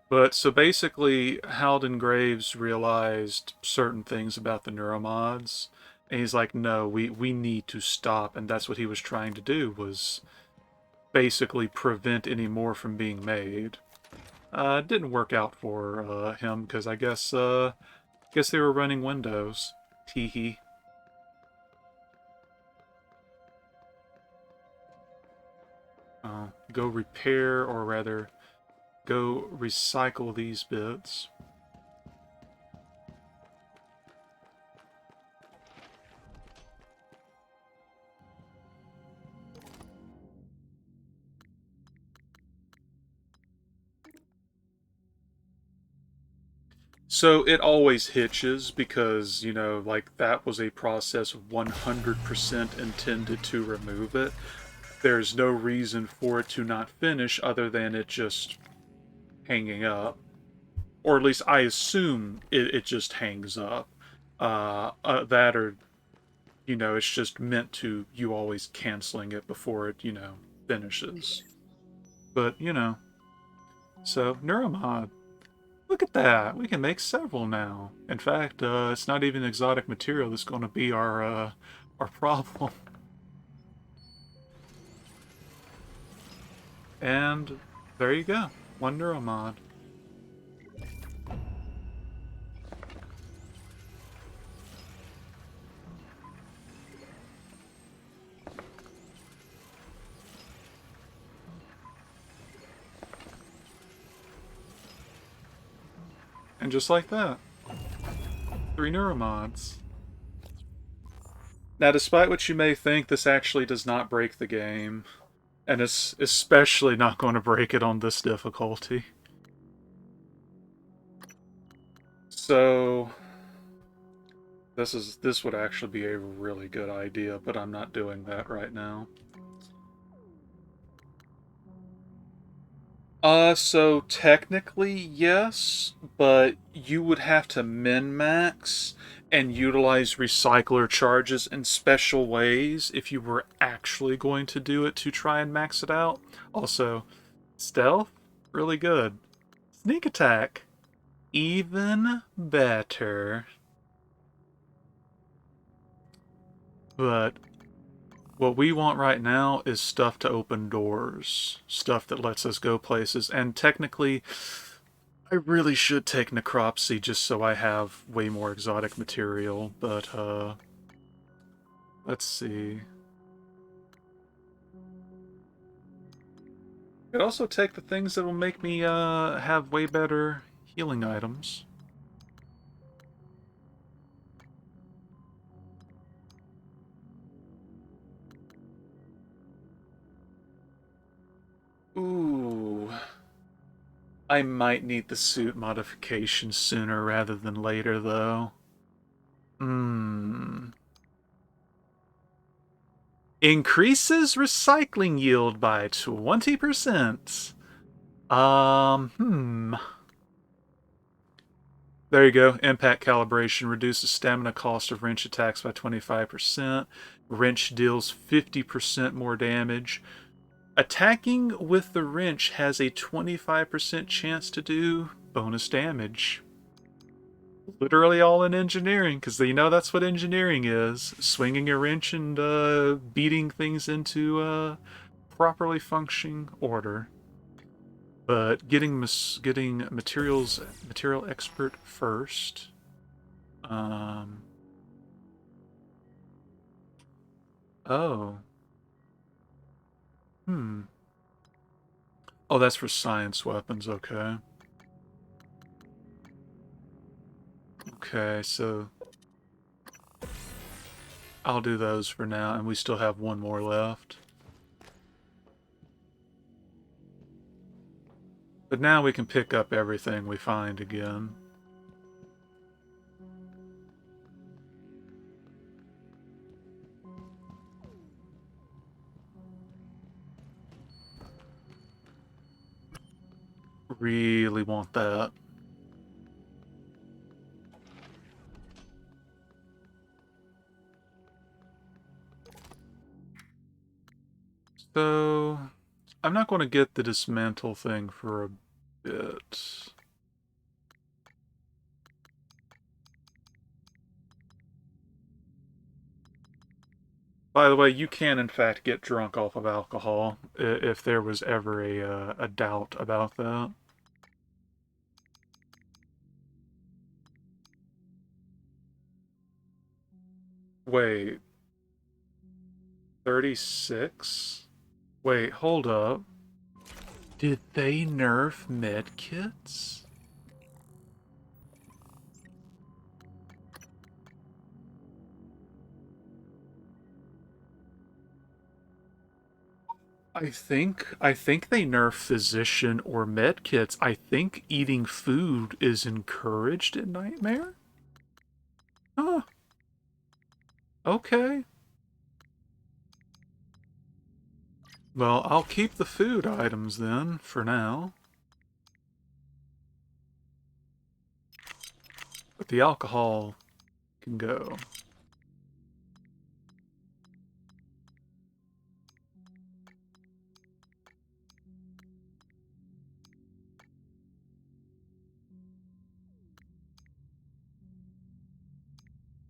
But, so basically, Halden Graves realized certain things about the neuromods, and he's like, no, we need to stop, and that's what he was trying to do, was basically prevent any more from being made. It didn't work out for him, because I guess they were running Windows. Teehee. Go repair, or rather, go recycle these bits. So it always hitches because, you know, like that was a process 100% intended to remove it. There's no reason for it to not finish other than it just hanging up. Or at least I assume it just hangs up. That or, you know, it's just meant to, you always canceling it before it, you know, finishes. But, you know. So, Neuromod. Look at that! We can make several now. In fact, it's not even exotic material that's going to be our problem. And there you go. One Neuromod. And just like that, 3 Neuromods. Now, despite what you may think, this actually does not break the game. And it's especially not going to break it on this difficulty. So, this would actually be a really good idea, but I'm not doing that right now. So technically, yes, but you would have to min-max and utilize recycler charges in special ways if you were actually going to do it to try and max it out. Also, stealth, really good. Sneak attack, even better. But what we want right now is stuff to open doors. Stuff that lets us go places. And technically, I really should take necropsy just so I have way more exotic material. But, let's see. I could also take the things that will make me, have way better healing items. Ooh. I might need the suit modification sooner rather than later, though. Increases recycling yield by 20%. There you go. Impact calibration reduces stamina cost of wrench attacks by 25%. Wrench deals 50% more damage. Attacking with the wrench has a 25% chance to do bonus damage. Literally all in engineering, because you know that's what engineering is. Swinging a wrench and beating things into properly functioning order. But getting material expert first. Oh. Oh, that's for science weapons, okay. Okay, so I'll do those for now, and we still have one more left. But now we can pick up everything we find again. Really want that. So, I'm not going to get the dismantle thing for a bit. By the way, you can in fact get drunk off of alcohol, if there was ever a doubt about that. Wait. 36? Wait, hold up. Did they nerf medkits? I think they nerf physician or medkits. I think eating food is encouraged in Nightmare? Huh. Okay. Well, I'll keep the food items then, for now. But the alcohol can go.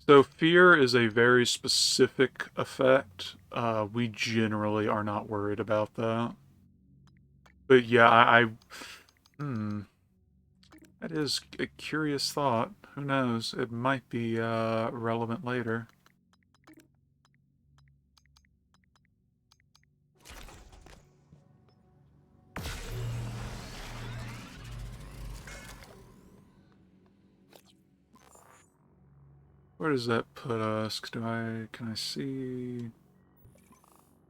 So fear is a very specific effect. We generally are not worried about that. But yeah, that is a curious thought. Who knows? It might be relevant later. Where does that put us? Can I see?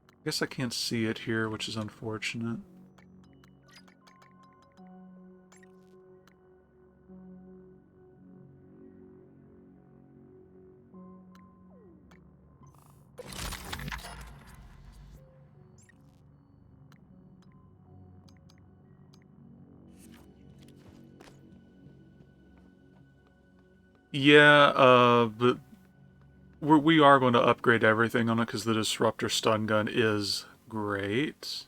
I guess I can't see it here, which is unfortunate. Yeah, but we are going to upgrade everything on it because the Disruptor stun gun is great.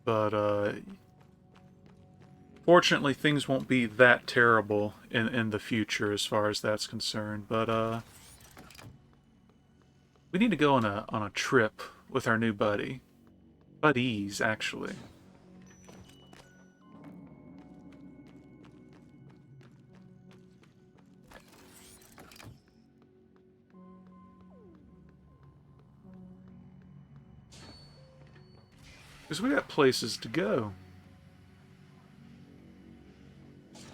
But, fortunately, things won't be that terrible in the future as far as that's concerned. But, we need to go on a trip with our new buddy. Buddies, actually. Because we got places to go.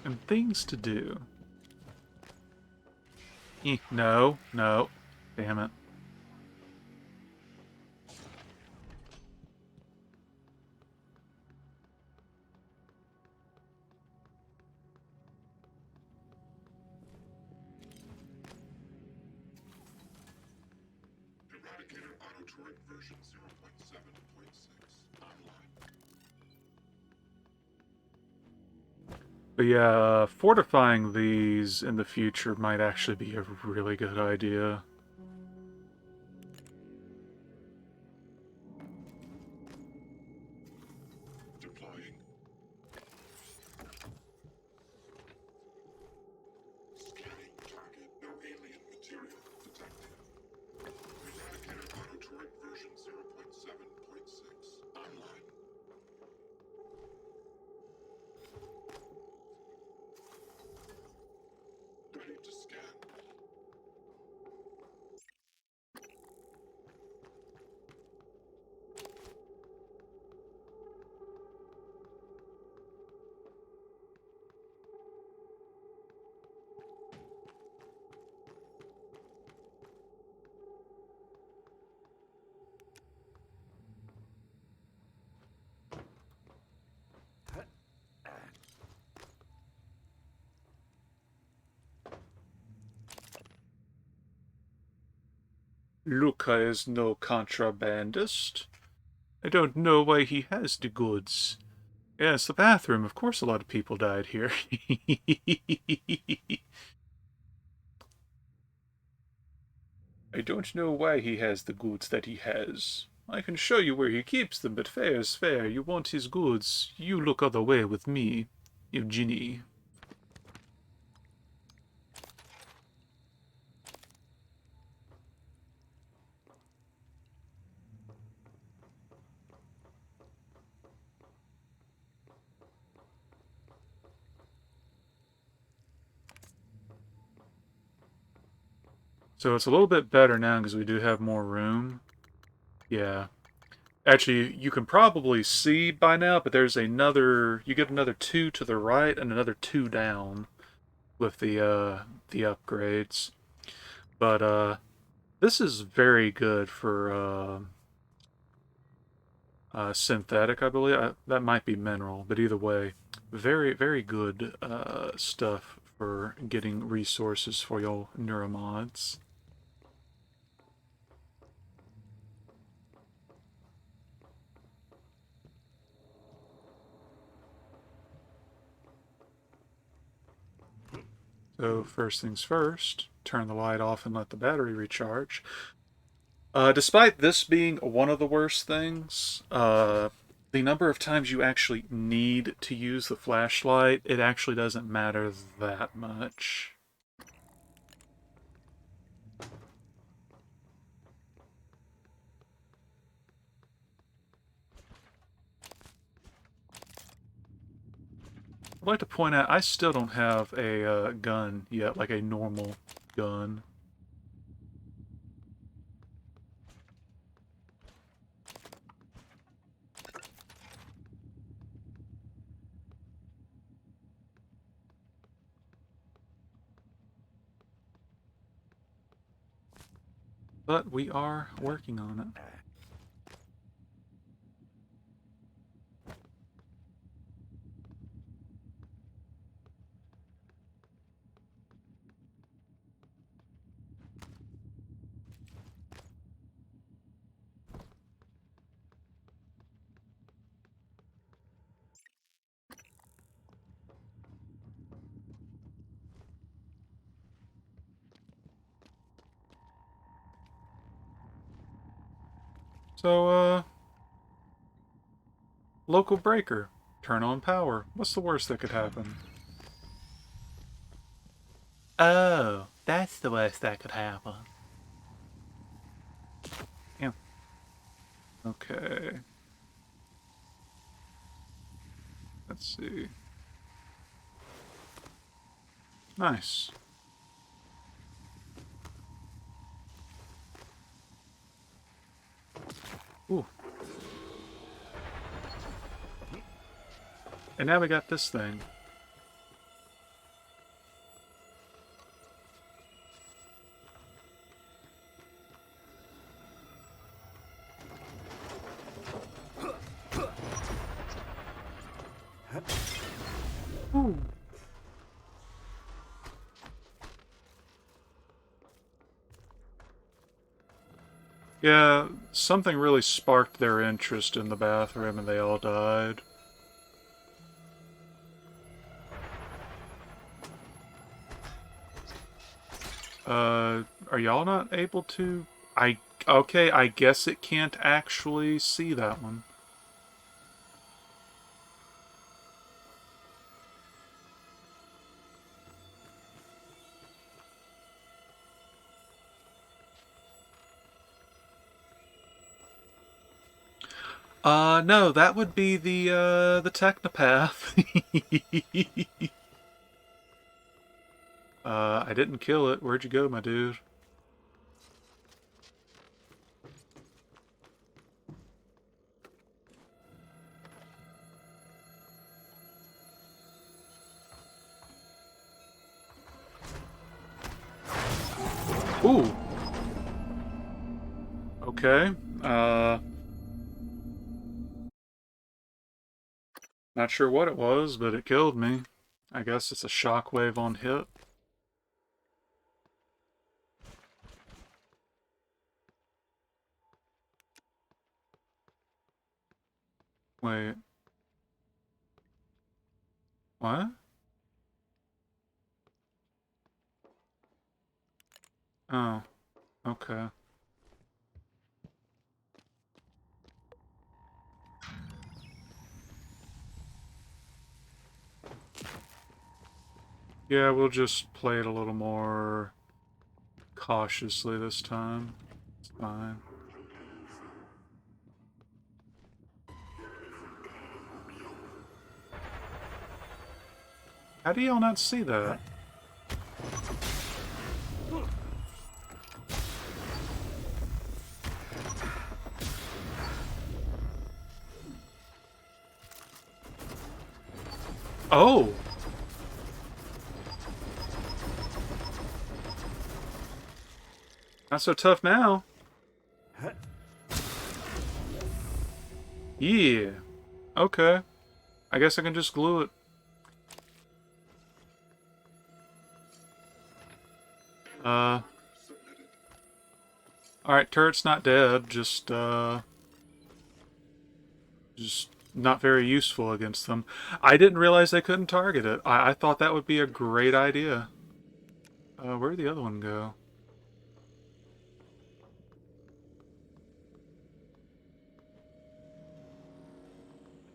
And things to do. No. Damn it. Turret version 0.7.6 online. But yeah, fortifying these in the future might actually be a really good idea. Deploying. Scanning target. No alien material detected. Eradicator auto turret version 0.7.6 online. Ready to scan. Luca is no contrabandist. I don't know why he has the goods. Yes, the bathroom. Of course a lot of people died here. I don't know why he has the goods that he has. I can show you where he keeps them, but fair is fair. You want his goods. You look other way with me, Eugenie. So it's a little bit better now because we do have more room. Yeah. Actually, you can probably see by now, but there's another... You get another 2 to the right and another 2 down with the upgrades. But, this is very good for, synthetic, I believe. That might be mineral, but either way, very, very good, stuff for getting resources for your neuromods. So first things first, turn the light off and let the battery recharge. Despite this being one of the worst things, the number of times you actually need to use the flashlight, it actually doesn't matter that much. I'd like to point out, I still don't have a gun yet, like a normal gun. But we are working on it. So, local breaker. Turn on power. What's the worst that could happen? Oh, that's the worst that could happen. Yeah. Okay. Let's see. Nice. Ooh. And now we got this thing. Ooh. Yeah, something really sparked their interest in the bathroom and they all died. Are y'all not able to... Okay, I guess it can't actually see that one. No, that would be the Technopath. I didn't kill it. Where'd you go, my dude? Ooh. Okay. Not sure what it was, but it killed me. I guess it's a shockwave on hit. Wait. What? Oh. Okay. Yeah, we'll just play it a little more cautiously this time. It's fine. How do y'all not see that? Oh! Not so tough now. Yeah. Okay. I guess I can just glue it. Alright, turret's not dead, just not very useful against them. I didn't realize they couldn't target it. I thought that would be a great idea. Where'd the other one go?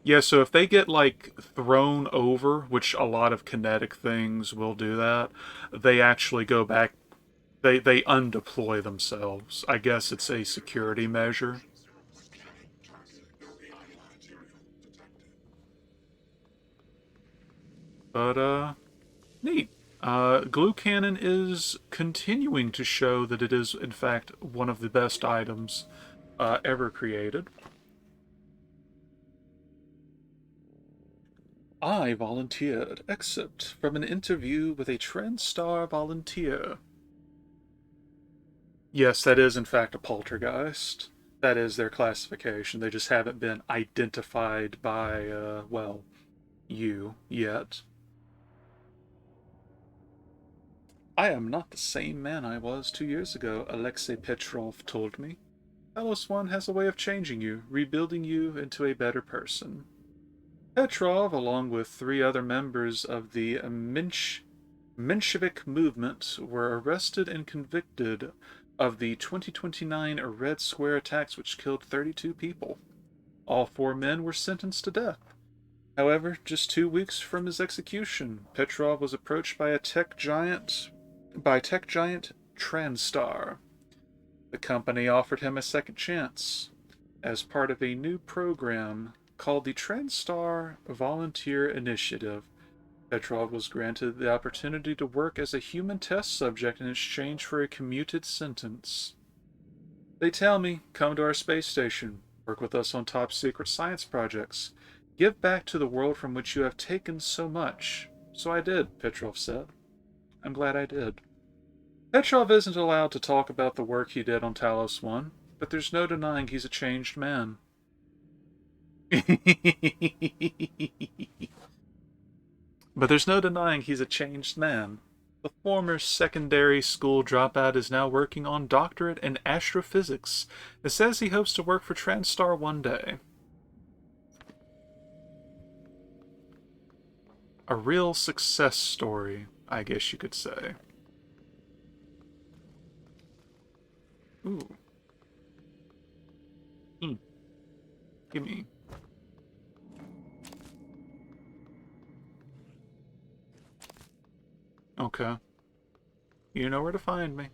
Yeah, so if they get, like, thrown over, which a lot of kinetic things will do that, they actually go back, they undeploy themselves. I guess it's a security measure. But, neat. Glue Cannon is continuing to show that it is, in fact, one of the best items ever created. I volunteered. Excerpt from an interview with a TranStar volunteer. Yes, that is in fact a poltergeist. That is their classification. They just haven't been identified by, well, you yet. I am not the same man I was 2 years ago, Alexei Petrov told me. Talos One has a way of changing you, rebuilding you into a better person. Petrov, along with 3 other members of the Menshevik movement, were arrested and convicted of the 2029 Red Square attacks which killed 32 people. All 4 men were sentenced to death. However, just 2 weeks from his execution, Petrov was approached by tech giant TranStar. The company offered him a second chance as part of a new program called the TranStar Volunteer Initiative. Petrov was granted the opportunity to work as a human test subject in exchange for a commuted sentence. They tell me, come to our space station, work with us on top secret science projects, give back to the world from which you have taken so much. So I did, Petrov said. I'm glad I did. Petrov isn't allowed to talk about the work he did on Talos One, but there's no denying he's a changed man. But there's no denying he's a changed man. The former secondary school dropout is now working on doctorate in astrophysics. It says he hopes to work for TranStar one day. A real success story, I guess you could say. Ooh. Gimme. Okay. You know where to find me.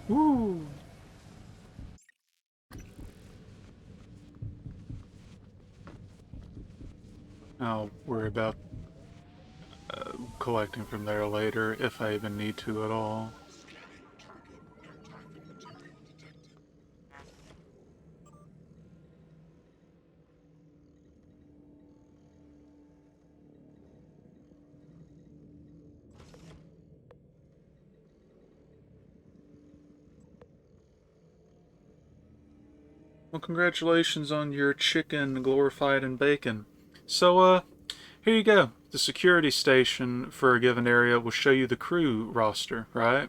Woo! I'll worry about collecting from there later, if I even need to at all. Well, congratulations on your chicken glorified in bacon. So, here you go. The security station for a given area will show you the crew roster, right?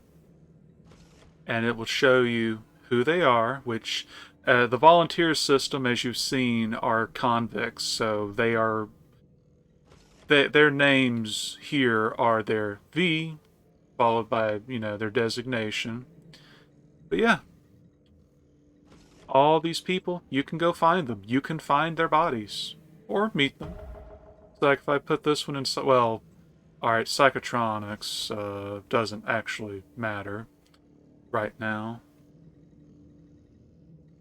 And it will show you who they are, which the volunteer system, as you've seen, are convicts, so their names here are their V, followed by, their designation. But yeah, all these people, you can go find them. You can find their bodies. Or meet them. So like if I put this one in, well, alright, psychotronics doesn't actually matter right now.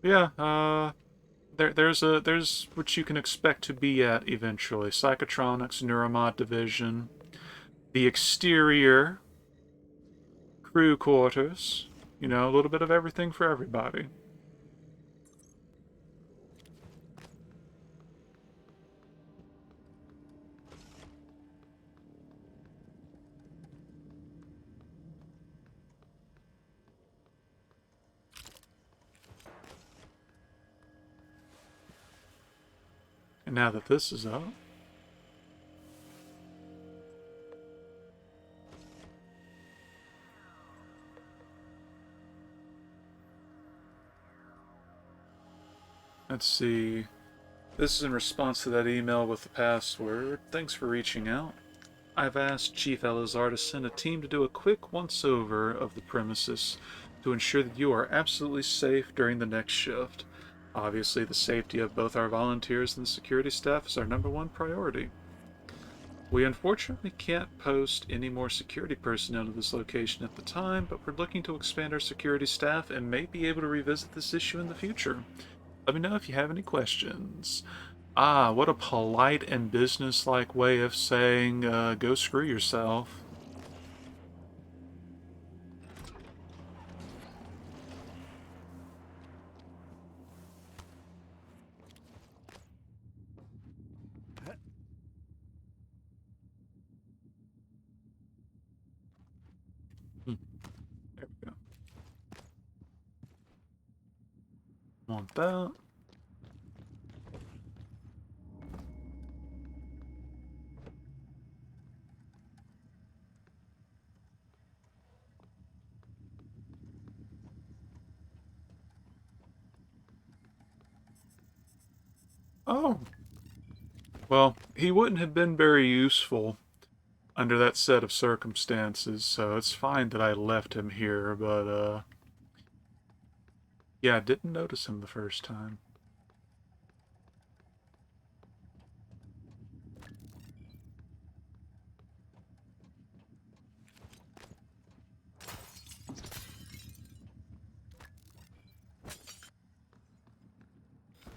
Yeah, there's what you can expect to be at eventually. Psychotronics, Neuromod Division, the exterior, crew quarters, a little bit of everything for everybody. And now that this is up, let's see. This is in response to that email with the password. Thanks for reaching out. I've asked Chief Elazar to send a team to do a quick once-over of the premises to ensure that you are absolutely safe during the next shift. Obviously, the safety of both our volunteers and the security staff is our #1 priority. We unfortunately can't post any more security personnel to this location at the time, but we're looking to expand our security staff and may be able to revisit this issue in the future. Let me know if you have any questions. Ah, what a polite and businesslike way of saying, go screw yourself. There we go. Want that. Oh. Well, he wouldn't have been very useful under that set of circumstances, so it's fine that I left him here, but, yeah, I didn't notice him the first time.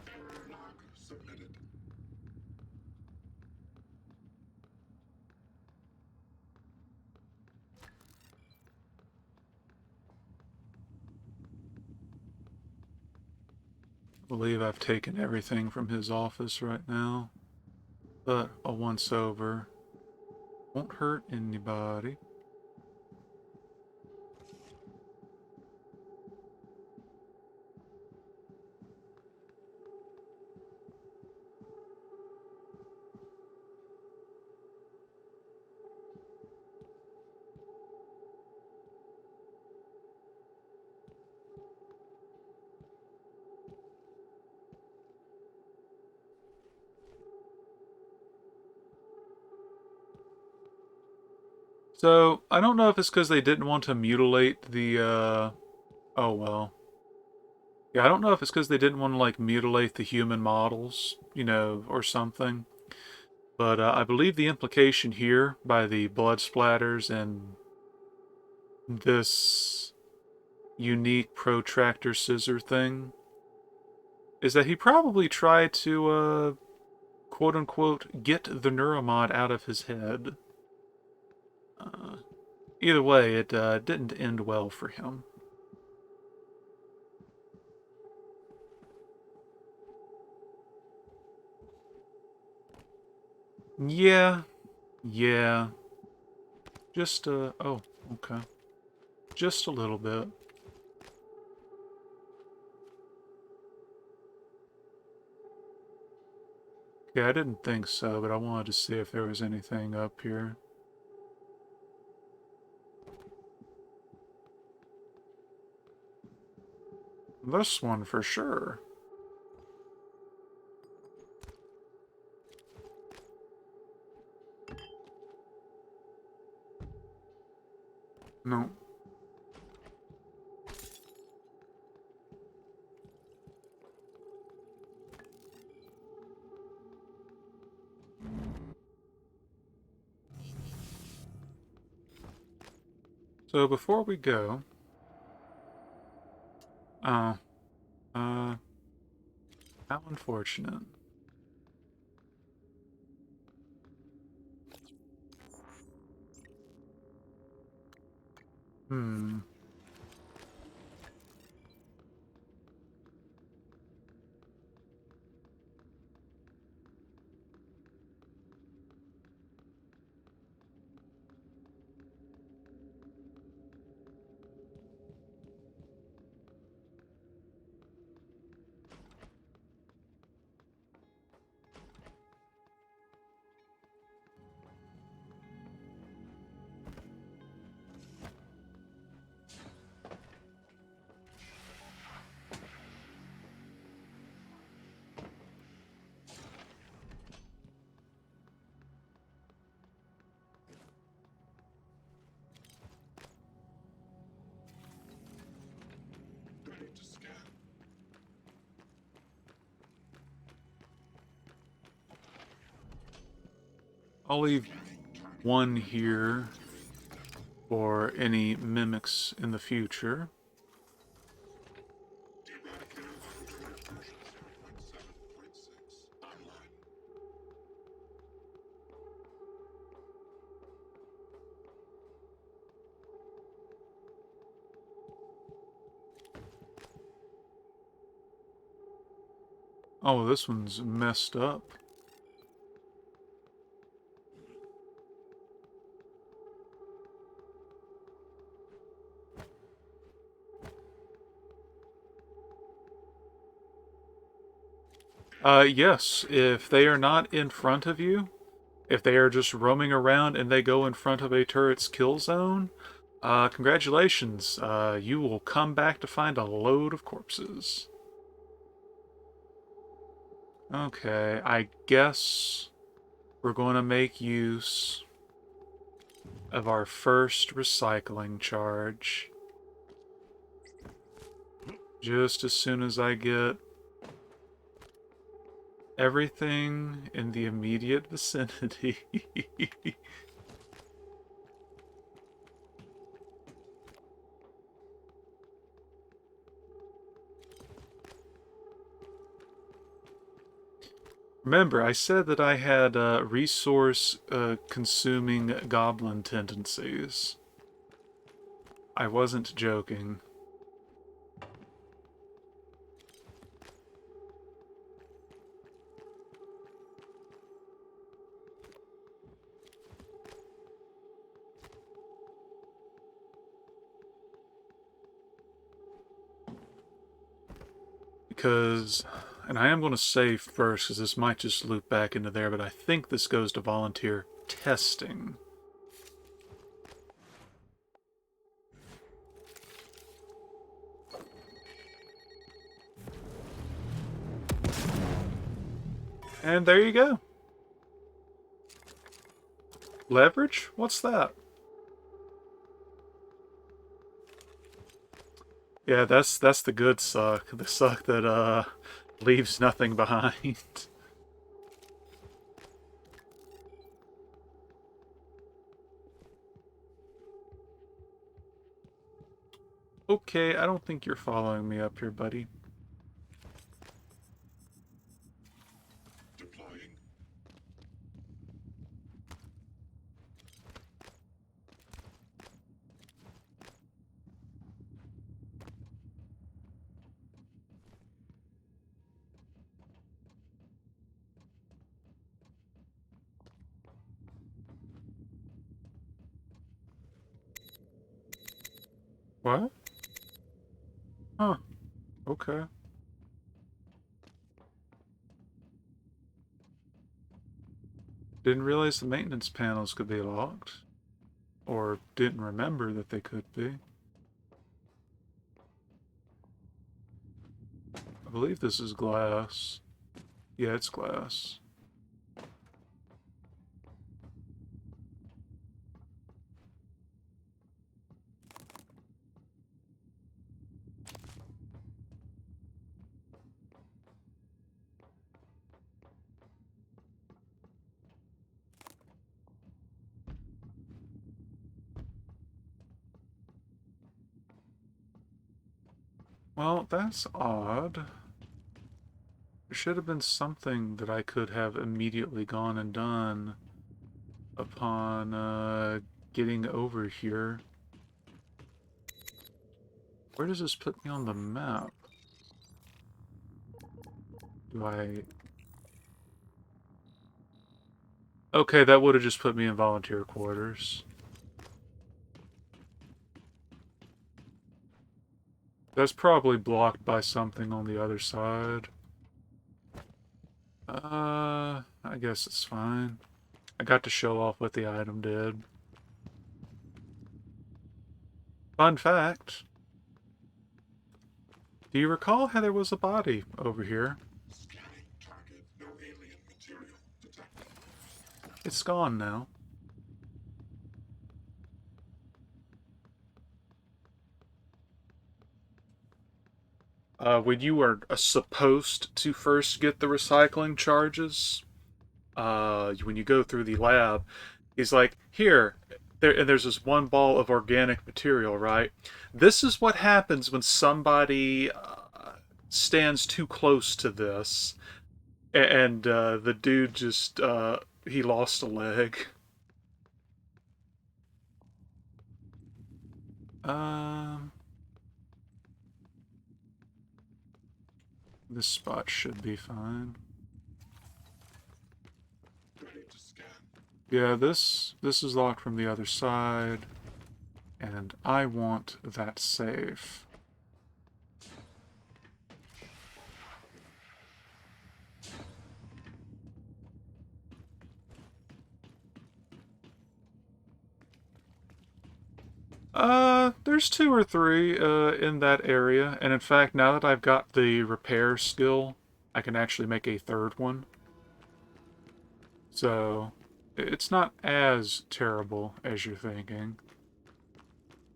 Error log submitted. I believe I've taken everything from his office right now, but a once-over won't hurt anybody. So, I don't know if it's because they didn't want to mutilate the, oh well. Yeah, I don't know if it's because they didn't want to, like, mutilate the human models, you know, or something. But I believe the implication here, by the blood splatters and this unique protractor scissor thing, is that he probably tried to, quote-unquote, get the neuromod out of his head. Either way, it didn't end well for him. Yeah. Yeah. Just, oh, okay. Just a little bit. Okay, I didn't think so, but I wanted to see if there was anything up here. This one for sure. No. So before we go, oh, how unfortunate. Hmm. Ready to scan. I'll leave one here for any mimics in the future. Deradicator laboratory version 0.7.6 online. Oh, this one's messed up. Yes, if they are not in front of you, if they are just roaming around and they go in front of a turret's kill zone, congratulations, you will come back to find a load of corpses. Okay, I guess we're going to make use of our first recycling charge. Just as soon as I get everything in the immediate vicinity. Remember, I said that I had resource-consuming goblin tendencies. I wasn't joking. Because, and I am going to save first, because this might just loop back into there, but I think this goes to volunteer testing. And there you go. Leverage? What's that? Yeah, that's the good suck. The suck that leaves nothing behind. Okay, I don't think you're following me up here, buddy. Deploying. What? Huh. Okay. Didn't realize the maintenance panels could be locked. Or didn't remember that they could be. I believe this is glass. Yeah, it's glass. Well, that's odd. There should have been something that I could have immediately gone and done upon getting over here. Where does this put me on the map? Do I... Okay, that would have just put me in volunteer quarters. That's probably blocked by something on the other side. I guess it's fine. I got to show off what the item did. Fun fact. Do you recall how there was a body over here? Scanning target. No alien material detected. It's gone now. When you are supposed to first get the recycling charges, when you go through the lab, he's like, here, and there's this one ball of organic material, right? This is what happens when somebody stands too close to this, and the dude just, he lost a leg. This spot should be fine. Ready to scan. Yeah, this is locked from the other side, and I want that safe. There's 2 or 3 in that area, and in fact, now that I've got the repair skill, I can actually make a 3rd one. So, it's not as terrible as you're thinking.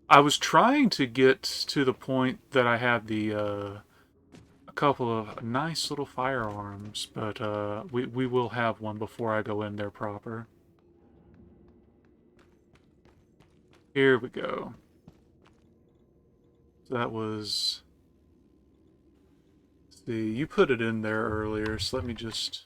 I was trying to get to the point that I had the, a couple of nice little firearms, but, we will have one before I go in there proper. Here we go. So that was... Let's see, you put it in there earlier, so let me just...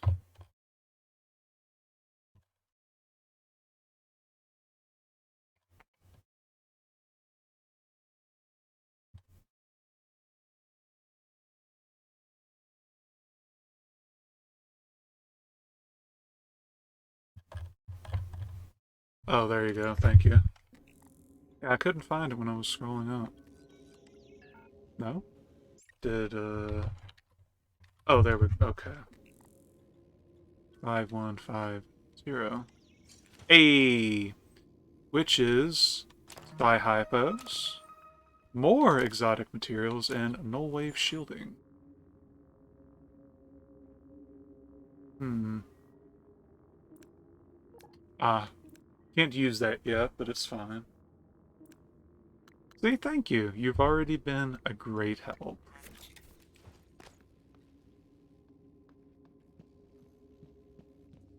Oh, there you go. Thank you. Yeah, I couldn't find it when I was scrolling up. No? Did, Oh, there we go. Okay. 5150. A, which is spy hypos, more exotic materials, and null wave shielding. Can't use that yet, but it's fine. See, thank you. You've already been a great help.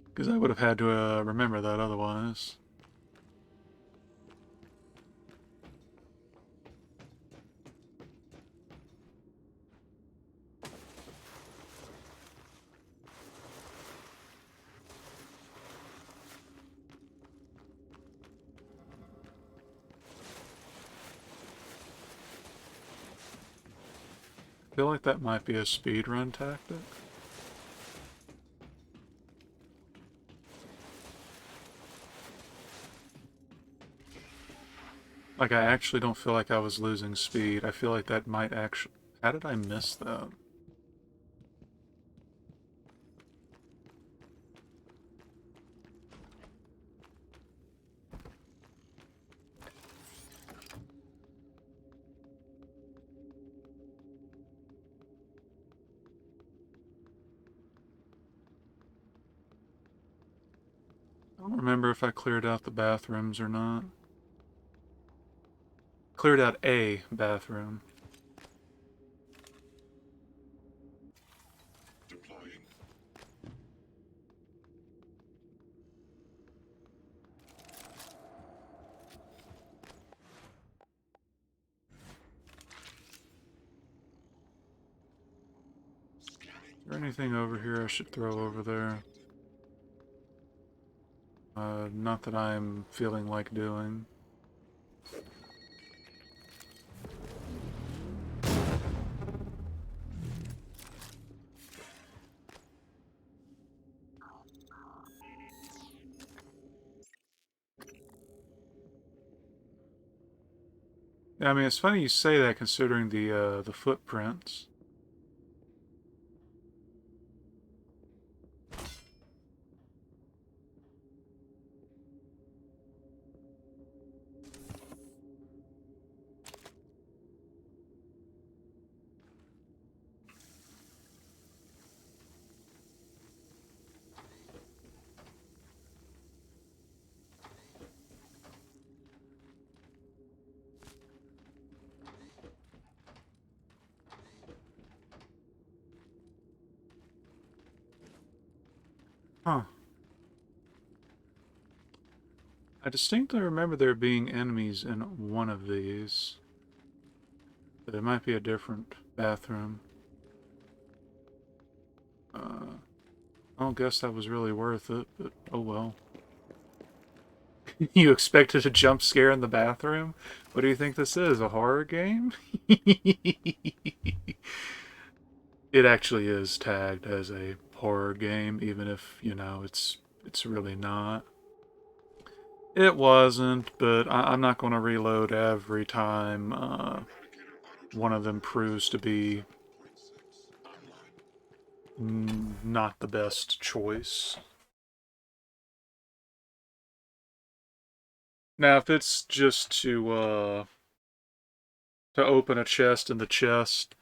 Because I would have had to remember that otherwise. I feel like that might be a speedrun tactic. Like, I actually don't feel like I was losing speed. I feel like that might actually... How did I miss that? I don't remember if I cleared out the bathrooms or not. Cleared out a bathroom. Deploying. Scanning. Is there anything over here I should throw over there? Not that I'm feeling like doing. Yeah, I mean, it's funny you say that considering the footprints. Huh. I distinctly remember there being enemies in one of these. But it might be a different bathroom. I don't guess that was really worth it, but oh well. You expected a jump scare in the bathroom? What do you think this is, a horror game? It actually is tagged as a horror game, even if, it's really not. It wasn't, but I'm not going to reload every time one of them proves to be not the best choice. Now, if it's just to open a chest in the chest,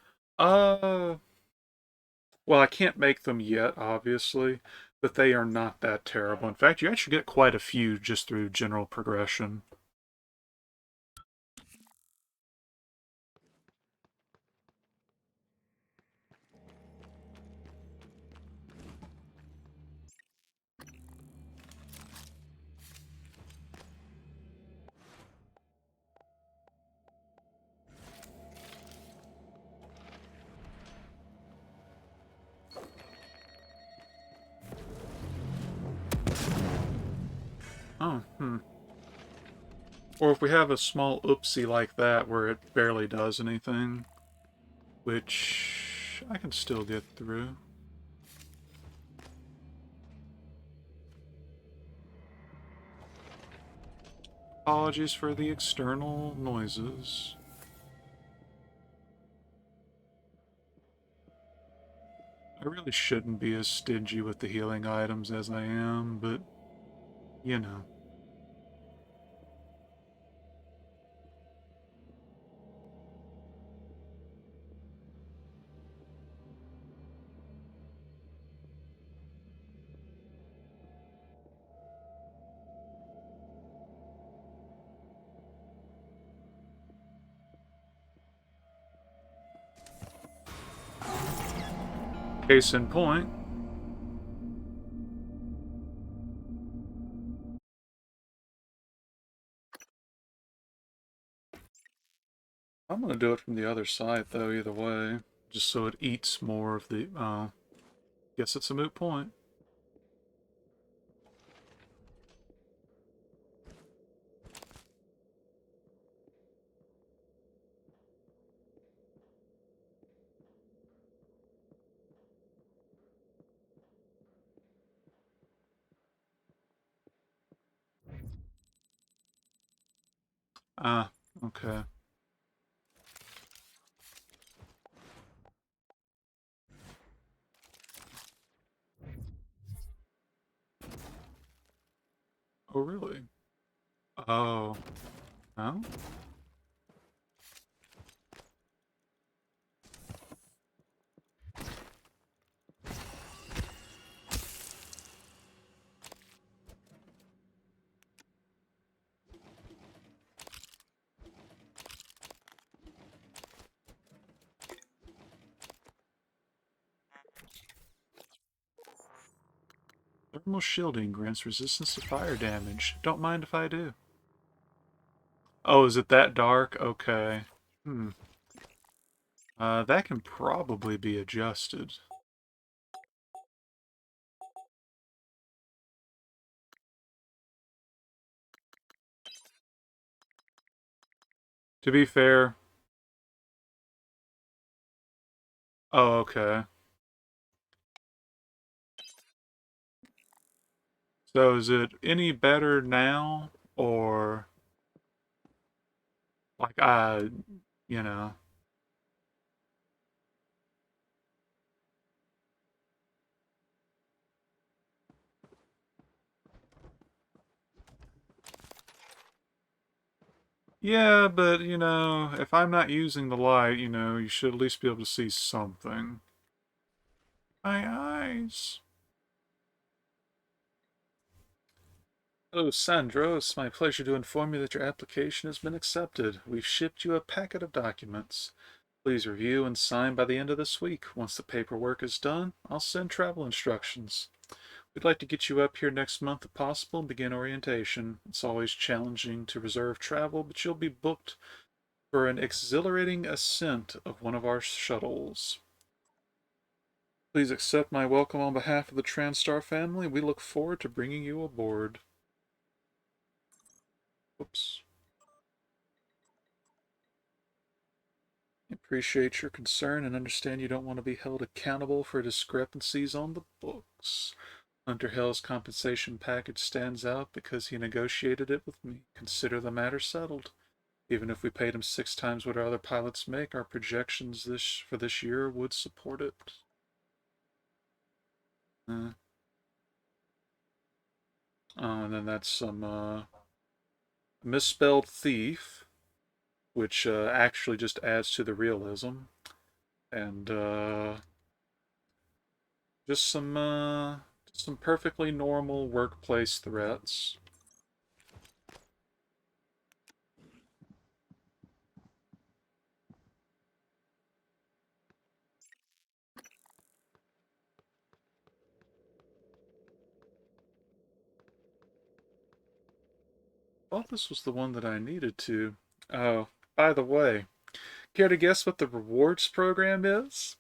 well, I can't make them yet, obviously, but they are not that terrible. In fact, you actually get quite a few just through general progression. Oh, Or if we have a small oopsie like that where it barely does anything, which I can still get through. Apologies for the external noises. I really shouldn't be as stingy with the healing items as I am, but, you know. Case in point. I'm gonna do it from the other side, though, either way. Just so it eats more of the... Oh. Guess it's a moot point. Ah, okay. Oh, really? Oh. Oh? Thermal shielding grants resistance to fire damage. Don't mind if I do. Oh, is it that dark? Okay. That can probably be adjusted. To be fair... Oh, okay. So is it any better now? Or... Like, you know... Yeah, but, if I'm not using the light, you should at least be able to see something. My eyes. Hello, Sandro. It's my pleasure to inform you that your application has been accepted. We've shipped you a packet of documents. Please review and sign by the end of this week. Once the paperwork is done, I'll send travel instructions. We'd like to get you up here next month if possible and begin orientation. It's always challenging to reserve travel, but you'll be booked for an exhilarating ascent of one of our shuttles. Please accept my welcome on behalf of the TranStar family. We look forward to bringing you aboard. Oops. Appreciate your concern and understand you don't want to be held accountable for discrepancies on the books. Hunter Hill's compensation package stands out because he negotiated it with me. Consider the matter settled. Even if we paid him 6 times what our other pilots make, our projections for this year would support it. And then that's some misspelled thief, which actually just adds to the realism. And just some perfectly normal workplace threats. I thought this was the one that I needed to. Oh, by the way, care to guess what the rewards program is?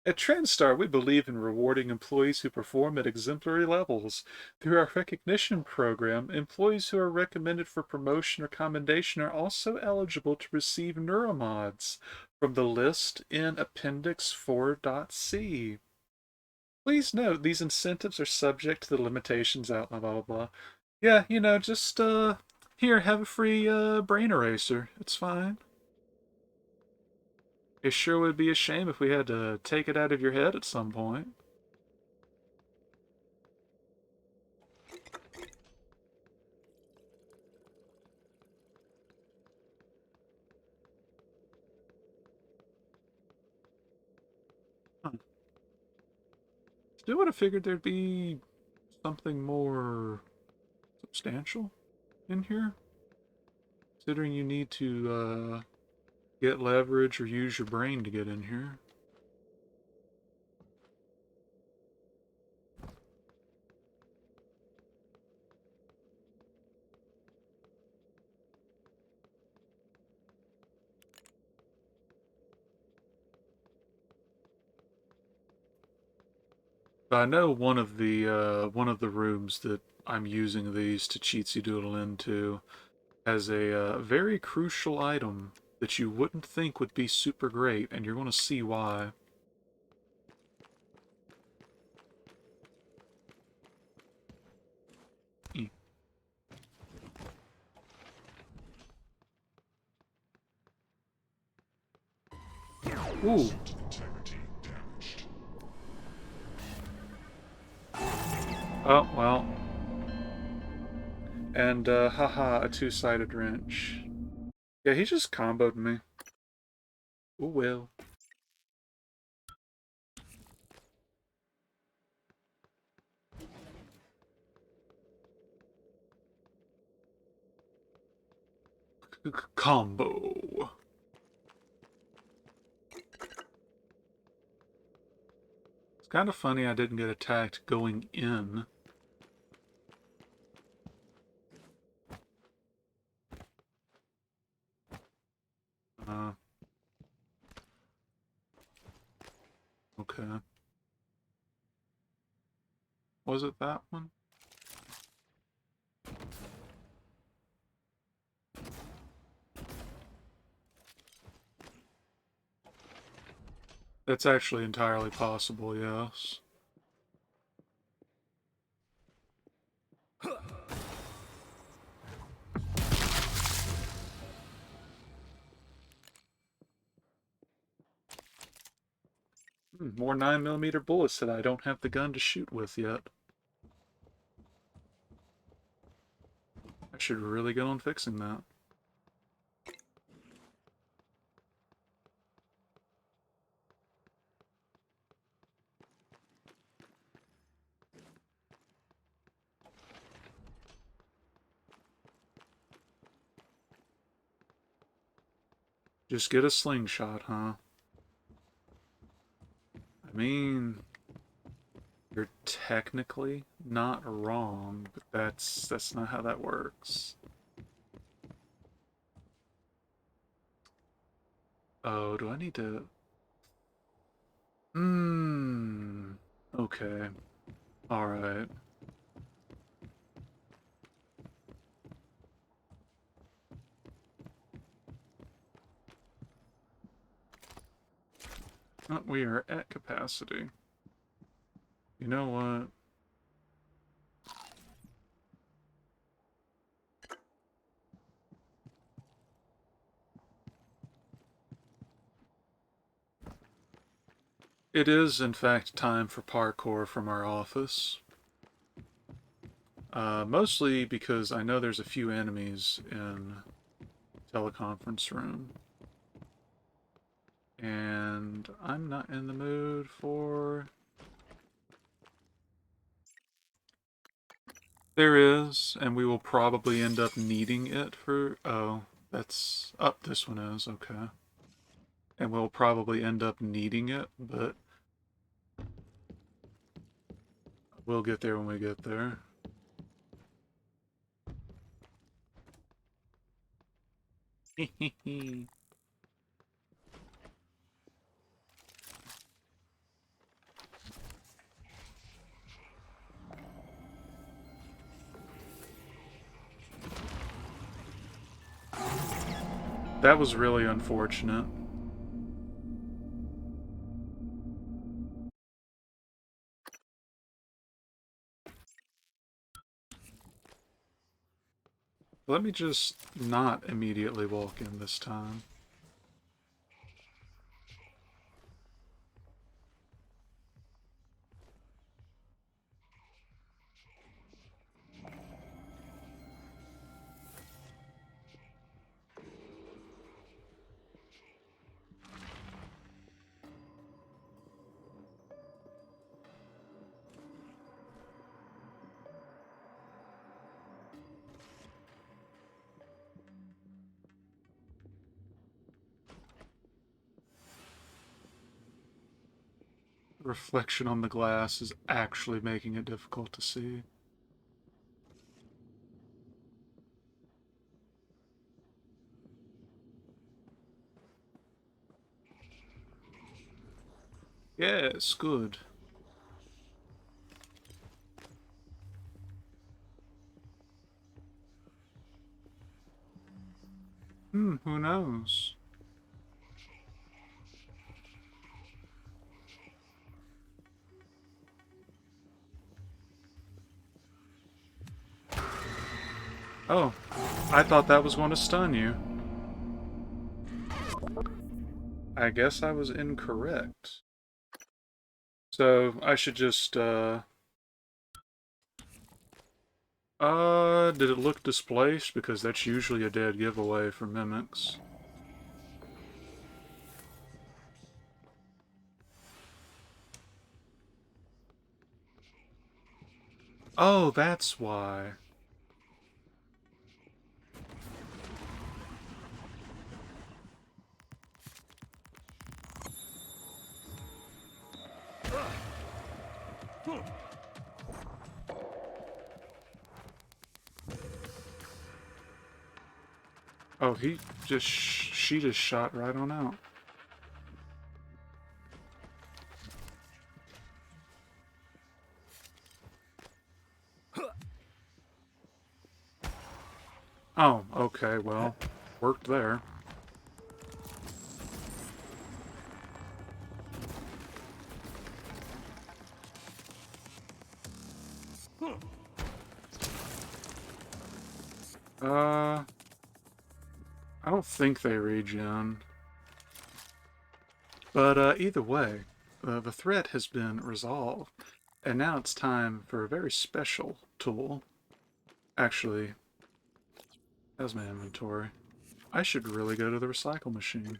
At TrendStar, we believe in rewarding employees who perform at exemplary levels. Through our recognition program, employees who are recommended for promotion or commendation are also eligible to receive neuromods from the list in Appendix 4.c. Please note, these incentives are subject to the limitations out, blah, blah, blah. Yeah, just, here, have a free, brain eraser. It's fine. It sure would be a shame if we had to take it out of your head at some point. Huh. Still would have figured there'd be something more substantial in here. Considering you need to get leverage or use your brain to get in here. But I know one of the rooms that I'm using these to cheatsy doodle into has a very crucial item that you wouldn't think would be super great, and you're going to see why. Ooh. Oh, well. And, haha, a two-sided wrench. Yeah, he just comboed me. Oh well. Combo. It's kind of funny I didn't get attacked going in. Okay. Was it that one? That's actually entirely possible, yes. More 9mm bullets that I don't have the gun to shoot with yet. I should really get on fixing that. Just get a slingshot, huh? I mean, you're technically not wrong, but that's not how that works. Oh, do I need to... Okay. Alright. We are at capacity. You know what? It is, in fact, time for parkour from our office. Mostly because I know there's a few enemies in teleconference room. And I'm not in the mood for... There is, and we will probably end up needing it for... Oh, that's... Up, this one is, okay. And we'll probably end up needing it, but... We'll get there when we get there. Hehehe. That was really unfortunate. Let me just not immediately walk in this time. The reflection on the glass is actually making it difficult to see. Yes, good. Who knows? Oh, I thought that was going to stun you. I guess I was incorrect. So, I should just, did it look displaced? Because that's usually a dead giveaway for mimics. Oh, that's why. Oh, she just shot right on out. Oh, okay, well, worked there. I don't think they regen. But either way, the threat has been resolved, and now it's time for a very special tool. Actually, how's my inventory? I should really go to the recycle machine.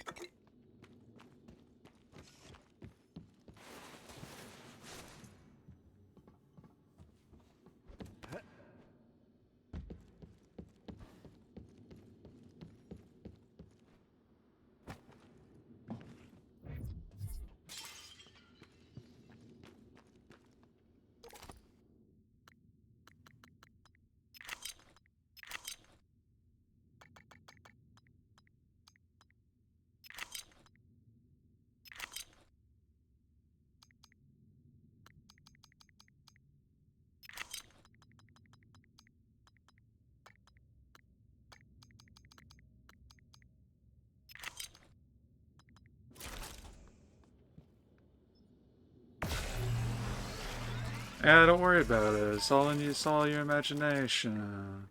Yeah, don't worry about it. It's all in you. It's all your imagination.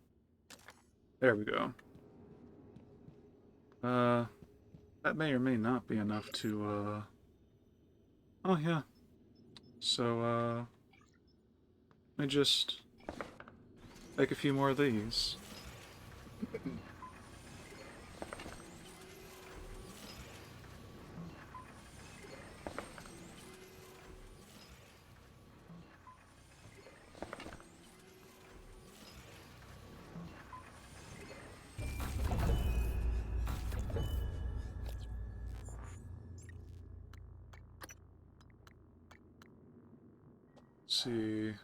There we go. That may or may not be enough to, Oh, yeah. So, let me just make a few more of these. Let's see.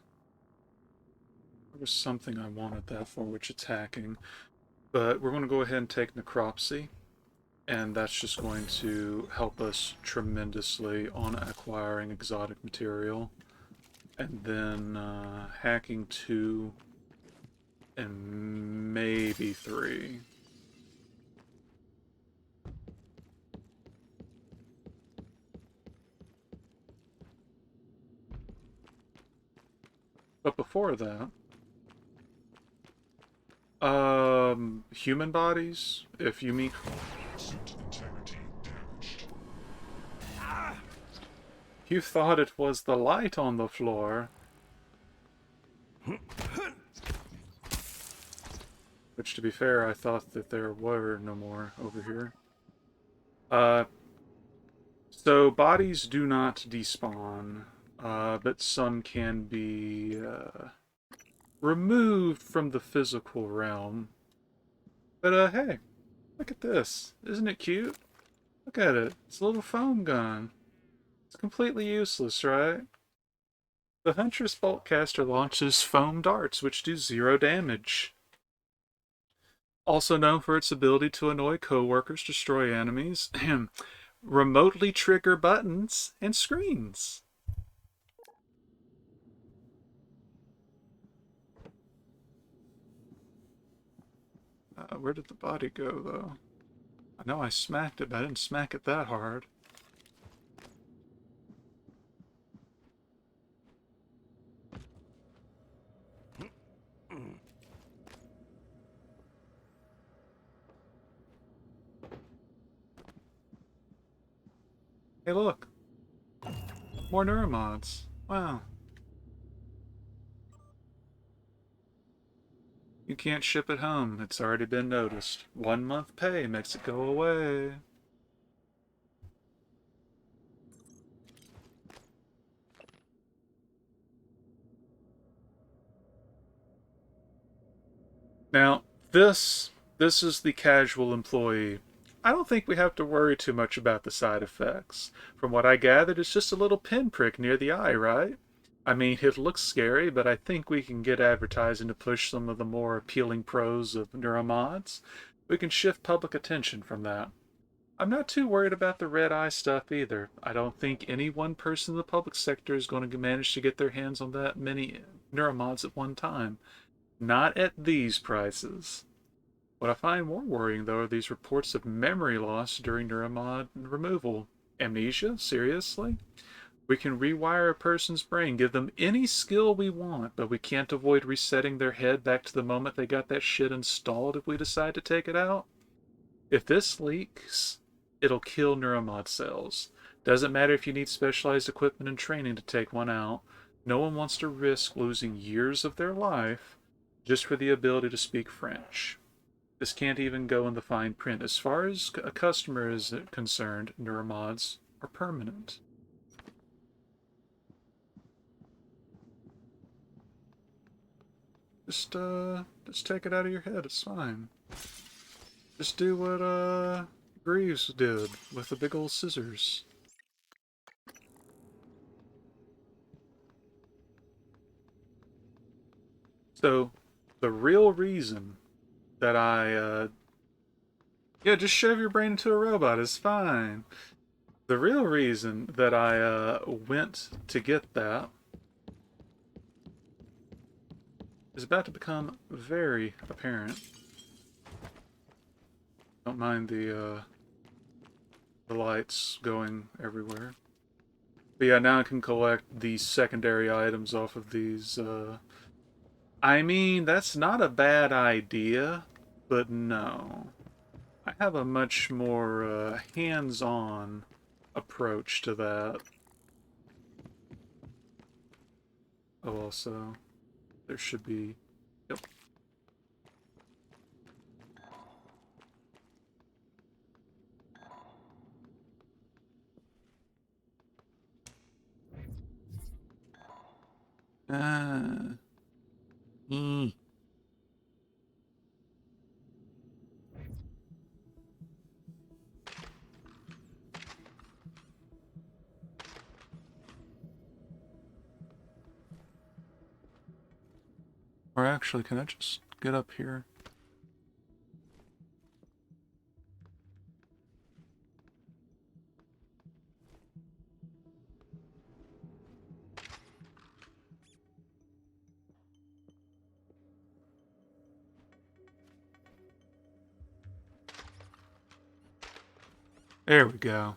There was something I wanted that for, which it's hacking. But we're going to go ahead and take necropsy, and that's just going to help us tremendously on acquiring exotic material. And then hacking 2 and maybe 3. But before that, human bodies, if you mean... You thought it was the light on the floor. Which, to be fair, I thought that there were no more over here. So bodies do not despawn, but some can be removed from the physical realm. But hey, look at this. Isn't it cute? Look at it. It's a little foam gun. It's completely useless, right? The Huntress Boltcaster launches foam darts, which do 0 damage. Also known for its ability to annoy coworkers, destroy enemies, remotely trigger buttons and screens. Where did the body go, though? I know I smacked it, but I didn't smack it that hard. Hey, look. More neuromods. Wow. You can't ship it home. It's already been noticed. 1 month pay makes it go away. Now, this is the casual employee. I don't think we have to worry too much about the side effects. From what I gathered, it's just a little pinprick near the eye, right? I mean, it looks scary, but I think we can get advertising to push some of the more appealing pros of neuromods. We can shift public attention from that. I'm not too worried about the red eye stuff either. I don't think any one person in the public sector is going to manage to get their hands on that many neuromods at one time. Not at these prices. What I find more worrying, though, are these reports of memory loss during neuromod removal. Amnesia? Seriously? We can rewire a person's brain, give them any skill we want, but we can't avoid resetting their head back to the moment they got that shit installed if we decide to take it out? If this leaks, it'll kill neuromod cells. Doesn't matter if you need specialized equipment and training to take one out. No one wants to risk losing years of their life just for the ability to speak French. This can't even go in the fine print. As far as a customer is concerned, neuromods are permanent. Just take it out of your head. It's fine. Just do what, Greaves did with the big old scissors. So, the real reason that yeah, just shove your brain into a robot. It's fine. The real reason that I, went to get that is about to become very apparent. Don't mind the lights going everywhere. But yeah, now I can collect the secondary items off of these. I mean, that's not a bad idea, but no. I have a much more hands-on approach to that. Oh, also, there should be... Yep. Uh, mm. Or actually, can I just get up here? There we go.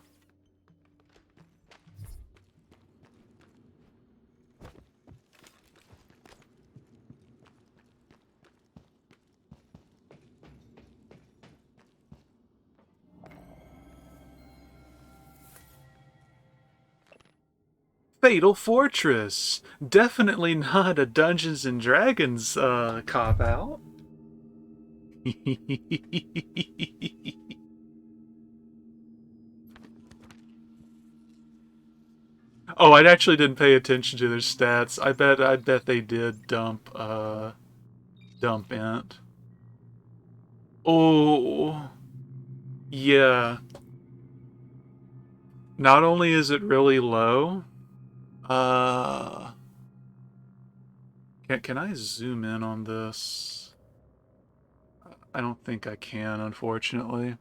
Fatal Fortress! Definitely not a Dungeons and Dragons cop-out. Oh, I actually didn't pay attention to their stats. I bet they did dump int. Oh, yeah. Not only is it really low, uh, can I zoom in on this? I don't think I can, unfortunately.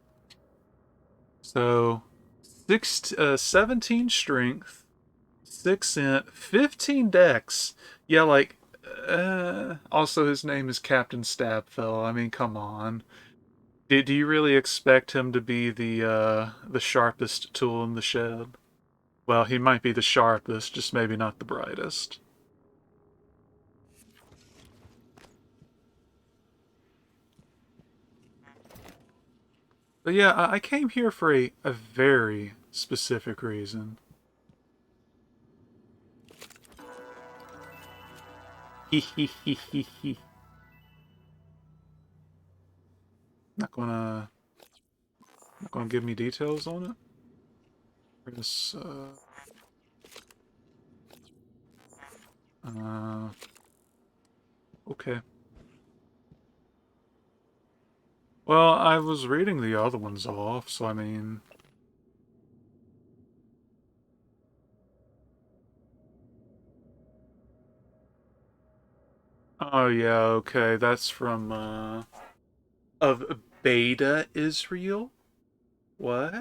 So, 17 strength, 6 int, 15 dex. Yeah, like, also his name is Captain Stabfell. I mean, come on. Do you really expect him to be the sharpest tool in the shed? Well, he might be the sharpest, just maybe not the brightest. But yeah, I came here for a very specific reason. He. Not gonna give me details on it. This okay. Well, I was reading the other ones off, so I mean... Oh yeah, okay, that's from, of Beta Israel? What?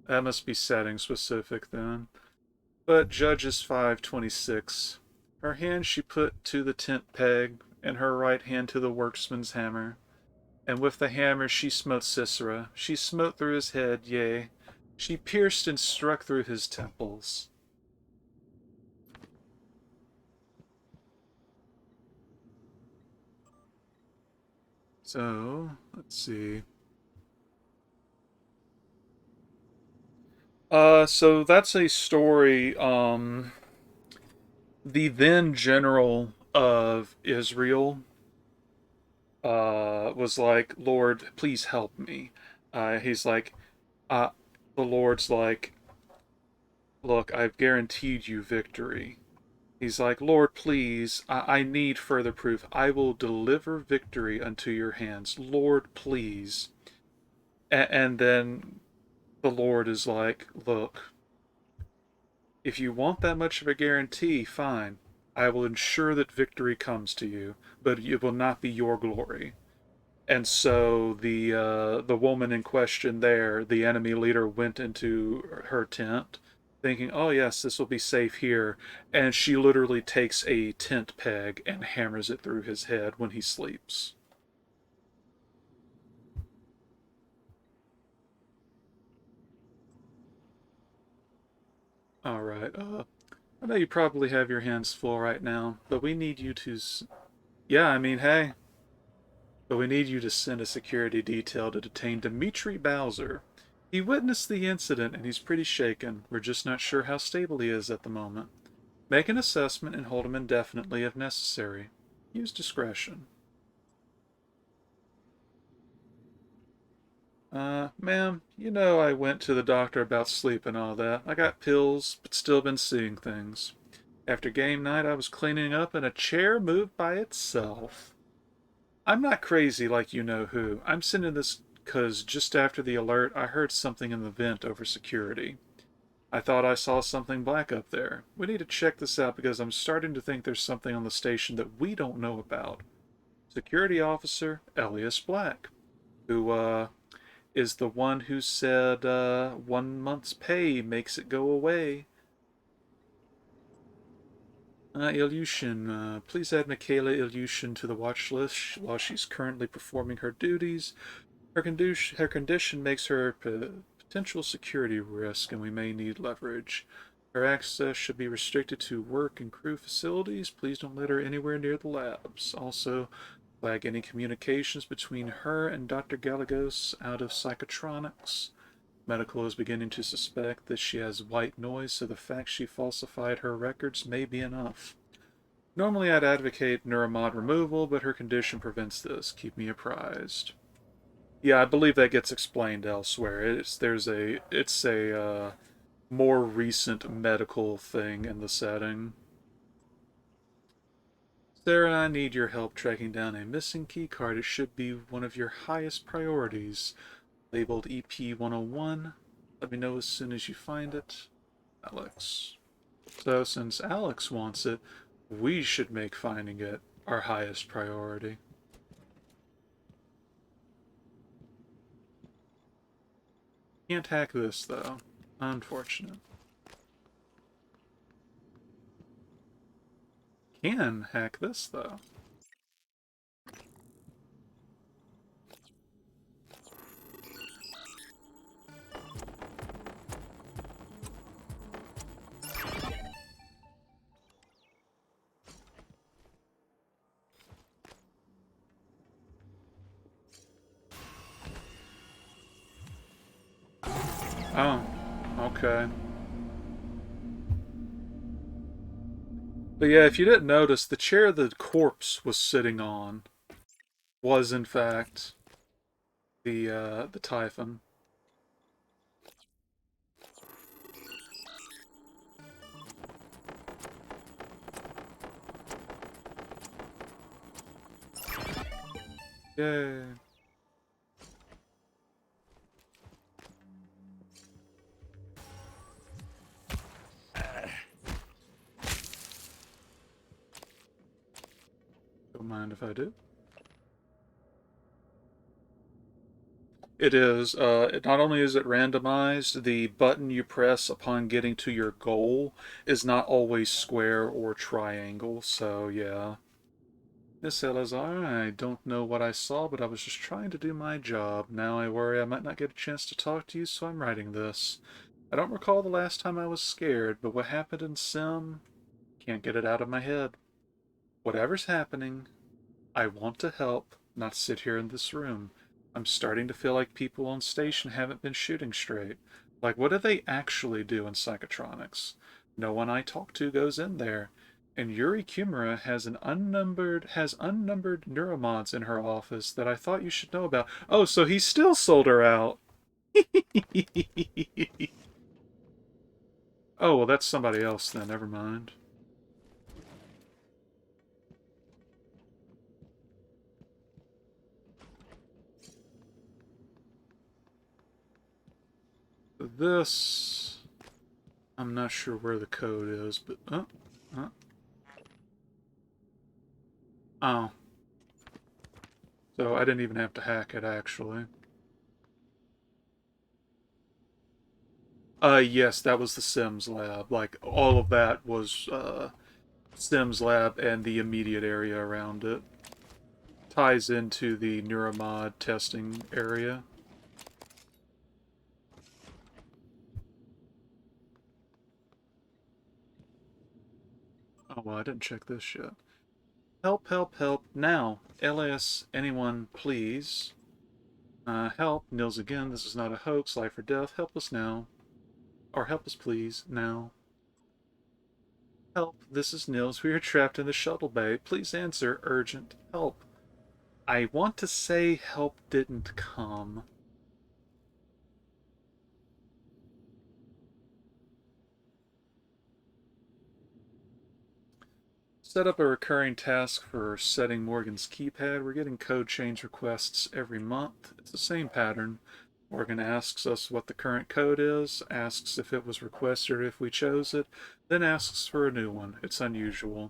That must be setting specific then. But Judges 5:26. Her hand she put to the tent peg, and her right hand to the workman's hammer. And with the hammer she smote Sisera. She smote through his head, yea, she pierced and struck through his temples. So, let's see. So that's a story, the then general of Israel, was like, Lord, please help me. He's like, the Lord's like, look, I've guaranteed you victory. He's like, Lord, please, I need further proof. I will deliver victory unto your hands. Lord, please. And then the Lord is like, look, if you want that much of a guarantee, fine. I will ensure that victory comes to you, but it will not be your glory. And so the woman in question there, the enemy leader, went into her tent thinking, oh yes, this will be safe here. And she literally takes a tent peg and hammers it through his head when he sleeps. Alright, I know you probably have your hands full right now, but we need you to... Yeah, I mean, hey. But we need you to send a security detail to detain Dimitri Bowser. He witnessed the incident and he's pretty shaken. We're just not sure how stable he is at the moment. Make an assessment and hold him indefinitely if necessary. Use discretion. Ma'am, you know I went to the doctor about sleep and all that. I got pills, but still been seeing things. After game night, I was cleaning up and a chair moved by itself. I'm not crazy like you know who. I'm sending this because just after the alert, I heard something in the vent over security. I thought I saw something black up there. We need to check this out because I'm starting to think there's something on the station that we don't know about. Security Officer Elias Black, who, is the one who said, 1 month's pay makes it go away. Ilyushin, please add Michaela Ilyushin to the watch list while she's currently performing her duties. Her condition makes her a potential security risk, and we may need leverage. Her access should be restricted to work and crew facilities. Please don't let her anywhere near the labs. Also, flag any communications between her and Dr. Galagos out of psychotronics. Medical is beginning to suspect that she has white noise, so the fact she falsified her records may be enough. Normally I'd advocate neuromod removal, but her condition prevents this. Keep me apprised. Yeah, I believe that gets explained elsewhere. It's a more recent medical thing in the setting. Sarah, I need your help tracking down a missing keycard. It should be one of your highest priorities. Labeled EP-101. Let me know as soon as you find it. Alex. So since Alex wants it, we should make finding it our highest priority. Can't hack this, though. Unfortunate. Can hack this, though. Oh, okay. But yeah, if you didn't notice, the chair the corpse was sitting on was in fact the Typhon. Yay. Don't mind if I do. It is. Not only is it randomized, the button you press upon getting to your goal is not always square or triangle, so yeah. Miss Salazar, I don't know what I saw, but I was just trying to do my job. Now I worry I might not get a chance to talk to you, so I'm writing this. I don't recall the last time I was scared, but what happened in Sim? Can't get it out of my head. Whatever's happening, I want to help, not sit here in this room. I'm starting to feel like people on station haven't been shooting straight. Like, what do they actually do in psychotronics? No one I talk to goes in there. And Yuri Kimura has unnumbered neuromods in her office that I thought you should know about. Oh, so he still sold her out. Oh, well, that's somebody else then. Never mind. This... I'm not sure where the code is, but... Oh. So I didn't even have to hack it, actually. Yes, that was the Sims lab. Like, all of that was, Sims lab and the immediate area around it. Ties into the neuromod testing area. Oh, well, I didn't check this yet. Help, help, help. Now. LS, anyone, please. Help. Nils again. This is not a hoax. Life or death. Help us now. Or help us, please. Now. Help. This is Nils. We are trapped in the shuttle bay. Please answer. Urgent. Help. I want to say help didn't come. Set up a recurring task for setting Morgan's keypad. We're getting code change requests every month. It's the same pattern. Morgan asks us what the current code is, asks if it was requested or if we chose it, then asks for a new one. It's unusual.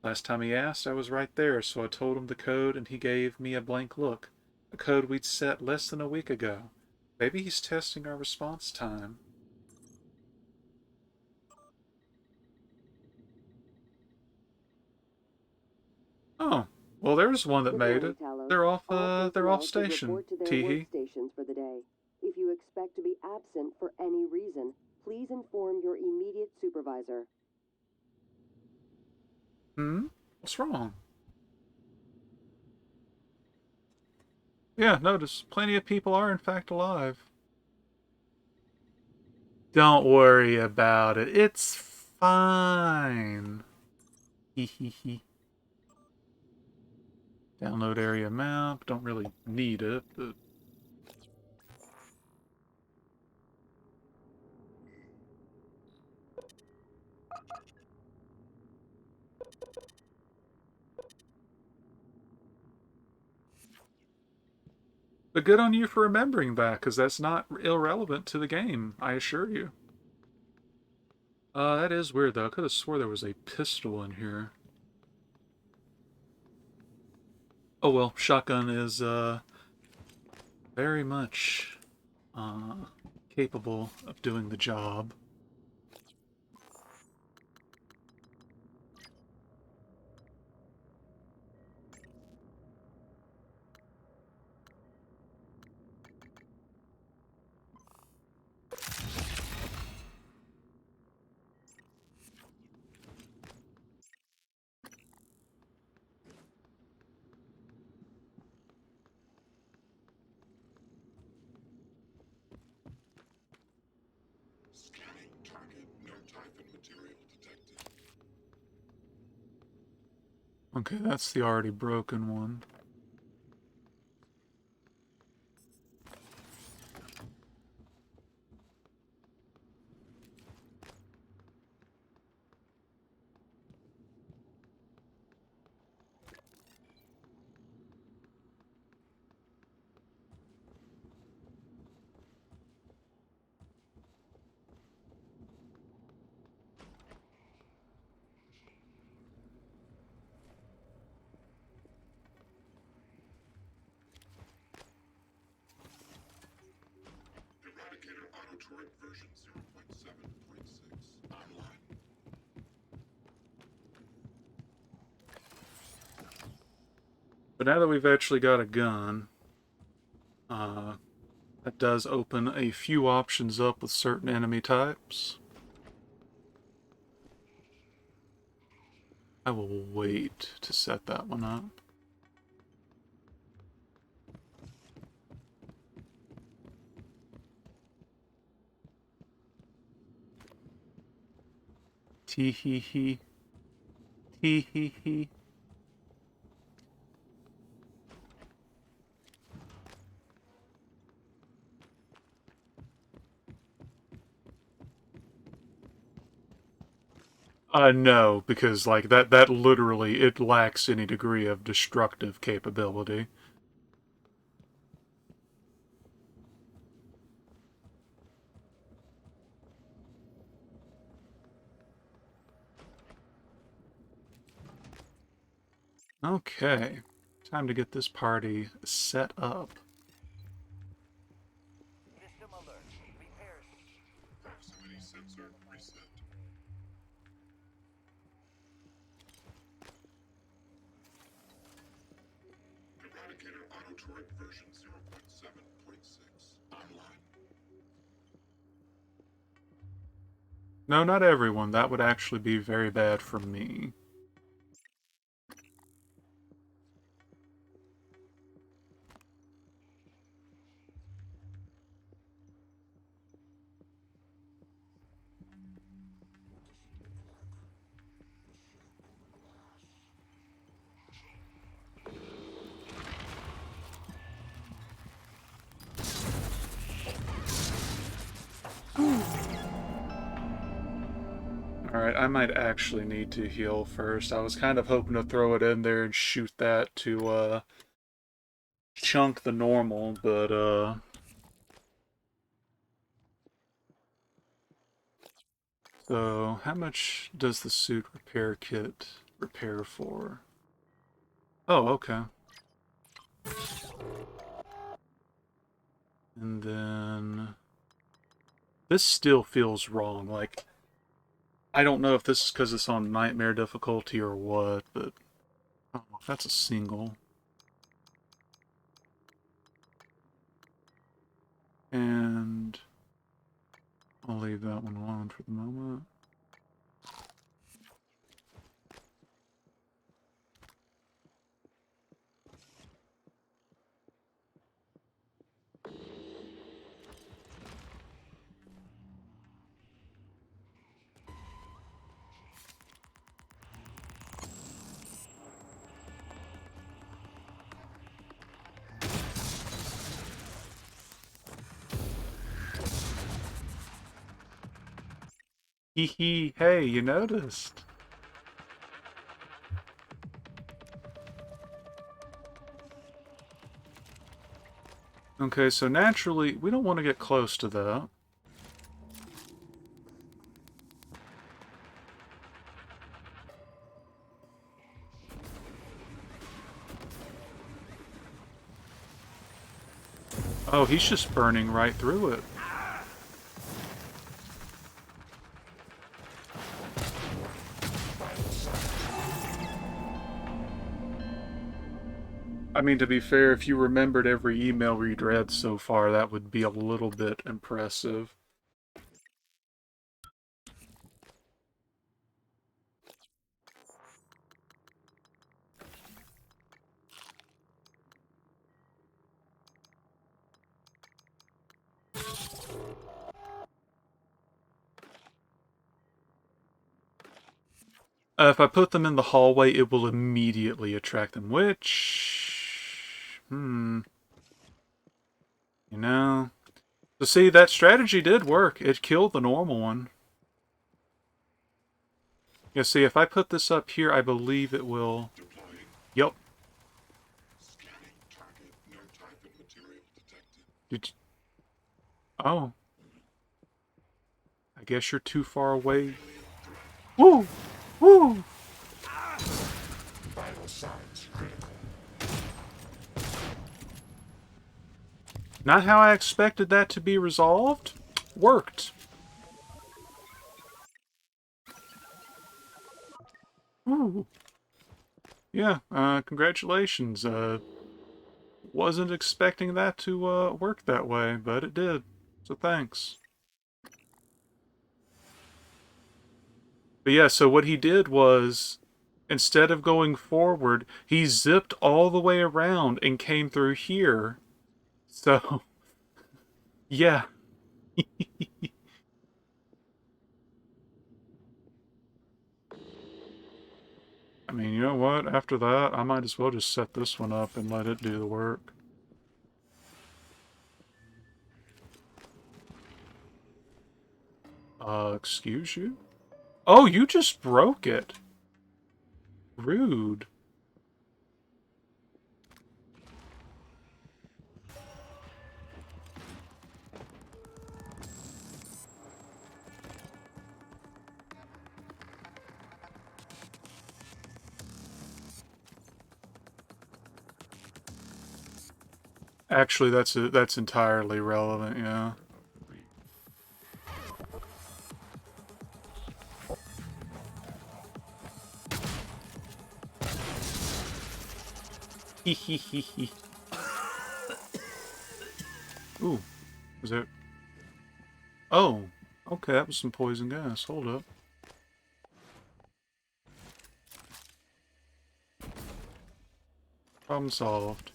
Last time he asked, I was right there, so I told him the code and he gave me a blank look. A code we'd set less than a week ago. Maybe he's testing our response time. Oh, well, there's one that Good made morning, it. Talos. They're off. All They're off personnel should station. report to their Teehee. workstations for the day. If you expect to be absent for any reason, please inform your immediate supervisor. What's wrong? Yeah, notice plenty of people are in fact alive. Don't worry about it. It's fine. Hee. Download area map. Don't really need it, but... But good on you for remembering that, because that's not irrelevant to the game, I assure you. That is weird, though. I could have swore there was a pistol in here. Oh well, shotgun is, very much, capable of doing the job. Scanning target. No Typhon material detected. Okay, that's the already broken one. Eradicator auto turret version 0.7.6 online. But now that we've actually got a gun, that does open a few options up with certain enemy types. I will wait to set that one up. Tee-hee-hee. Tee-hee-hee. No, because, like, that literally, it lacks any degree of destructive capability. Okay. Time to get this party set up. System alert. Repairs. Proximity sensor reset. Eradicator auto turret version 0.7.6 online. No, not everyone. That would actually be very bad for me. Alright, I might actually need to heal first. I was kind of hoping to throw it in there and shoot that to, chunk the normal, but, so, how much does the suit repair kit repair for? Oh, okay. And then... This still feels wrong, like... I don't know if this is because it's on nightmare difficulty or what, but... Oh, that's a single. And... I'll leave that one alone for the moment. Hee hee, hey, you noticed. Okay, so naturally, we don't want to get close to that. Oh, he's just burning right through it. I mean, to be fair, if you remembered every email we'd read so far, that would be a little bit impressive. If I put them in the hallway, it will immediately attract them, which... You know... So see, that strategy did work. It killed the normal one. Yeah, see, if I put this up here, I believe it will... Yep. Did you... Oh. I guess you're too far away. Woo! Woo! Vital signs critical. Not how I expected that to be resolved. Worked. Ooh. Yeah, congratulations. Wasn't expecting that to work that way, but it did. So thanks. But yeah, so what he did was, instead of going forward, he zipped all the way around and came through here. So, yeah. I mean, you know what? After that, I might as well just set this one up and let it do the work. Excuse you? Oh, you just broke it. Rude. Actually, that's entirely relevant, yeah. Hee. Ooh, was it? Oh, okay, that was some poison gas. Hold up. Problem solved.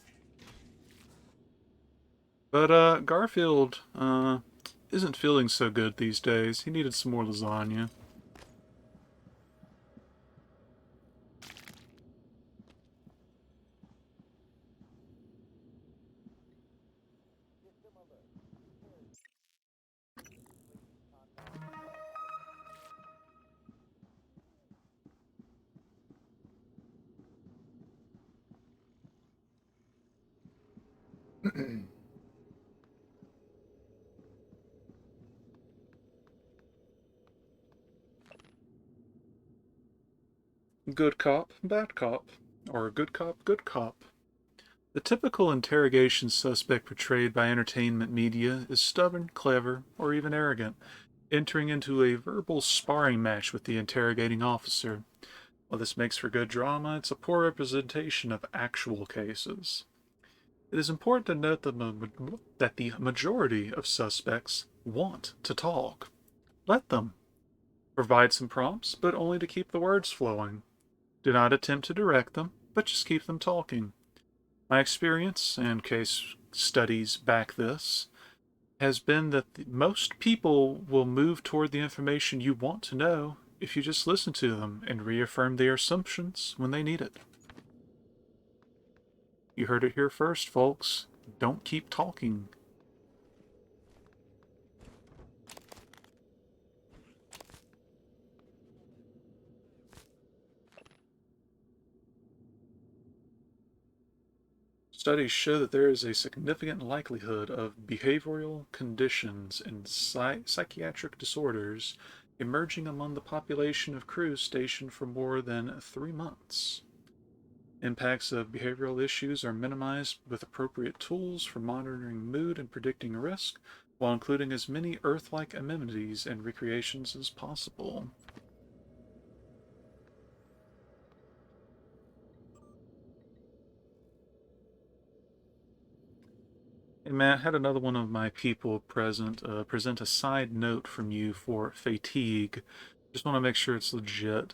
But, Garfield, isn't feeling so good these days. He needed some more lasagna. Good cop, bad cop, or good cop, good cop. The typical interrogation suspect portrayed by entertainment media is stubborn, clever, or even arrogant, entering into a verbal sparring match with the interrogating officer. While this makes for good drama, it's a poor representation of actual cases. It is important to note that the majority of suspects want to talk. Let them. Provide some prompts, but only to keep the words flowing. Do not attempt to direct them, but just keep them talking. My experience, and case studies back this, has been that most people will move toward the information you want to know if you just listen to them and reaffirm their assumptions when they need it. You heard it here first, folks. Don't keep talking. Studies show that there is a significant likelihood of behavioral conditions and psychiatric disorders emerging among the population of crews stationed for more than 3 months. Impacts of behavioral issues are minimized with appropriate tools for monitoring mood and predicting risk, while including as many Earth-like amenities and recreations as possible. Hey Matt, had another one of my people present present a side note from you for fatigue. Just want to make sure it's legit.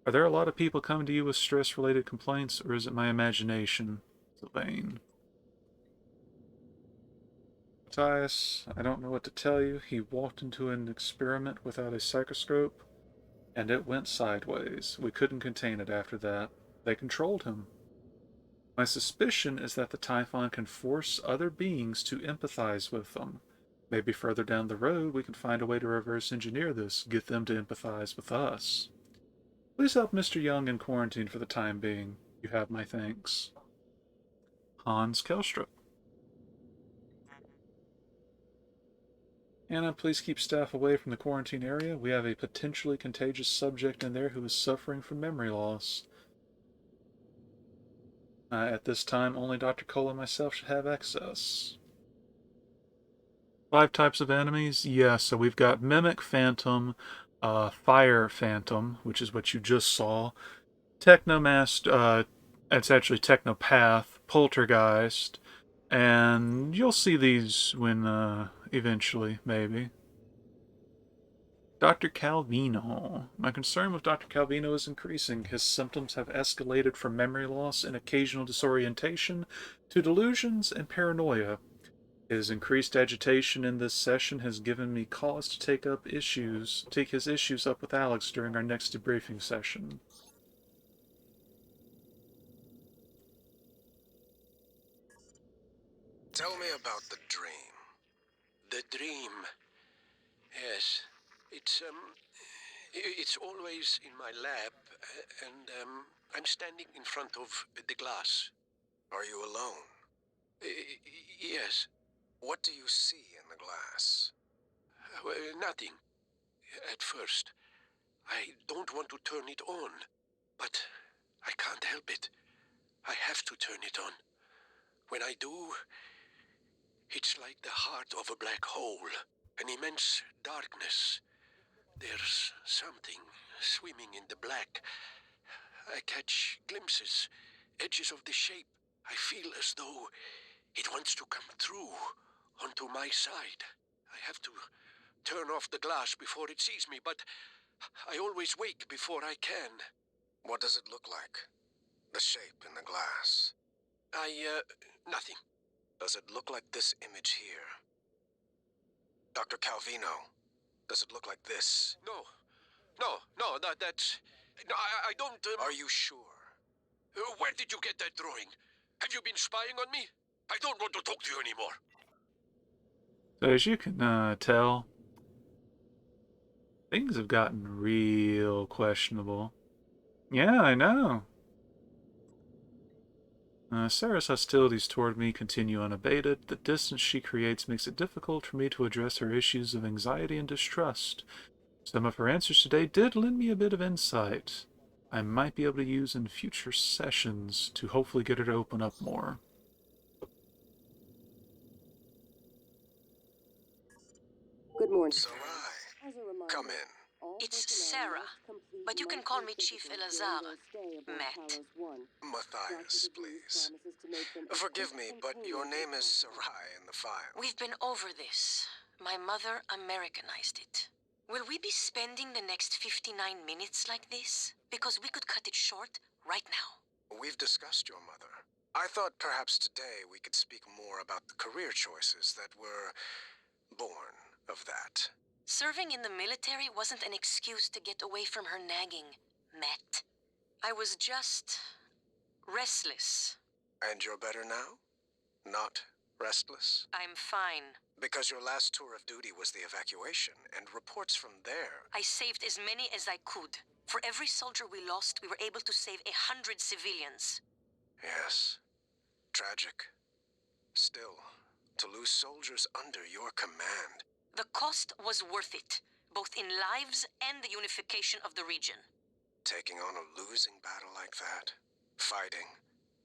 Are there a lot of people coming to you with stress-related complaints, or is it my imagination? Sylvain. Matthias, I don't know what to tell you. He walked into an experiment without a psychoscope, and it went sideways. We couldn't contain it after that. They controlled him. My suspicion is that the Typhon can force other beings to empathize with them. Maybe further down the road we can find a way to reverse engineer this, get them to empathize with us. Please help Mr. Young in quarantine for the time being. You have my thanks. Hans Kelstrup. Anna, please keep staff away from the quarantine area. We have a potentially contagious subject in there who is suffering from memory loss. At this time, only Dr. Cole and myself should have access. 5 types of enemies? Yeah, so we've got Mimic Phantom, Fire Phantom, which is what you just saw, Technomast, it's actually Technopath, Poltergeist, and you'll see these when, eventually, maybe. Dr. Calvino. My concern with Dr. Calvino is increasing. His symptoms have escalated from memory loss and occasional disorientation to delusions and paranoia. His increased agitation in this session has given me cause to take his issues up with Alex during our next debriefing session. Tell me about the dream. The dream. Yes. It's always in my lab, and I'm standing in front of the glass. Are you alone? Yes. What do you see in the glass? Nothing. At first. I don't want to turn it on, but I can't help it. I have to turn it on. When I do, it's like the heart of a black hole, an immense darkness. There's something swimming in the black. I catch glimpses, edges of the shape. I feel as though it wants to come through onto my side. I have to turn off the glass before it sees me, but I always wake before I can. What does it look like? The shape in the glass? Nothing. Does it look like this image here? Dr. Calvino, does it look like this? No. That's... No, I don't... Are you sure? Where did you get that drawing? Have you been spying on me? I don't want to talk to you anymore. So as you can tell, things have gotten real questionable. Yeah, I know. Sarah's hostilities toward me continue unabated. The distance she creates makes it difficult for me to address her issues of anxiety and distrust. Some of her answers today did lend me a bit of insight. I might be able to use in future sessions to hopefully get her to open up more. Good morning. Sarai, As a reminder, come in. all It's personnel Sarah, must complete but you can monthly call me Chief physicals Elazar. during their stay aboard Matt. Talos 1. Matthias, Dr. DeVries please. promises to make them as Forgive quick me, and but your painless name as is possible. Sarai in the file. We've been over this. My mother Americanized it. Will we be spending the next 59 minutes like this? Because we could cut it short right now. We've discussed your mother. I thought perhaps today we could speak more about the career choices that were born of that. Serving in the military wasn't an excuse to get away from her nagging, Matt. I was just restless. And you're better now? Not restless? I'm fine. Because your last tour of duty was the evacuation, and reports from there... I saved as many as I could. For every soldier we lost, we were able to save 100 civilians. Yes. Tragic. Still, to lose soldiers under your command... The cost was worth it, both in lives and the unification of the region. Taking on a losing battle like that? Fighting,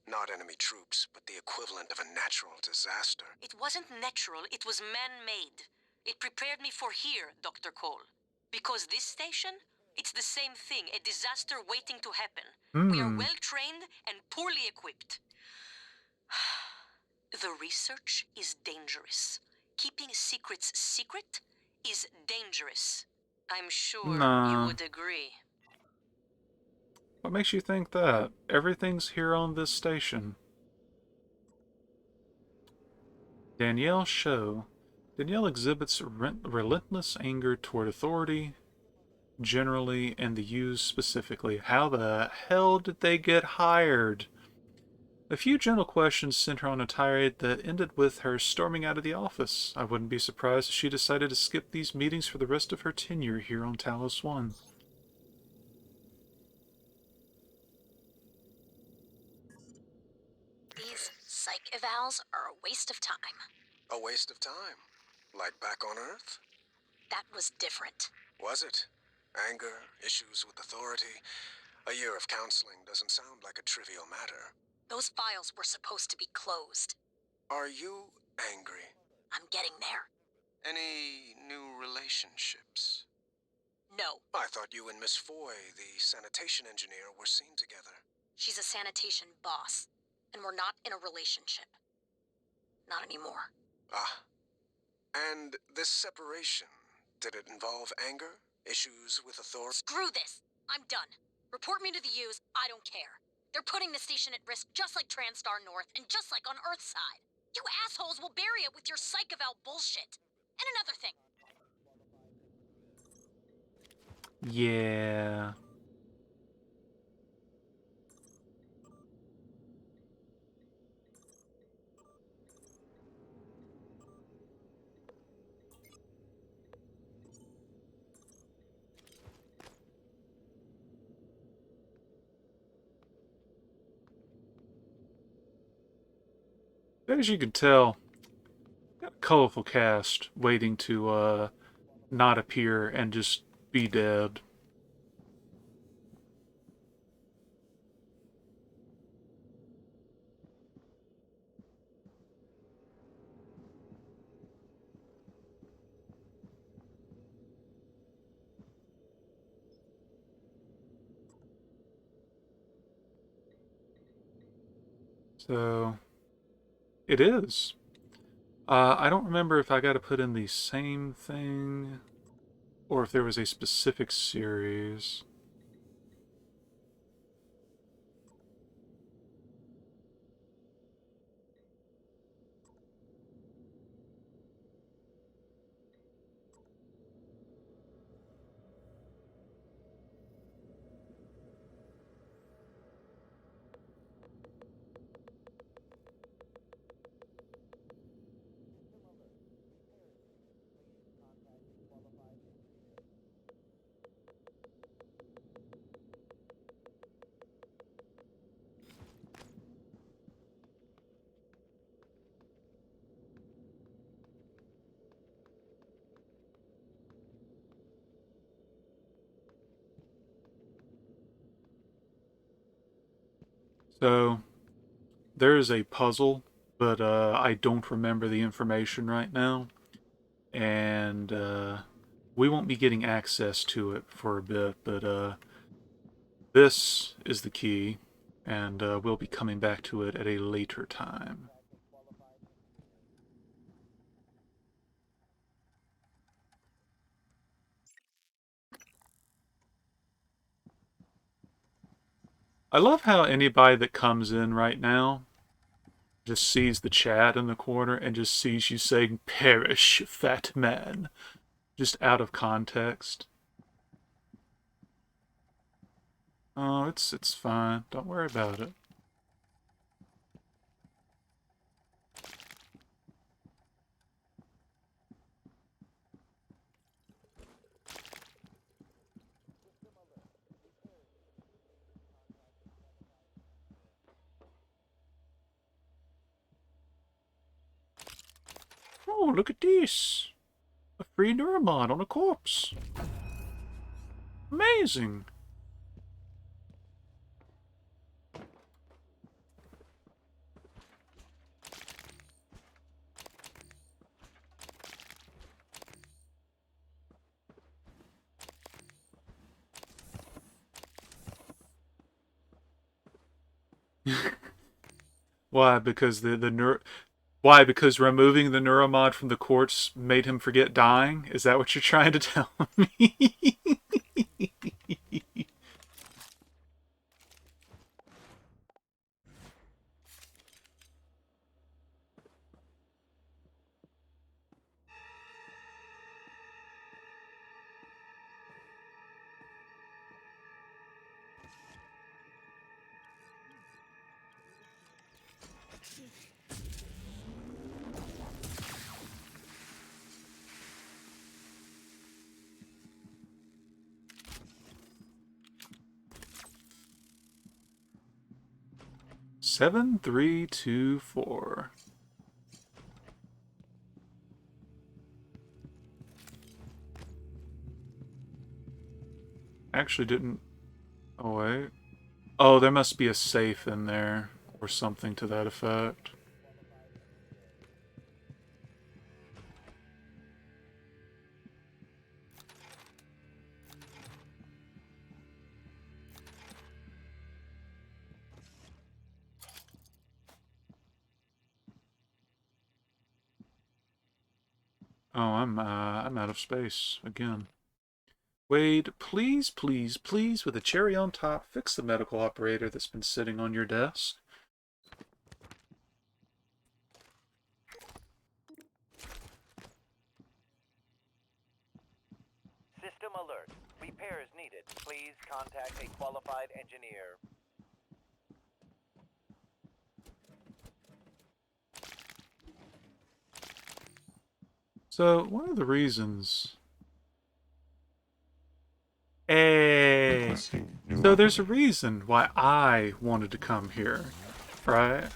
not enemy troops, but the equivalent of a natural disaster. It wasn't natural, it was man-made. It prepared me for here, Dr. Cole. Because this station, it's the same thing, a disaster waiting to happen. We are well-trained and poorly equipped. The research is dangerous. Keeping secrets secret is dangerous. I'm sure you would agree. What makes you think that? Everything's here on this station. Danielle Show. Danielle exhibits relentless anger toward authority, generally, and the U's specifically. How the hell did they get hired? A few general questions sent her on a tirade that ended with her storming out of the office. I wouldn't be surprised if she decided to skip these meetings for the rest of her tenure here on Talos 1. These psych evals are a waste of time. A waste of time? Like back on Earth? That was different. Was it? Anger, issues with authority. A year of counseling doesn't sound like a trivial matter. Those files were supposed to be closed. Are you angry? I'm getting there. Any new relationships? No. I thought you and Miss Foy, the sanitation engineer, were seen together. She's a sanitation boss, and we're not in a relationship. Not anymore. Ah. And this separation, did it involve anger? Issues with authority? Screw this! I'm done. Report me to the U's, I don't care. They're putting the station at risk just like TranStar North and just like on Earthside. You assholes will bury it with your psych eval bullshit. And another thing. Yeah. As you can tell, got a colorful cast waiting to not appear and just be dead. So, it is. I don't remember if I got to put in the same thing or if there was a specific series. So, there is a puzzle, but I don't remember the information right now. And we won't be getting access to it for a bit, but this is the key, and we'll be coming back to it at a later time. I love how anybody that comes in right now just sees the chat in the corner and just sees you saying, "Perish, fat man," just out of context. Oh, it's fine. Don't worry about it. Oh, look at this. A free neuromod on a corpse. Amazing. Why? Because why? Because removing the neuromod from the corpse made him forget dying? Is that what you're trying to tell me? Seven, 3, 2, 4. Actually didn't... Oh, wait. Oh, there must be a safe in there, or something to that effect. Oh, I'm out of space again. Wade, please, please, please, with a cherry on top, fix the medical operator that's been sitting on your desk. System alert. Repairs needed. Please contact a qualified engineer. So, one of the reasons... Hey! So there's a reason why I wanted to come here, right?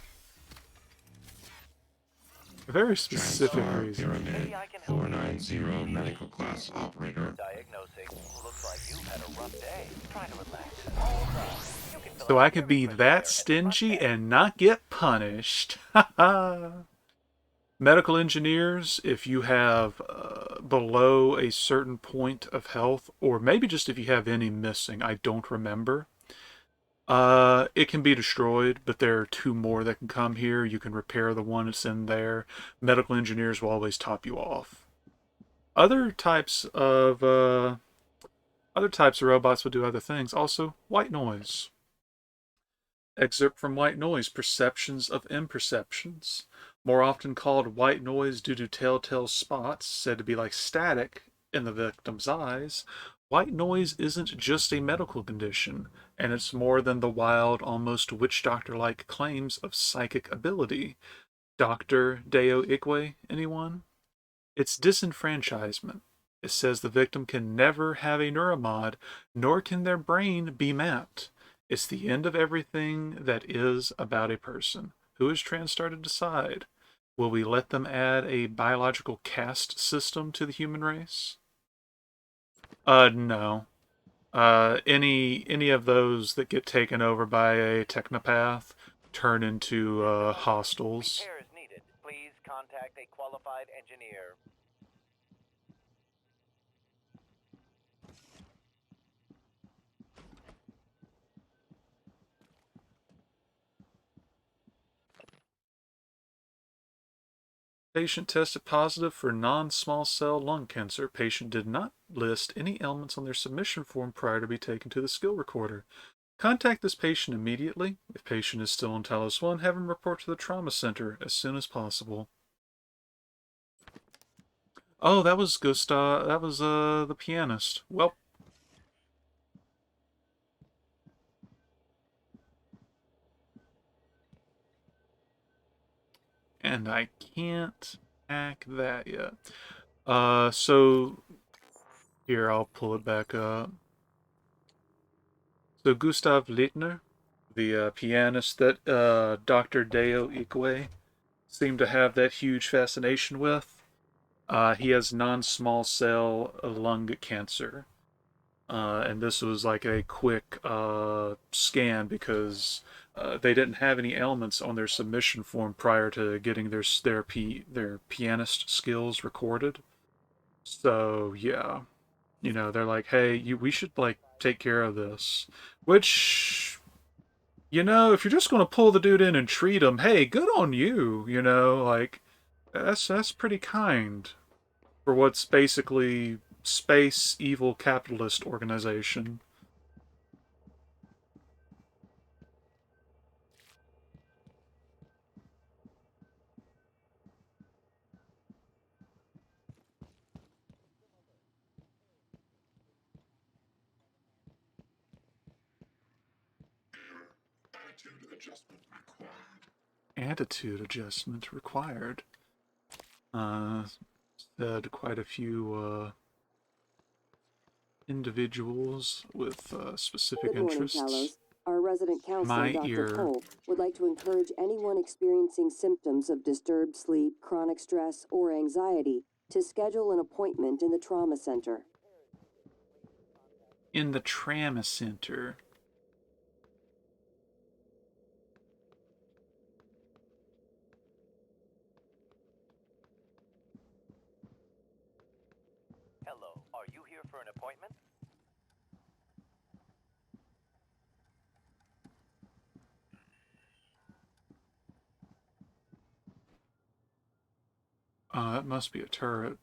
A very specific reason. Pyramid 490 medical class operator. Diagnosing. Looks like you've had a rough day. Try to relax. So I could be that stingy and not get punished. Haha. Medical engineers, if you have below a certain point of health, or maybe just if you have any missing, I don't remember, it can be destroyed, but there are 2 more that can come here. You can repair the one that's in there. Medical engineers will always top you off. Other types of robots will do other things. Also, white noise. Excerpt from White Noise, Perceptions of Imperceptions. More often called white noise due to telltale spots, said to be like static in the victim's eyes, white noise isn't just a medical condition, and it's more than the wild, almost witch doctor-like claims of psychic ability. Dr. Deo Igwe, anyone? It's disenfranchisement. It says the victim can never have a neuromod, nor can their brain be mapped. It's the end of everything that is about a person. Who is TranStar to decide? Will we let them add a biological caste system to the human race? No. Any of those that get taken over by a technopath turn into hostiles. Repairs needed. Please contact a qualified engineer. Patient tested positive for non-small cell lung cancer. Patient did not list any ailments on their submission form prior to be taken to the skill recorder. Contact this patient immediately. If patient is still on Talos 1, have him report to the trauma center as soon as possible. Oh, that was Gustav. That was the pianist. Well, and I can't hack that yet. So here I'll pull it back up. So Gustav Littner, the pianist that Dr. Deo Ikwe seemed to have that huge fascination with, he has non-small cell lung cancer. And this was like a quick scan because they didn't have any ailments on their submission form prior to getting their pianist skills recorded. So yeah, you know, they're like, hey, we should like take care of this. Which, you know, if you're just gonna pull the dude in and treat him, hey, good on you. You know, like that's pretty kind for what's basically space evil capitalist organization. Attitude adjustment required. Said quite a few individuals with specific Good morning, interests. Talos. Our resident counselor, My Dr. ear. Cole, would like to encourage anyone experiencing symptoms of disturbed sleep, chronic stress, or anxiety to schedule an appointment in the trauma center. In the trauma center. Hello, are you here for an appointment? That must be a turret.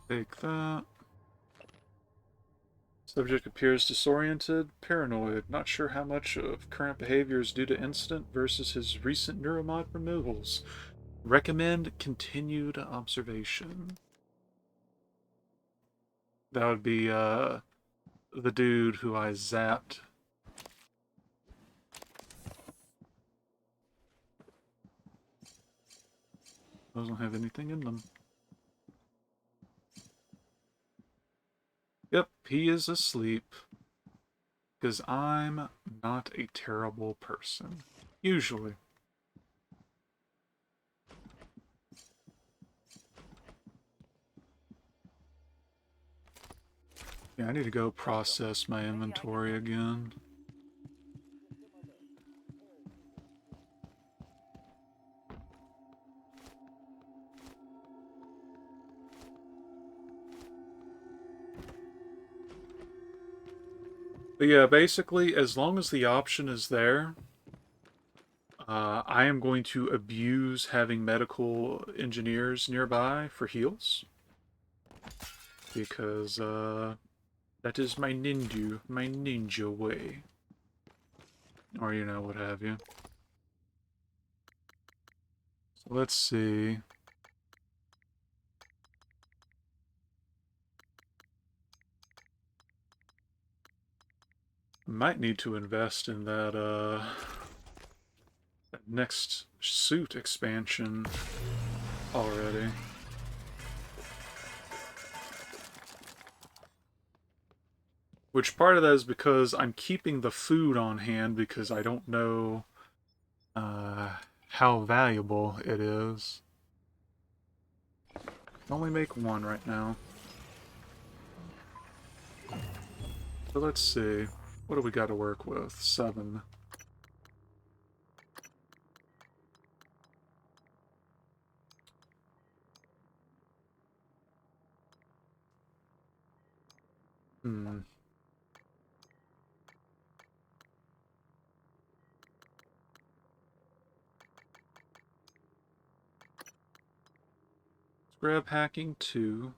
Take that. Subject appears disoriented, paranoid, not sure how much of current behavior is due to incident versus his recent neuromod removals. Recommend continued observation. That would be the dude who I zapped. Those don't have anything in them. Yep, he is asleep. Because I'm not a terrible person. Usually. Yeah, I need to go process my inventory again. But yeah, basically, as long as the option is there, I am going to abuse having medical engineers nearby for heals. Because that is my ninja way. Or, you know, what have you. So let's see. Might need to invest in that next suit expansion already. Which part of that is because I'm keeping the food on hand because I don't know how valuable it is. I can only make one right now. So let's see. What do we got to work with? 7. Hmm. Let's grab hacking 2.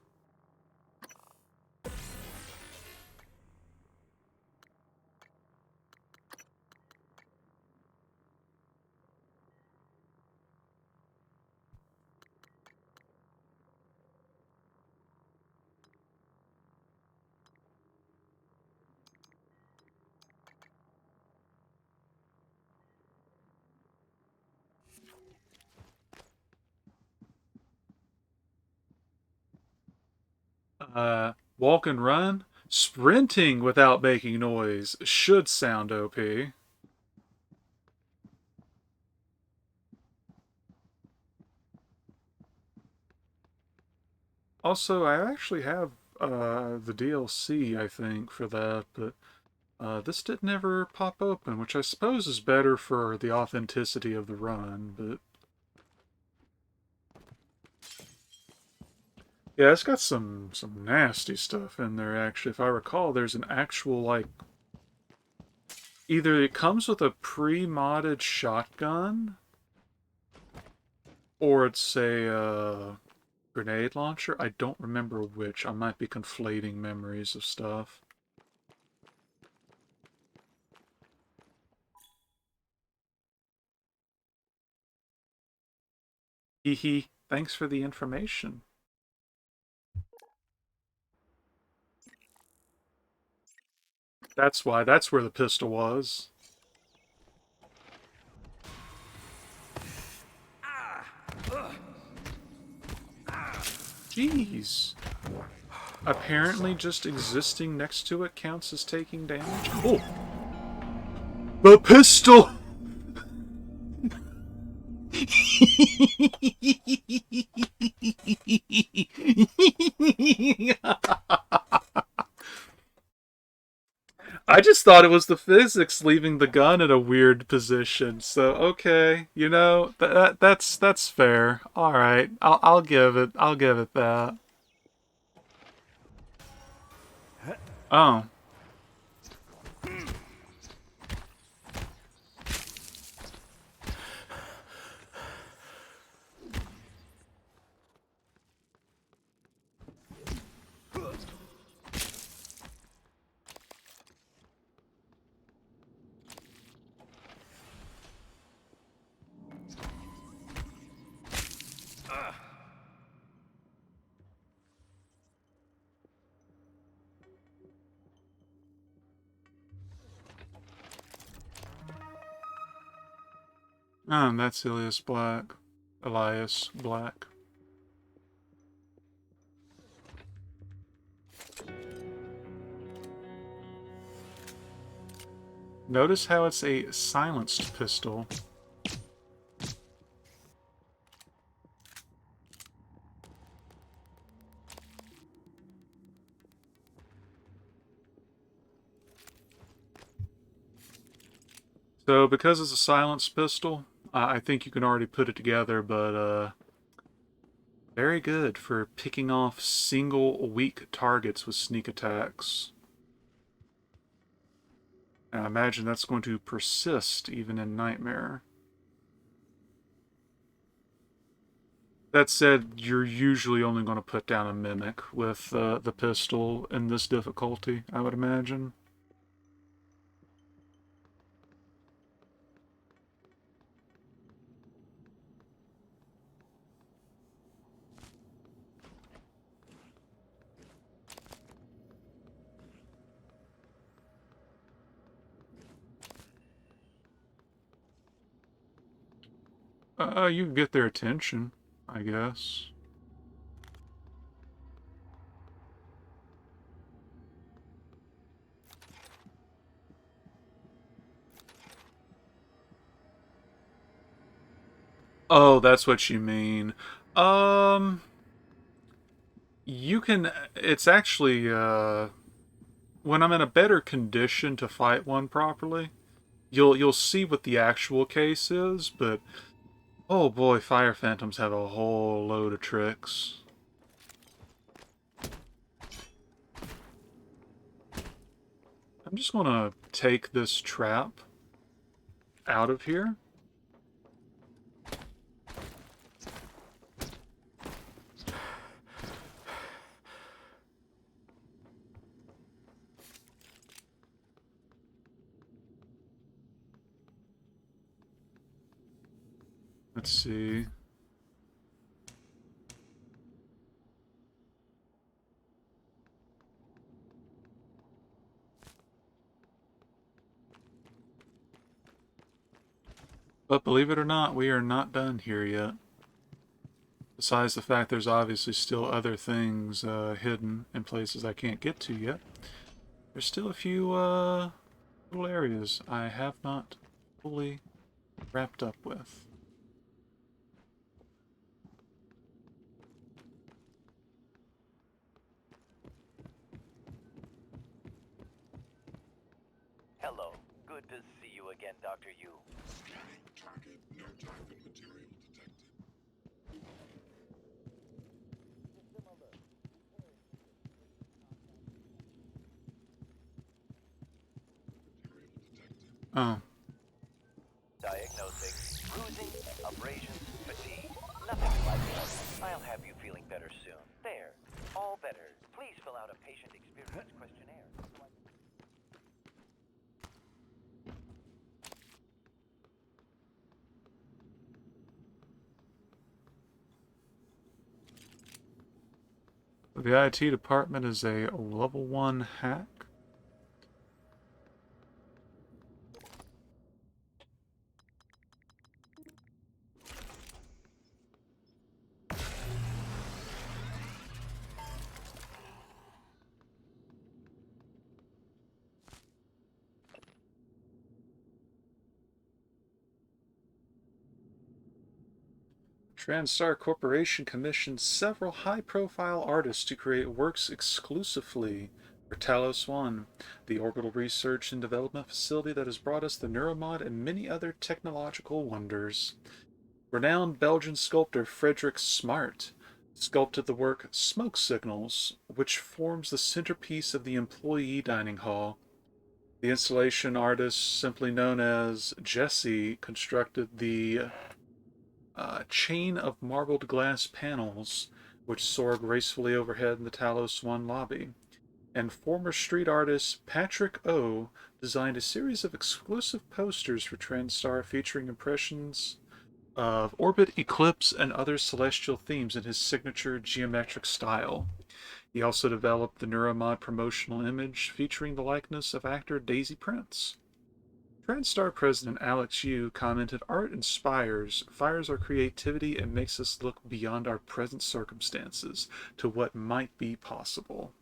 Walk and run. Sprinting without making noise should sound OP. Also, I actually have the DLC, I think, for that, but this didn't ever pop open, which I suppose is better for the authenticity of the run, but... Yeah, it's got some nasty stuff in there, actually. If I recall, there's an actual, like... Either it comes with a pre-modded shotgun, or it's a grenade launcher. I don't remember which. I might be conflating memories of stuff. Hee hee. Thanks for the information. That's why. That's where the pistol was. Jeez. Apparently just existing next to it counts as taking damage. Oh! The pistol! I just thought it was the physics leaving the gun in a weird position. So okay, you know that's fair. All right, I'll give it that. Oh. That's Elias Black. Elias Black. Notice how it's a silenced pistol. So because it's a silenced pistol, I think you can already put it together, but very good for picking off single weak targets with sneak attacks. And I imagine that's going to persist even in Nightmare. That said, you're usually only going to put down a Mimic with the pistol in this difficulty, I would imagine. You can get their attention, I guess. Oh, that's what you mean. You can... It's actually, when I'm in a better condition to fight one properly, you'll see what the actual case is, but oh boy, fire phantoms have a whole load of tricks. I'm just gonna take this trap out of here. Let's see. But believe it or not, we are not done here yet. Besides the fact there's obviously still other things hidden in places I can't get to yet, there's still a few little areas I have not fully wrapped up with. Hello. Good to see you again, Dr. Yu. Scanning target, no target material detected. Oh. Diagnosing bruising, abrasions, fatigue. Nothing like that. I'll have you feeling better soon. There. All better. Please fill out a patient experience questionnaire. The IT department is a level 1 hack. TranStar Corporation commissioned several high-profile artists to create works exclusively for Talos One, the orbital research and development facility that has brought us the Neuromod and many other technological wonders. Renowned Belgian sculptor Frederick Smart sculpted the work Smoke Signals, which forms the centerpiece of the employee dining hall. The installation artist, simply known as Jesse, constructed the chain of marbled glass panels which soar gracefully overhead in the Talos One lobby. And former street artist Patrick O designed a series of exclusive posters for TranStar featuring impressions of orbit, eclipse, and other celestial themes in his signature geometric style. He also developed the Neuromod promotional image featuring the likeness of actor Daisy Prince. TranStar President Alex Yu commented, "Art inspires, fires our creativity, and makes us look beyond our present circumstances to what might be possible."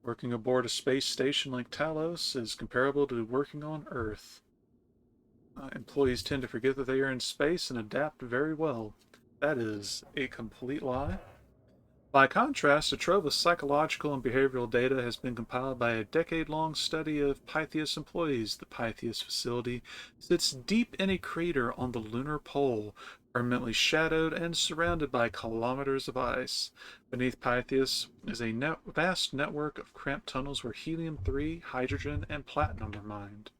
Working aboard a space station like Talos is comparable to working on Earth. Employees tend to forget that they are in space and adapt very well. That is a complete lie. By contrast, a trove of psychological and behavioral data has been compiled by a decade-long study of Pytheas employees. The Pytheas facility sits deep in a crater on the lunar pole, permanently shadowed and surrounded by kilometers of ice. Beneath Pytheas is a vast network of cramped tunnels where helium-3, hydrogen, and platinum are mined.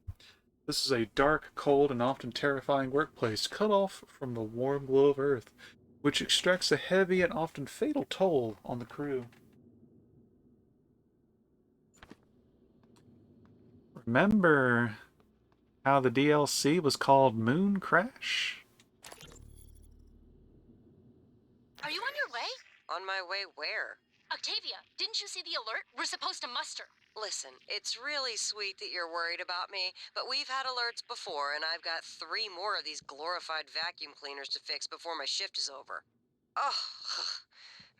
This is a dark, cold, and often terrifying workplace, cut off from the warm glow of Earth, which extracts a heavy and often fatal toll on the crew. Remember how the DLC was called Moon Crash? Are you on your way? On my way where? Octavia, didn't you see the alert? We're supposed to muster. Listen, it's really sweet that you're worried about me, but we've had alerts before, and I've got 3 more of these glorified vacuum cleaners to fix before my shift is over. Oh,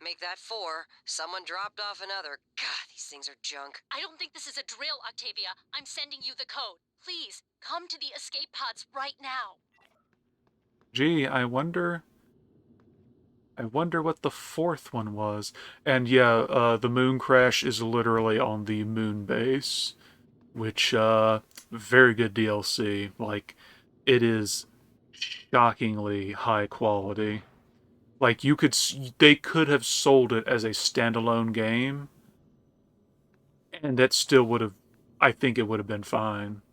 make that 4. Someone dropped off another. God, these things are junk. I don't think this is a drill, Octavia. I'm sending you the code. Please, come to the escape pods right now. Gee, I wonder what the fourth one was. And yeah, the moon crash is literally on the moon base, which, very good DLC. Like, it is shockingly high quality. Like, they could have sold it as a standalone game, and that still would have, I think it would have been fine.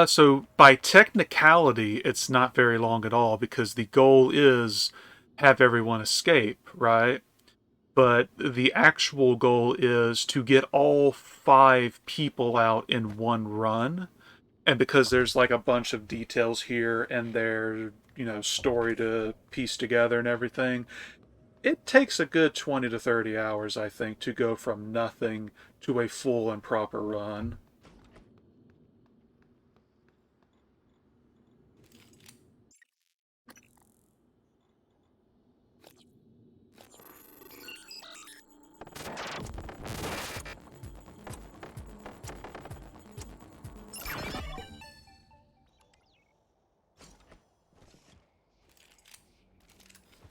So by technicality, it's not very long at all because the goal is have everyone escape, right? But the actual goal is to get all 5 people out in one run. And because there's like a bunch of details here and there, story to piece together and everything, it takes a good 20 to 30 hours, I think, to go from nothing to a full and proper run.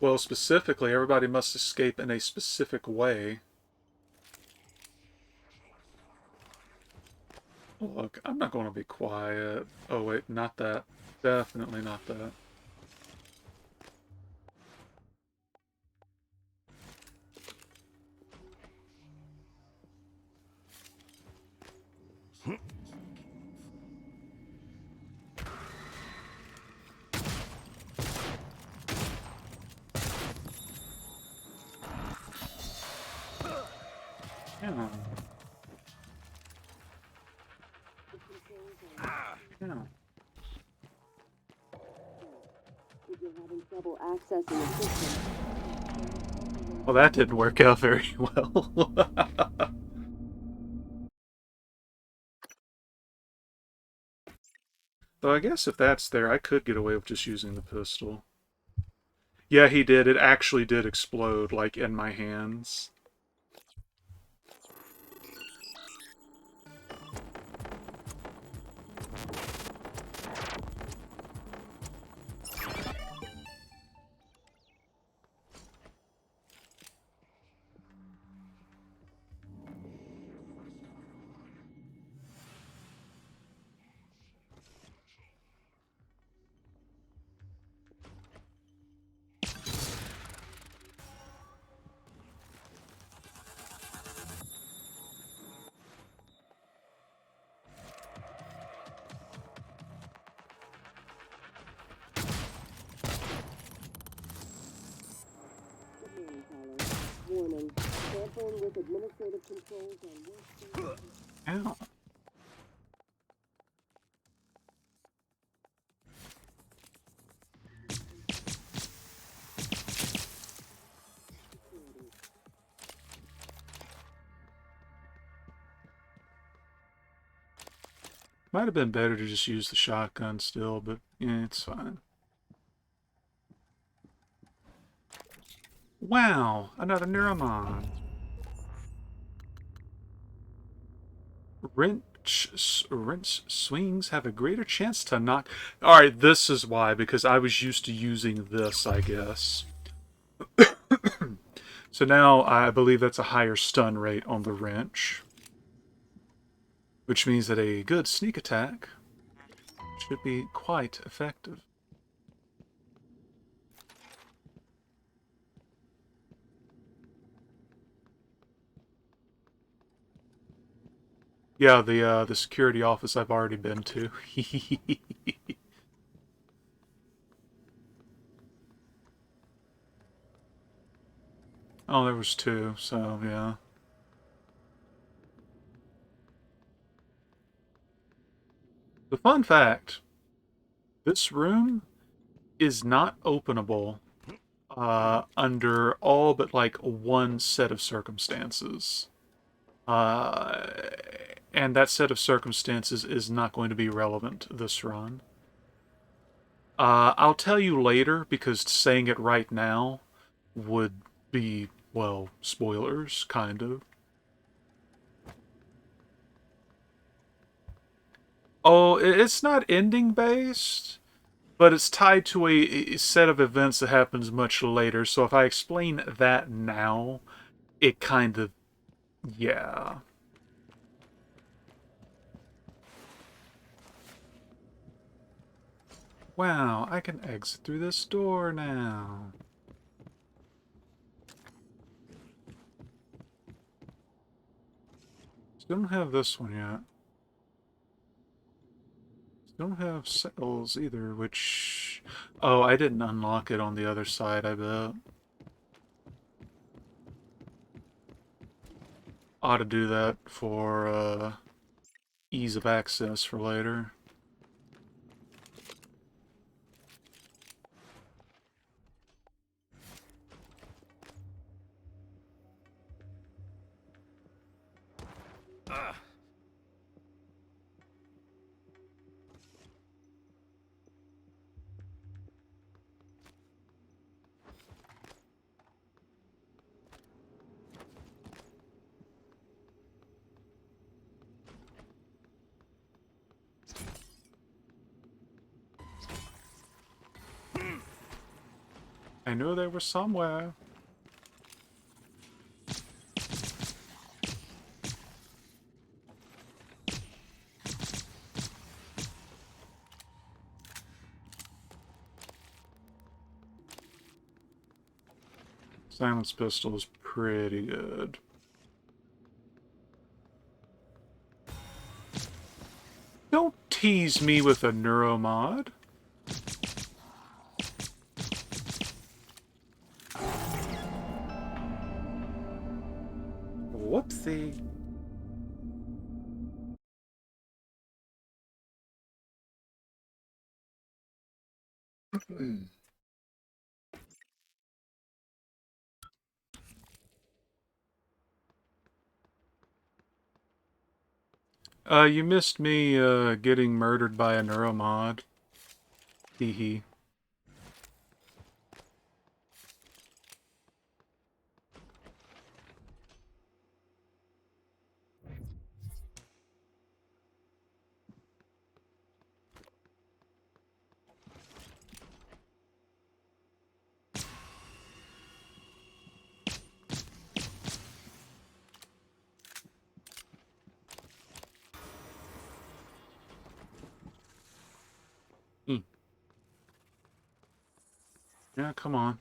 Well, specifically, everybody must escape in a specific way. Look, I'm not going to be quiet. Oh, wait, not that. Definitely not that. Yeah. Yeah. If you're having trouble accessing the system. Well, that didn't work out very well. Though I guess if that's there, I could get away with just using the pistol. Yeah, he did. It actually did explode, like, in my hands. Warning. Tampering with administrative controls on workspace. Ow. Might have been better to just use the shotgun still, but yeah, it's fine. Wow, another Neuromon. Wrench swings have a greater chance to knock. Alright, this is why, because I was used to using this, I guess. So now I believe that's a higher stun rate on the wrench. Which means that a good sneak attack should be quite effective. Yeah, the security office I've already been to. Oh, there was 2, so yeah. The fun fact, this room is not openable under all but like one set of circumstances. Uh, and that set of circumstances is not going to be relevant this run. I'll tell you later because saying it right now would be, well, spoilers, kind of. Oh, it's not ending based, but it's tied to a set of events that happens much later. So if I explain that now, it kind of, yeah. Wow, I can exit through this door now. Still don't have this one yet. Still don't have cells either, which... Oh, I didn't unlock it on the other side, I bet. Ought to do that for ease of access for later. I knew they were somewhere. Silence pistol is pretty good. Don't tease me with a neuromod. Whoopsie. You missed me, getting murdered by a neuromod. Hee hee. Yeah, come on.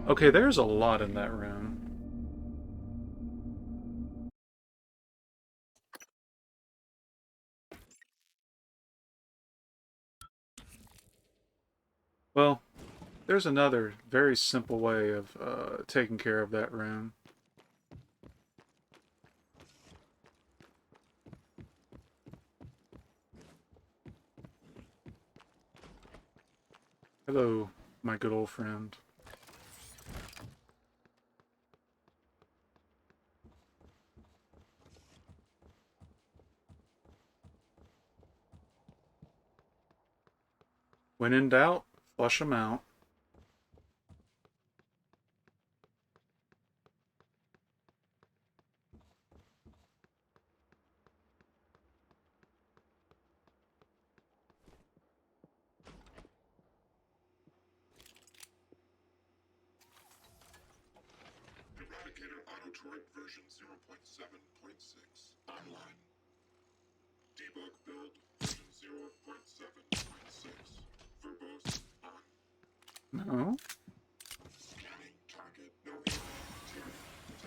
Okay, there's a lot in that room. Well, there's another very simple way of taking care of that room. Hello, my good old friend. When in doubt, flush them out. Eradicator Auto-Turret version 0.7.6 online. Debug build version 0.7.6. Verbose on. No? Scanning target. No alien material detected.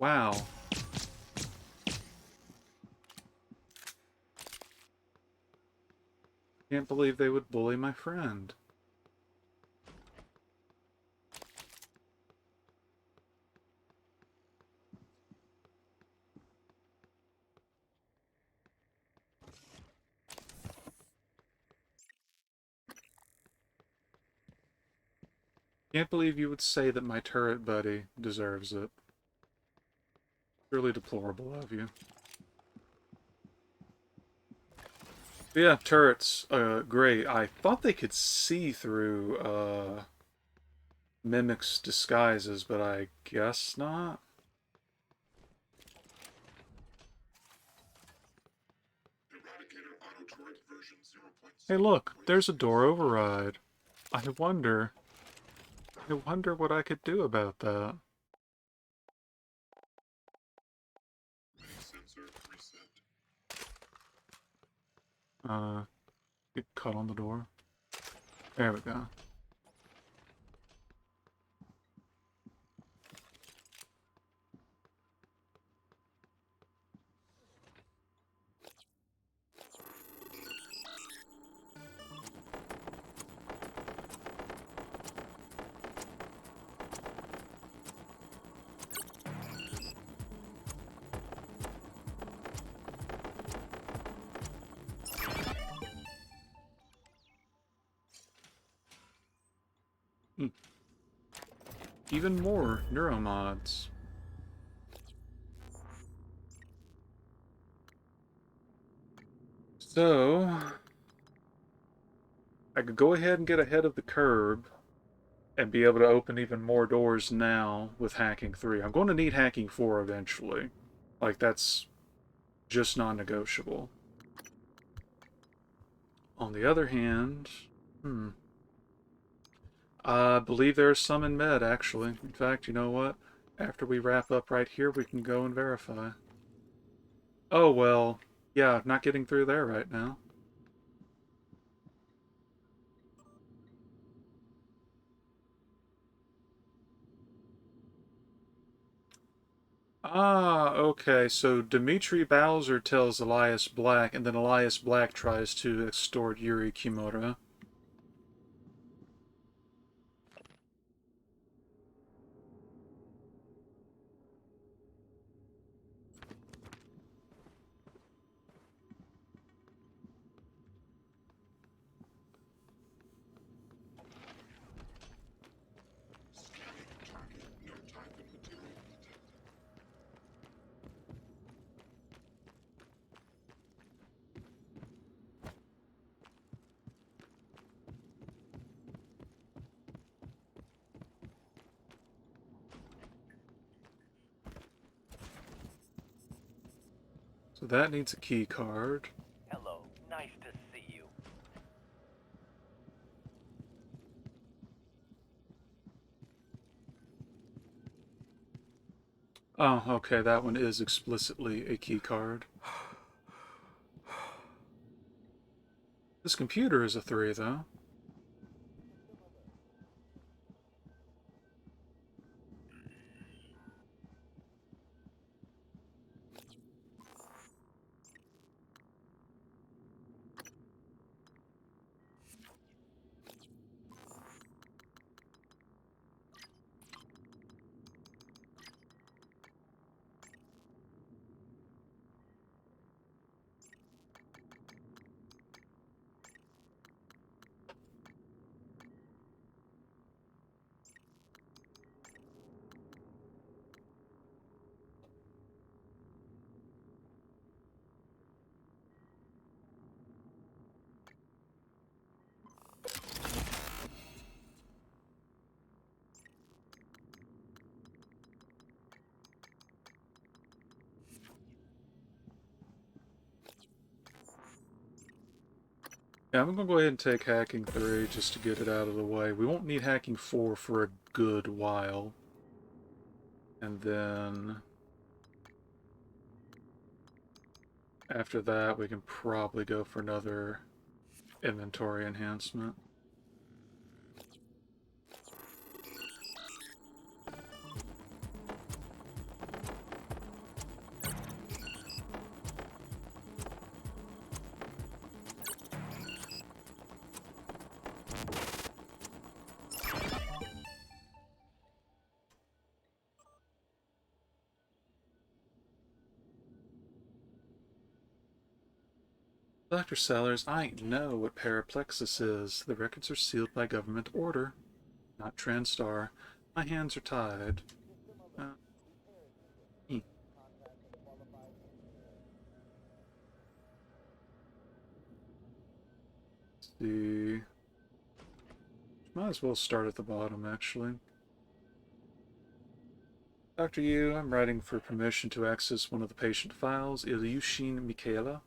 Wow. Can't believe they would bully my friend. Can't believe you would say that my turret buddy deserves it. Really deplorable of you. But yeah, turrets, great. I thought they could see through, Mimic's disguises, but I guess not. Hey look, there's a door override. I wonder what I could do about that. Get cut on the door. There we go. Even more neuromods. So, I could go ahead and get ahead of the curve and be able to open even more doors now with hacking 3. I'm going to need hacking 4 eventually. Like, that's just non-negotiable. On the other hand, I believe there's some in med, actually. In fact, you know what? After we wrap up right here, we can go and verify. Oh, well, yeah, not getting through there right now. Ah, okay, so Dmitry Bowser tells Elias Black, and then Elias Black tries to extort Yuri Kimura. So that needs a key card. Hello, nice to see you. Oh, okay, that one is explicitly a key card. This computer is a 3, though. Yeah, I'm gonna go ahead and take hacking 3 just to get it out of the way. We won't need hacking 4 for a good while. And then after that, we can probably go for another inventory enhancement. Dr. Sellers, I know what paraplexus is. The records are sealed by government order, not TranStar. My hands are tied. Uh, eh. Let's see. Might as well start at the bottom, actually. Dr. Yu, I'm writing for permission to access one of the patient files. Ilyushin Michaela.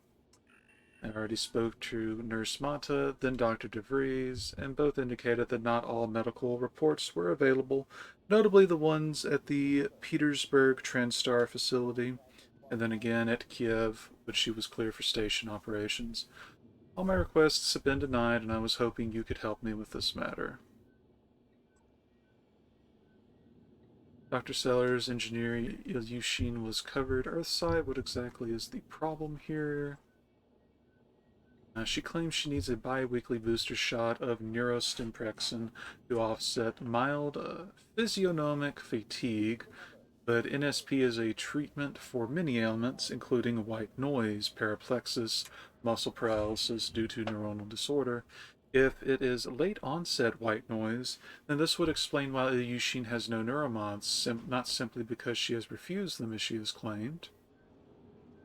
I already spoke to Nurse Mata, then Dr. DeVries, and both indicated that not all medical reports were available, notably the ones at the Petersburg TranStar facility, and then again at Kiev, but she was clear for station operations. All my requests have been denied, and I was hoping you could help me with this matter. Dr. Sellers, engineer Ilyushin was covered Earthside. What exactly is the problem here? She claims she needs a bi-weekly booster shot of neurostimprexin to offset mild physiognomic fatigue, but NSP is a treatment for many ailments, including white noise, paraplexis, muscle paralysis due to neuronal disorder. If it is late-onset white noise, then this would explain why Ilyushin has no neuromods, not simply because she has refused them as she has claimed.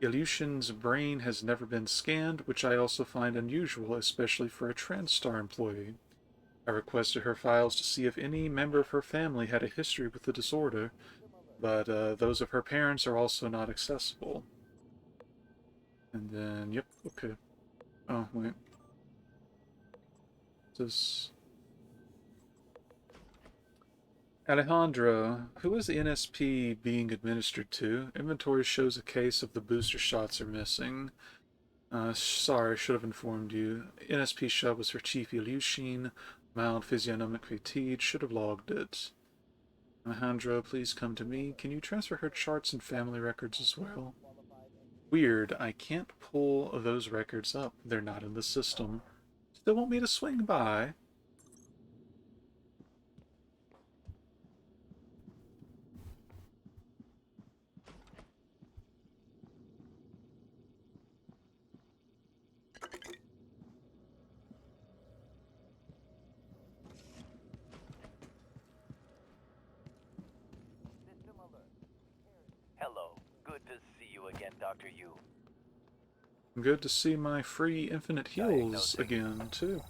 Ilyushin's brain has never been scanned, which I also find unusual, especially for a TranStar employee. I requested her files to see if any member of her family had a history with the disorder, but those of her parents are also not accessible. And then, yep, okay. Oh, wait. This Alejandro, who is the NSP being administered to? Inventory shows a case of the booster shots are missing. Sorry, should have informed you. NSP shot was for Chief Ilyushin. Mild physiognomic fatigue. Should have logged it. Alejandro, please come to me. Can you transfer her charts and family records as well? Weird. I can't pull those records up. They're not in the system. Still want me to swing by? Hello. Good to see you again, Dr. Yu. Good to see my free infinite heals again, too.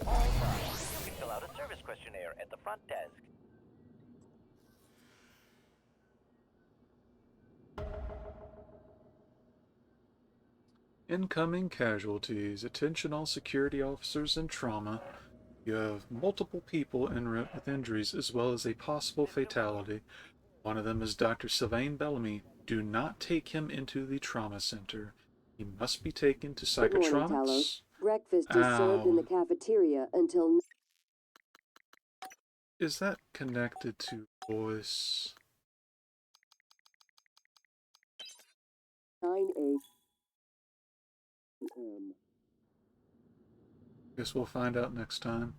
All right. You can fill out a service questionnaire at the front desk. Incoming casualties. Attention all security officers in trauma. You have multiple people en route with injuries as well as a possible fatality. One of them is Dr. Sylvain Bellamy. Do not take him into the trauma center. He must be taken to Good morning, psychotronics. Talos. Breakfast is served in the cafeteria until... Is that connected to voice? 9 a.m. Guess we'll find out next time.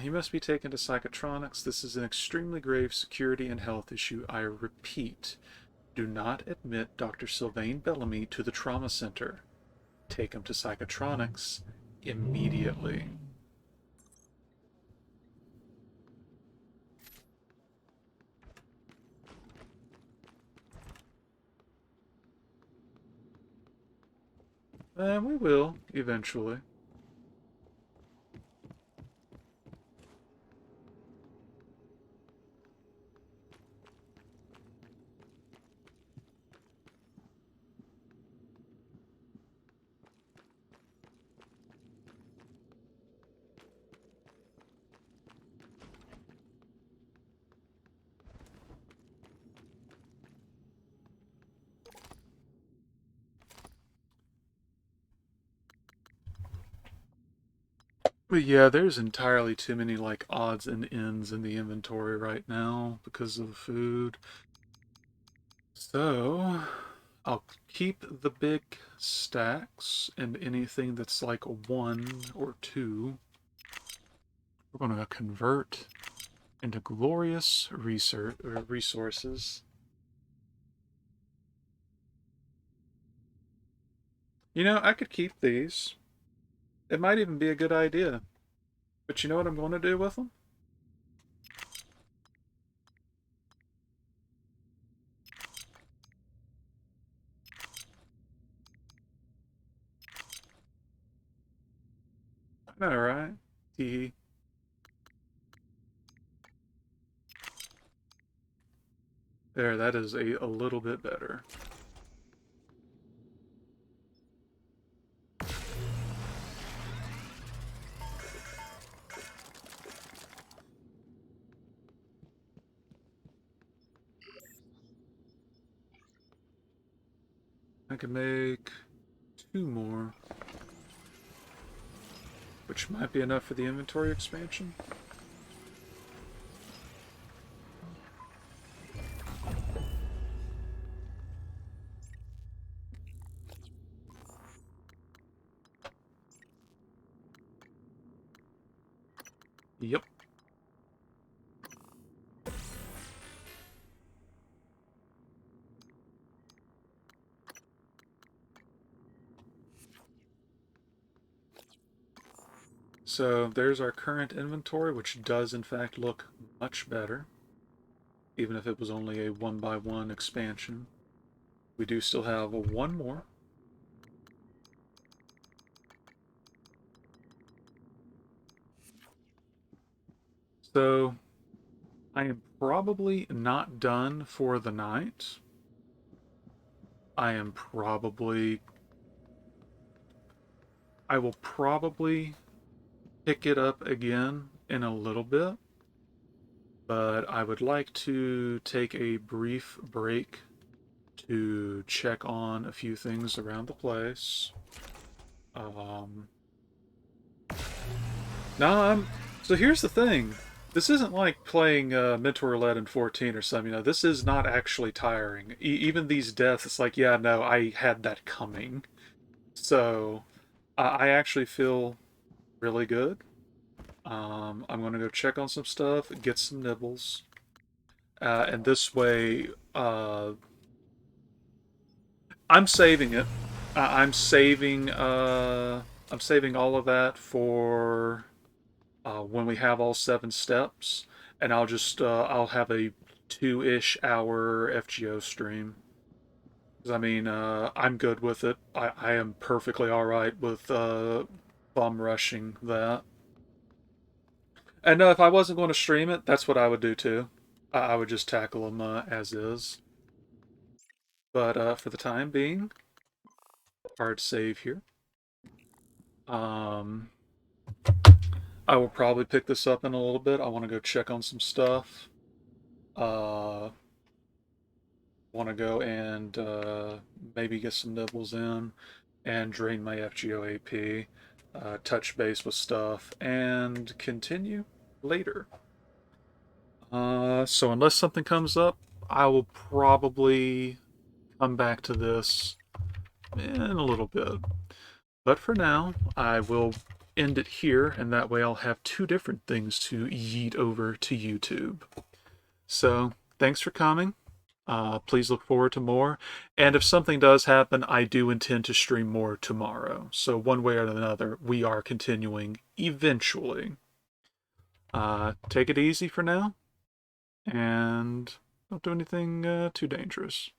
He must be taken to psychotronics. This is an extremely grave security and health issue. I repeat, do not admit Dr. Sylvain Bellamy to the trauma center. Take him to psychotronics immediately. And we will, eventually. But yeah, there's entirely too many like odds and ends in the inventory right now because of the food. So I'll keep the big stacks and anything that's like 1 or 2. We're going to convert into glorious resources. You know, I could keep these. It might even be a good idea. But you know what I'm going to do with them? I know, right? Tee. There, that is a little bit better. I can make 2 more, which might be enough for the inventory expansion. Yep. So there's our current inventory, which does in fact look much better, even if it was only a 1x1 expansion. We do still have one more. So I am probably not done for the night. I will probably pick it up again in a little bit, but I would like to take a brief break to check on a few things around the place. So here's the thing. This isn't like playing Mentor Led in 14 or something. You know, this is not actually tiring. Even these deaths, it's like, yeah, no, I had that coming. So I actually feel really good. I'm going to go check on some stuff, get some nibbles. And this way, I'm saving it. I'm saving all of that for when we have all 7 steps, and I'll have a 2-ish hour FGO stream. 'Cause, I mean, I'm good with it. I am perfectly all right with bum rushing that. And if I wasn't going to stream it, that's what I would do too. I would just tackle them as is. But for the time being, hard save here. I will probably pick this up in a little bit. I want to go check on some stuff. Want to go and maybe get some nibbles in and drain my FGO AP, touch base with stuff, and continue later. So unless something comes up, I will probably come back to this in a little bit. But for now, I will end it here, and that way I'll have 2 different things to yeet over to YouTube. So, thanks for coming. Please look forward to more. And if something does happen, I do intend to stream more tomorrow. So one way or another, we are continuing eventually. Take it easy for now, and don't do anything too dangerous.